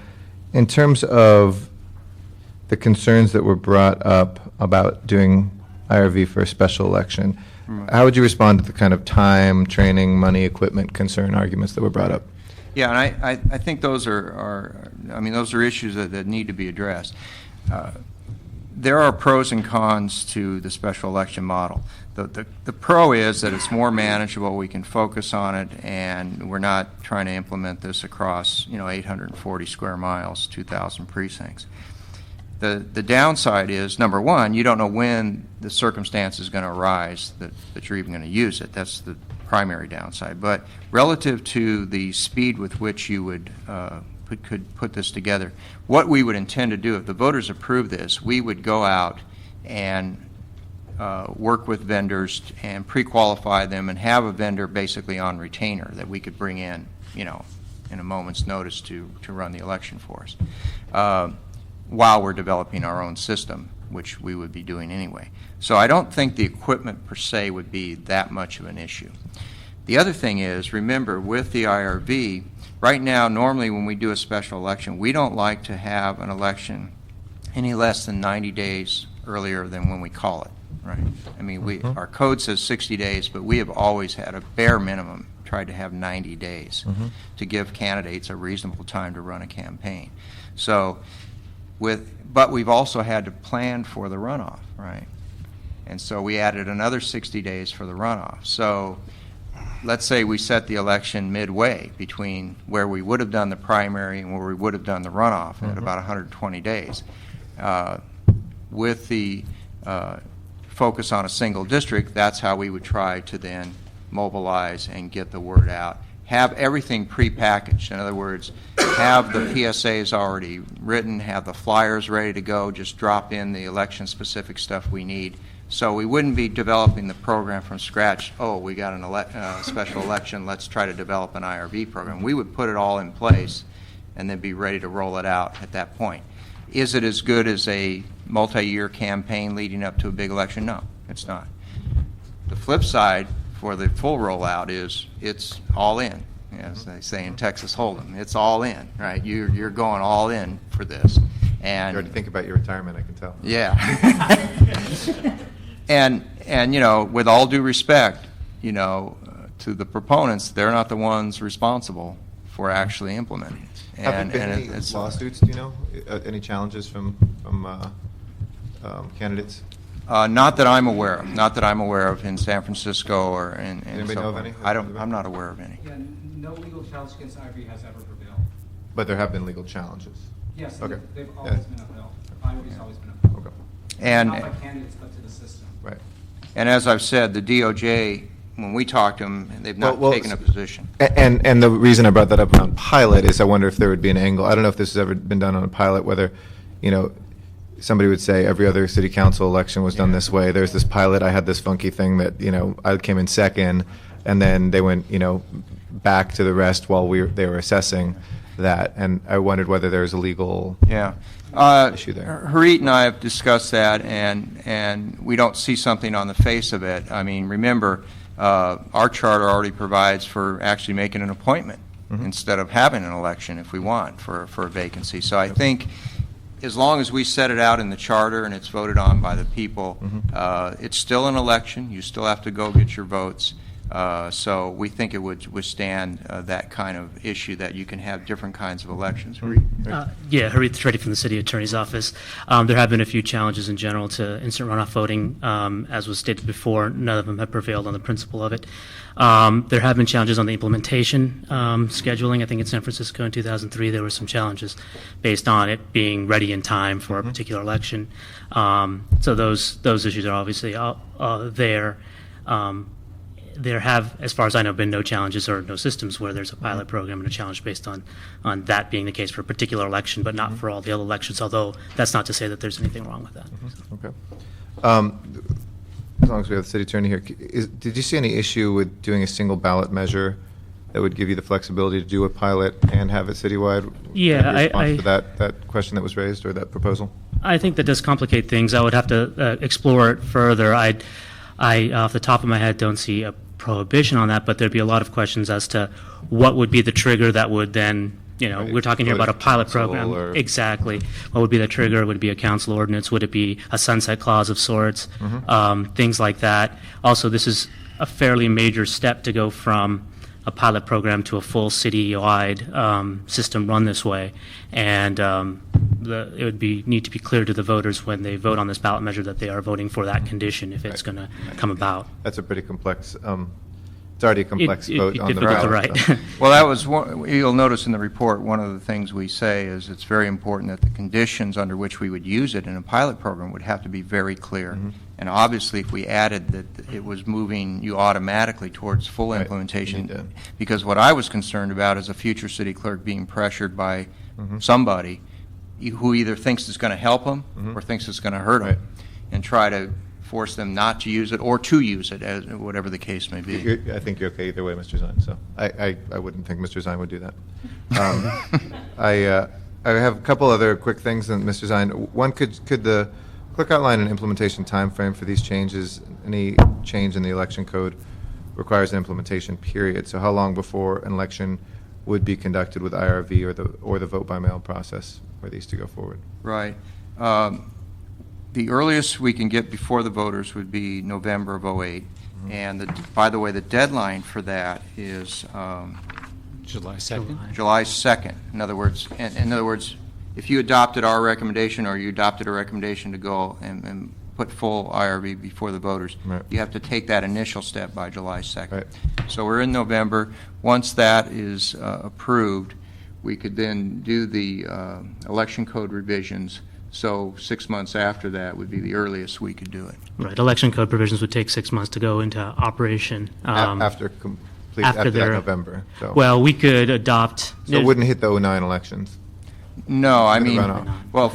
In terms of the concerns that were brought up about doing IRV for a special election, how would you respond to the kind of time, training, money, equipment concern arguments that were brought up? Yeah, and I think those those are issues that need to be addressed. There are pros and cons to the special election model. The pro is that it's more manageable, we can focus on it, and we're not trying to implement this across 840 square miles, 2,000 precincts. The downside is, number one, you don't know when the circumstance is going to arise that you're even going to use it. That's the primary downside. But relative to the speed with which you would could put this together, what we would intend to do, if the voters approve this, we would go out and work with vendors and pre-qualify them and have a vendor basically on retainer that we could bring in, in a moment's notice to run the election for us, while we're developing our own system, which we would be doing anyway. So I don't think the equipment per se would be that much of an issue. The other thing is, remember, with the IRV, right now, normally when we do a special election, we don't like to have an election any less than 90 days earlier than when we call it, right? I mean, our code says 60 days, but we have always had a bare minimum, tried to have 90 days to give candidates a reasonable time to run a campaign. So, but we've also had to plan for the runoff, right? And so we added another 60 days for the runoff. So let's say we set the election midway between where we would have done the primary and where we would have done the runoff at about 120 days. With the focus on a single district, that's how we would try to then mobilize and get the word out. Have everything prepackaged. In other words, have the PSAs already written, have the flyers ready to go, just drop in the election-specific stuff we need. So we wouldn't be developing the program from scratch. Oh, we got an special election, let's try to develop an IRV program. We would put it all in place and then be ready to roll it out at that point. Is it as good as a multi-year campaign leading up to a big election? No, it's not. The flip side for the full rollout is it's all in, as they say in Texas Hold'em. It's all in, right? You're going all in for this. And You already think about your retirement, I can tell. Yeah. And with all due respect, to the proponents, they're not the ones responsible before actually implementing it. Have there been any it's- lawsuits, do you know? Any challenges from candidates? Not that I'm aware of. Not that I'm aware of in San Francisco or in. Anybody so know of forth. any? I'm not aware of any. Yeah, no legal challenge against Ivory has ever prevailed. But there have been legal challenges? Yes, Okay. they've Yeah. always been upheld. Ivory's always been upheld. Okay. And- Not by candidates, but to the system. Right. And as I've said, the DOJ, when we talked to them, they've not Well, taken a position. And the reason I brought that up around pilot is I wonder if there would be an angle. I don't know if this has ever been done on a pilot, whether, somebody would say every other city council election was done this way. There's this pilot, I had this funky thing that, I came in second, and then they went, back to the rest while they were assessing that. And I wondered whether there was a legal Yeah. issue there. Harit and I have discussed that, and we don't see something on the face of it. I mean, remember, our charter already provides for actually making an appointment instead of having an election if we want for a vacancy. So I think as long as we set it out in the charter and it's voted on by the people, it's still an election. You still have to go get your votes. So we think it would withstand that kind of issue that you can have different kinds of elections. Yeah, Harith Tredi from the City Attorney's Office. There have been a few challenges in general to instant runoff voting. As was stated before, none of them have prevailed on the principle of it. There have been challenges on the implementation scheduling. I think in San Francisco in 2003 there were some challenges based on it being ready in time for a particular election. So those issues are obviously there. There have, as far as I know, been no challenges or no systems where there's a pilot program and a challenge based on that being the case for a particular election, but not for all the other elections, although that's not to say that there's anything wrong with that. Okay. As long as we have the city attorney here, did you see any issue with doing a single ballot measure that would give you the flexibility to do a pilot and have it citywide? Yeah, Any response to that question that was raised or that proposal? I think that does complicate things. I would have to explore it further. I, off the top of my head, don't see a prohibition on that, but there'd be a lot of questions as to what would be the trigger that would then, we're talking here about a pilot program. Exactly. What would be the trigger? Would it be a council ordinance? Would it be a sunset clause of sorts? Things like that. Also, this is a fairly major step to go from a pilot program to a full city-wide system run this way, and it would need to be clear to the voters when they vote on this ballot measure that they are voting for that condition if it's going to come about. That's a pretty complex. It's already a complex vote on the difficult ballot. to write. Well, that was you'll notice in the report, one of the things we say is it's very important that the conditions under which we would use it in a pilot program would have to be very clear. And obviously, if we added that it was moving you automatically towards full implementation, because what I was concerned about is a future city clerk being pressured by somebody who either thinks it's going to help them or thinks it's going to hurt them, and try to force them not to use it or to use it, as whatever the case may be. I think you're okay either way, Mr. Zine. So I wouldn't think Mr. Zine would do that. I have a couple other quick things, and Mr. Zine. One, could the clerk outline an implementation time frame for these changes? Any change in the election code requires an implementation period. So how long before an election would be conducted with IRV or the vote by mail process for these to go forward? Right. The earliest we can get before the voters would be November of '08. And by the way, the deadline for that is July 2nd. July 2nd. In other words, if you adopted our recommendation or you adopted a recommendation to go and put full IRV before the voters, you have to take that initial step by July 2nd. So we're in November. Once that is approved, we could then do the election code revisions. So 6 months after that would be the earliest we could do it. Right. Election code provisions would take 6 months to go into operation. After that November. So. Well, we could adopt. So it wouldn't hit the '09 elections? No, I mean, well,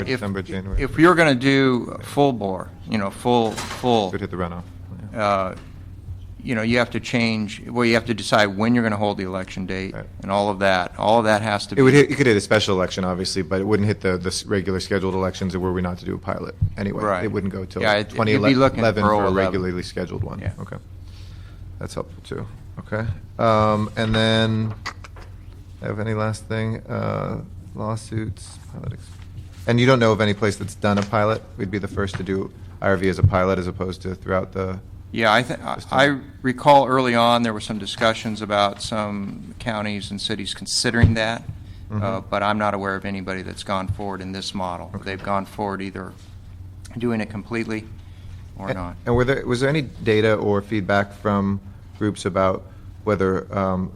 December, January. if you're going to do full bore, full. Could hit the runoff. You have to change. Well, you have to decide when you're going to hold the election date and all of that. All of that has to be. You could hit a special election, obviously, but it wouldn't hit the regular scheduled elections, or were we not to do a pilot anyway. Right. It wouldn't go till you'd be looking 2011 for for a 11. regularly scheduled one. Yeah. Okay. That's helpful too. Okay. And then, have any last thing? Lawsuits, pilot. And you don't know of any place that's done a pilot? We'd be the first to do IRV as a pilot as opposed to throughout the Yeah, I recall early on there were some discussions about some counties and cities considering that, but I'm not aware of anybody that's gone forward in this model. Okay. They've gone forward either doing it completely or not. And was there any data or feedback from groups about whether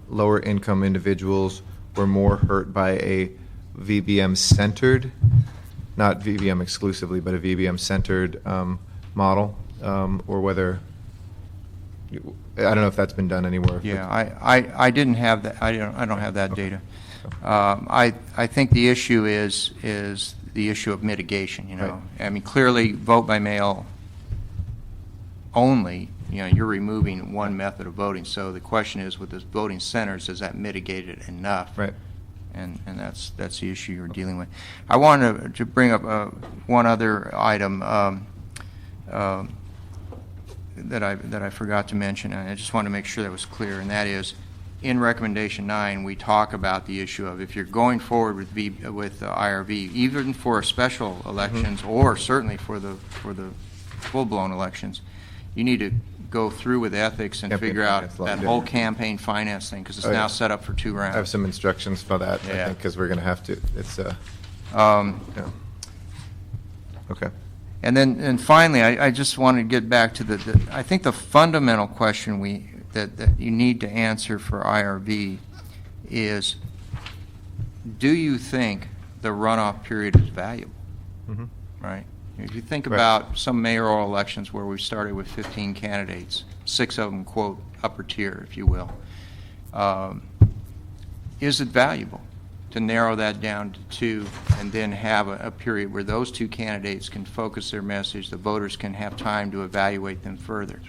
lower income individuals were more hurt by a VBM-centered, not VBM exclusively, but a VBM-centered model, or whether, I don't know if that's been done anywhere. Yeah, I didn't have that. I don't have that data. I think the issue is the issue of mitigation. You know, right. I mean, clearly, vote by mail only. You know, you're removing one method of voting. So the question is, with the voting centers, is that mitigated enough? Right. And that's the issue you're dealing with. I wanted to bring up one other item that I forgot to mention. And I just want to make sure that was clear, and that is, in recommendation 9, we talk about the issue of if you're going forward with IRV, even for special elections or certainly for the full-blown elections, you need to go through with ethics and figure out that whole campaign finance thing, because it's now set up for 2 rounds. I have some instructions for that, I think, because we're going to have to. It's okay. And then finally, I just want to get back to I think the fundamental question that you need to answer for IRV is, do you think the runoff period is valuable? Right? If you think about some mayoral elections where we started with 15 candidates, 6 of them, quote, upper tier, if you will, is it valuable to narrow that down to 2 and then have a period where those 2 candidates can focus their message, the voters can have time to evaluate them further?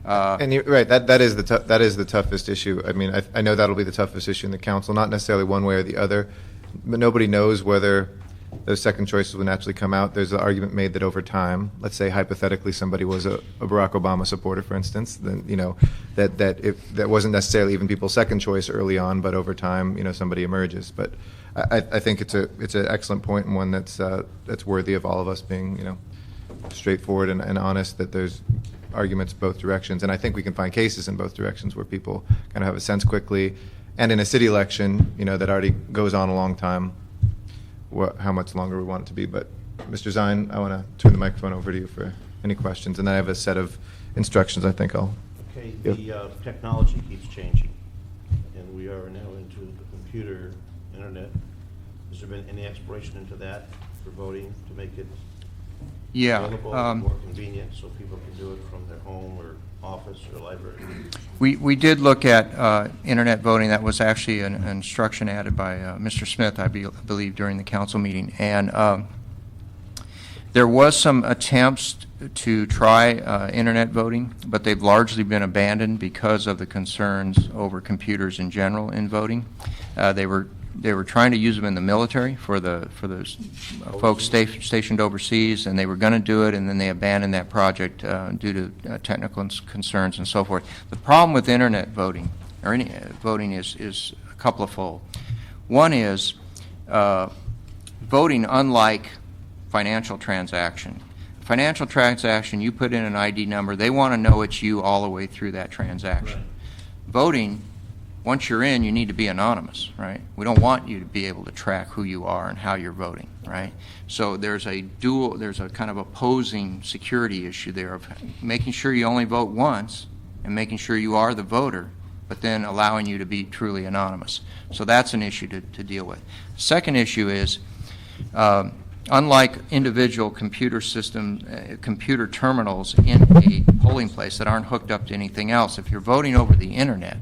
And you're right, that is the toughest issue. I mean, I know that'll be the toughest issue in the council, not necessarily one way or the other, but nobody knows whether those second choices will naturally come out. There's an argument made that over time, let's say hypothetically somebody was a Barack Obama supporter, for instance, then, you know, that wasn't necessarily even people's second choice early on, but over time, you know, somebody emerges. But I think it's an excellent point, and one that's worthy of all of us being, you know, straightforward and honest, that there's arguments both directions. And I think we can find cases in both directions where people kind of have a sense quickly, and in a city election, you know, that already goes on a long time, how much longer we want it to be. But Mr. Zine, I want to turn the microphone over to you for any questions, and then I have a set of instructions I think I'll Okay, give. the technology keeps changing, and we are now into the computer, internet. Has there been any exploration into that for voting to make it available, more convenient, so people can do it from their home or office or library? We did look at internet voting. That was actually an instruction added by Mr. Smith, I believe, during the council meeting. And there was some attempts to try internet voting, but they've largely been abandoned because of the concerns over computers in general in voting. They were trying to use them in the military for the folks stationed overseas, and they were going to do it, and then they abandoned that project due to technical concerns and so forth. The problem with internet voting, or any voting, is a couple of fold. One is voting, unlike financial transaction. Financial transaction, you put in an ID number, they want to know it's you all the way through that transaction. Right. Voting, once you're in, you need to be anonymous, right? We don't want you to be able to track who you are and how you're voting, right? So there's a kind of opposing security issue there of making sure you only vote once and making sure you are the voter, but then allowing you to be truly anonymous. So that's an issue to deal with. Second issue is, unlike individual computer computer terminals in a polling place that aren't hooked up to anything else, if you're voting over the internet,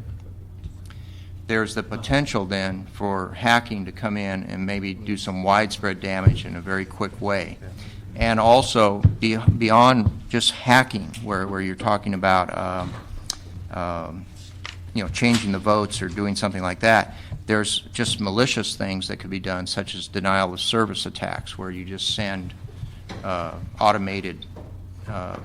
there's the potential then for hacking to come in and maybe do some widespread damage in a very quick way. And also, beyond just hacking, where you're talking about changing the votes or doing something like that, there's just malicious things that could be done, such as denial of service attacks, where you just send automated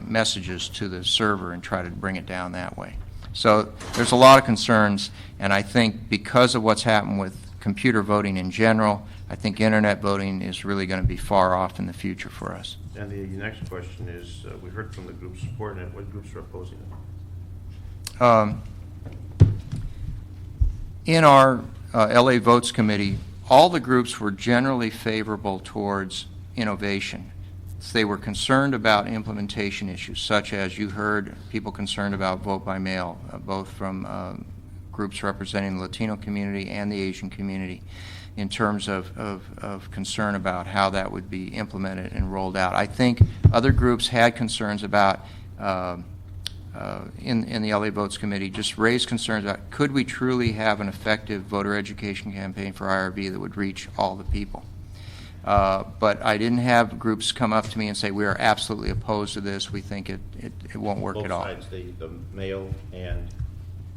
messages to the server and try to bring it down that way. So there's a lot of concerns, and I think because of what's happened with computer voting in general. I think internet voting is really going to be far off in the future for us. And the next question is, we heard from the groups supporting it. What groups are opposing it? In our LA Votes Committee, all the groups were generally favorable towards innovation. They were concerned about implementation issues, such as you heard people concerned about vote by mail, both from groups representing the Latino community and the Asian community, in terms of concern about how that would be implemented and rolled out. I think other groups had concerns about, in the LA Votes Committee, just raised concerns about could we truly have an effective voter education campaign for IRV that would reach all the people. But I didn't have groups come up to me and say we are absolutely opposed to this. We think it won't work at all. Both sides, the mail and...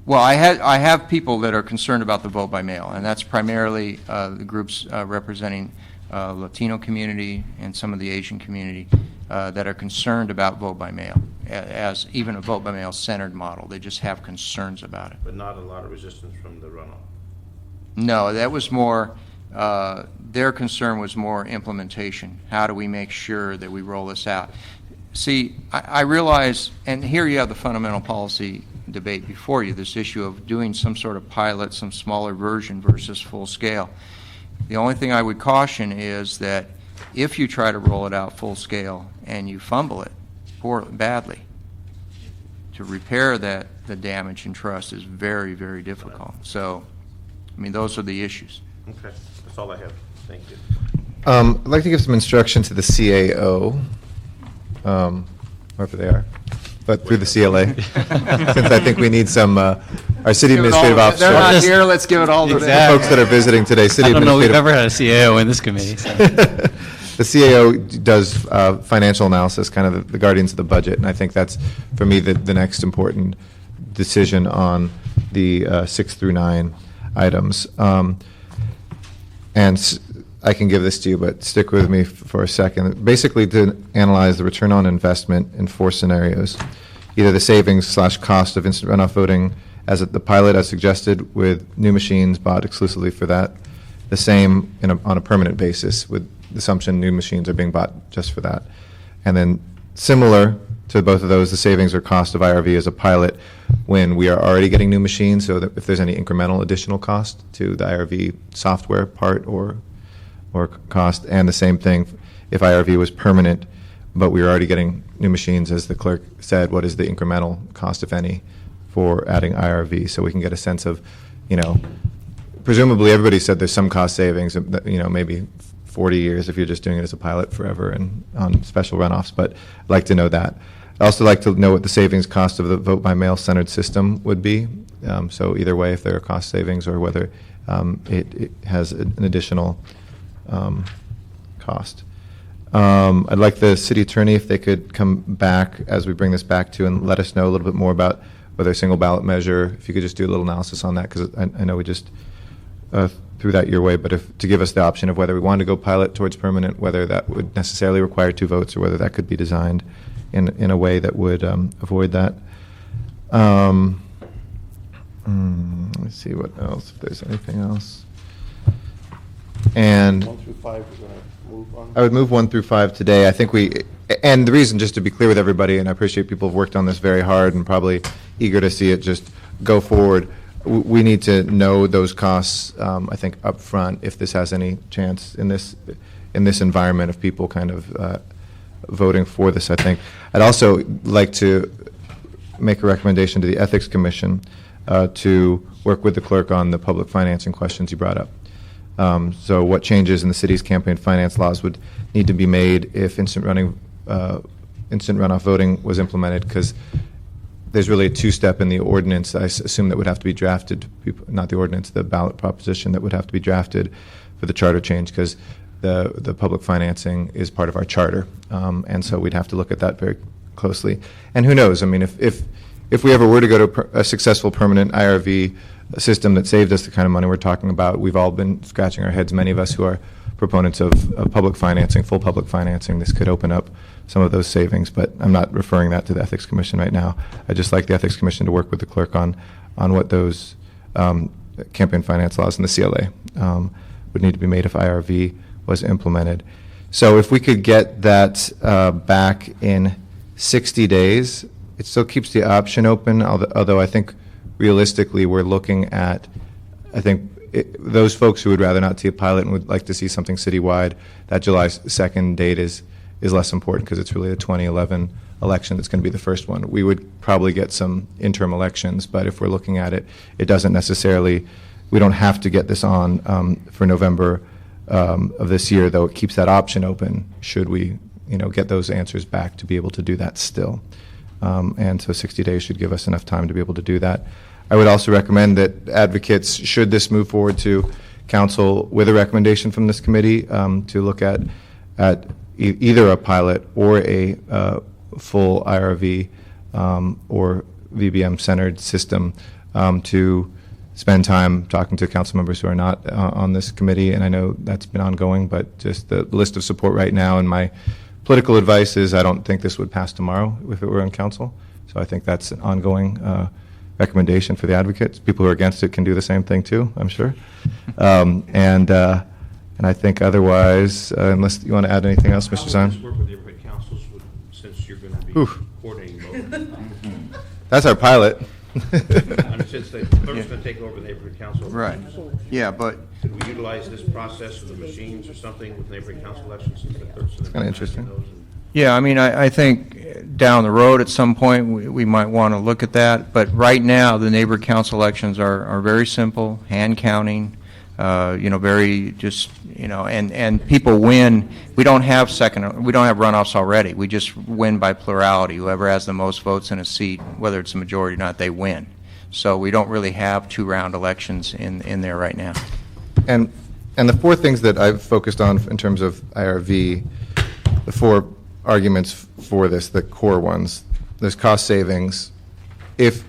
Well, I have people that are concerned about the vote by mail, and that's primarily the groups representing Latino community and some of the Asian community that are concerned about vote by mail, as even a vote by mail centered model. They just have concerns about it. But not a lot of resistance from the runoff. No, that was more, their concern was more implementation. How do we make sure that we roll this out? See, I realize, and here you have the fundamental policy debate before you, this issue of doing some sort of pilot, some smaller version versus full scale. The only thing I would caution is that if you try to roll it out full scale and you fumble it badly, to repair the damage and trust is very, very difficult. So, I mean, those are the issues. Okay, that's all I have. Thank you. I'd like to give some instruction to the CAO, wherever they are, but through the CLA, since I think we need some, our city administrative officer. They're not here, let's give it all to them. The folks that are visiting today, city I don't know we've administrative. ever had a CAO in this committee. So. The CAO does financial analysis, kind of the guardians of the budget, and I think that's, for me, the next important decision on the 6 through 9 items. I can give this to you, but stick with me for a second. Basically, to analyze the return on investment in 4 scenarios, either the savings/cost of instant runoff voting as the pilot as suggested with new machines bought exclusively for that, the same on a permanent basis with the assumption new machines are being bought just for that. And then similar to both of those, the savings or cost of IRV as a pilot when we are already getting new machines, so that if there's any incremental additional cost to the IRV software part or cost, and the same thing if IRV was permanent, but we were already getting new machines, as the clerk said, what is the incremental cost, if any, for adding IRV, so we can get a sense of, presumably everybody said there's some cost savings, maybe 40 years if you're just doing it as a pilot forever and on special runoffs, but I'd like to know that. I'd also like to know what the savings cost of the vote by mail centered system would be, so either way, if there are cost savings or whether it has an additional cost. I'd like the city attorney, if they could come back as we bring this back to and let us know a little bit more about whether a single ballot measure, if you could just do a little analysis on that, because I know we just threw that your way, but to give us the option of whether we want to go pilot towards permanent, whether that would necessarily require 2 votes or whether that could be designed in a way that would avoid that. Let's see what else, if there's anything else. And 1 through 5, we're going to move on. I would move 1 through 5 today. I think and the reason, just to be clear with everybody, and I appreciate people have worked on this very hard and probably eager to see it just go forward. We need to know those costs, I think, up front, if this has any chance in this environment of people kind of voting for this, I think. I'd also like to make a recommendation to the Ethics Commission to work with the clerk on the public financing questions you brought up. So what changes in the city's campaign finance laws would need to be made if instant runoff voting was implemented, because there's really a 2-step in the ordinance, I assume, that would have to be drafted, not the ordinance, the ballot proposition that would have to be drafted for the charter change, because the public financing is part of our charter, and so we'd have to look at that very closely. And who knows, I mean, if we ever were to go to a successful permanent IRV system that saved us the kind of money we're talking about, we've all been scratching our heads, many of us who are proponents of public financing, full public financing. This could open up some of those savings, but I'm not referring that to the Ethics Commission right now. I'd just like the Ethics Commission to work with the clerk on what those campaign finance laws and the CLA would need to be made if IRV was implemented. So if we could get that back in 60 days, it still keeps the option open, although I think realistically we're looking at, those folks who would rather not see a pilot and would like to see something citywide, that July 2nd date is less important because it's really the 2011 election that's going to be the first one. We would probably get some interim elections, but if we're looking at it, it doesn't necessarily, we don't have to get this on for November of this year, though it keeps that option open should we get those answers back to be able to do that still. And so 60 days should give us enough time to be able to do that. I would also recommend that advocates, should this move forward to council with a recommendation from this committee, to look at either a pilot or a full IRV or VBM-centered system, to spend time talking to council members who are not on this committee, and I know that's been ongoing, but just the list of support right now, and my political advice is I don't think this would pass tomorrow if it were on council, so I think that's an ongoing recommendation for the advocates. People who are against it can do the same thing too, I'm sure. And I think otherwise, unless you want to add anything else, Mr. Simon? How would this work with neighborhood councils since you're going to be coordinating both? That's our pilot. Since the clerk's going to take over the neighborhood council. Right. Yeah, but Could we utilize this process with the machines or something with neighborhood council elections since the clerk's going to Kind of interesting. yeah, I mean, I think down the road at some point we might want to look at that. But right now, the neighborhood council elections are very simple, hand counting. Very just, and people win. We don't have runoffs already. We just win by plurality. Whoever has the most votes in a seat, whether it's a majority or not, they win. So we don't really have two-round elections in there right now. And the four things that I've focused on in terms of IRV, the four arguments for this, the core ones, there's cost savings. If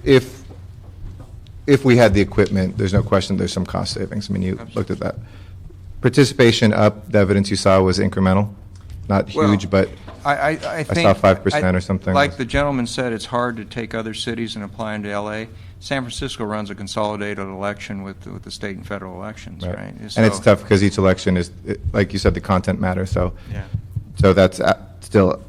we had the equipment, there's no question there's some cost savings. I mean, you looked at that. Participation up, the evidence you saw was incremental, not huge, but I think saw 5% or something. Like the gentleman said, it's hard to take other cities and apply them to L.A. San Francisco runs a consolidated election with the state and federal elections, right? And it's tough because each election is, like you said, the content matters. So, so that's still,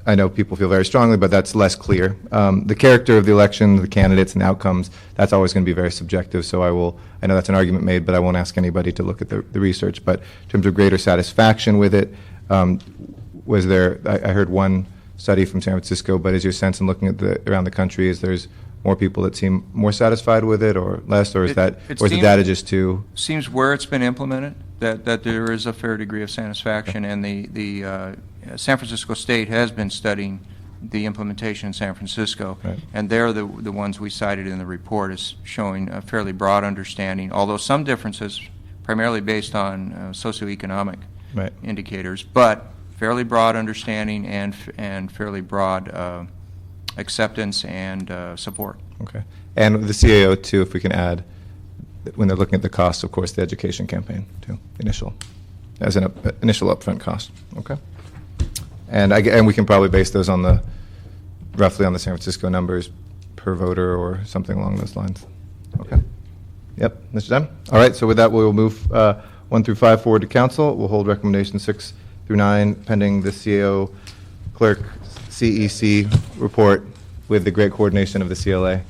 I know people feel very strongly, but that's less clear. The character of the election, the candidates and the outcomes, that's always going to be very subjective. So I know that's an argument made, but I won't ask anybody to look at the research. But in terms of greater satisfaction with it, was there, I heard one study from San Francisco, but is your sense in looking at around the country, is there's more people that seem more satisfied with it or less, or is the data just too? Seems where it's been implemented that there is a fair degree of satisfaction, and the San Francisco State has been studying the implementation in San Francisco, and they're the ones we cited in the report as showing a fairly broad understanding, although some differences primarily based on socioeconomic indicators, but fairly broad understanding and fairly broad acceptance and support. Okay. And the CAO, too, if we can add, when they're looking at the cost, of course, the education campaign, too, as an initial upfront cost. Okay. And we can probably base those on roughly on the San Francisco numbers per voter or something along those lines. Okay. Yep. Mr. Dunn? All right. So with that, we will move 1 through 5 forward to council. We'll hold recommendations 6 through 9 pending the CAO clerk CEC report with the great coordination of the CLA.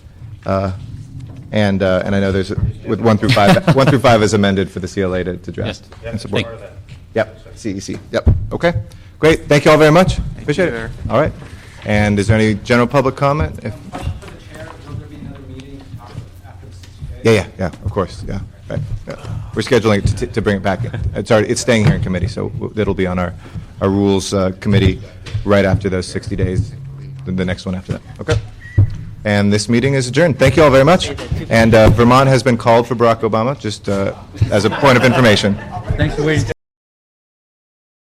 And I know there's, with 1 through 5, 1 through 5 is amended for the CLA to draft and support. Yep, CEC, yep, okay. Great, thank you all very much. Appreciate it. All right. And is there any general public comment? Yeah, of course, yeah. Right. Yeah. We're scheduling to bring it back. It's staying here in committee, so it'll be on our rules committee right after those 60 days, the next one after that. Okay. And this meeting is adjourned. Thank you all very much. And Vermont has been called for Barack Obama, just as a point of information. Thanks for waiting.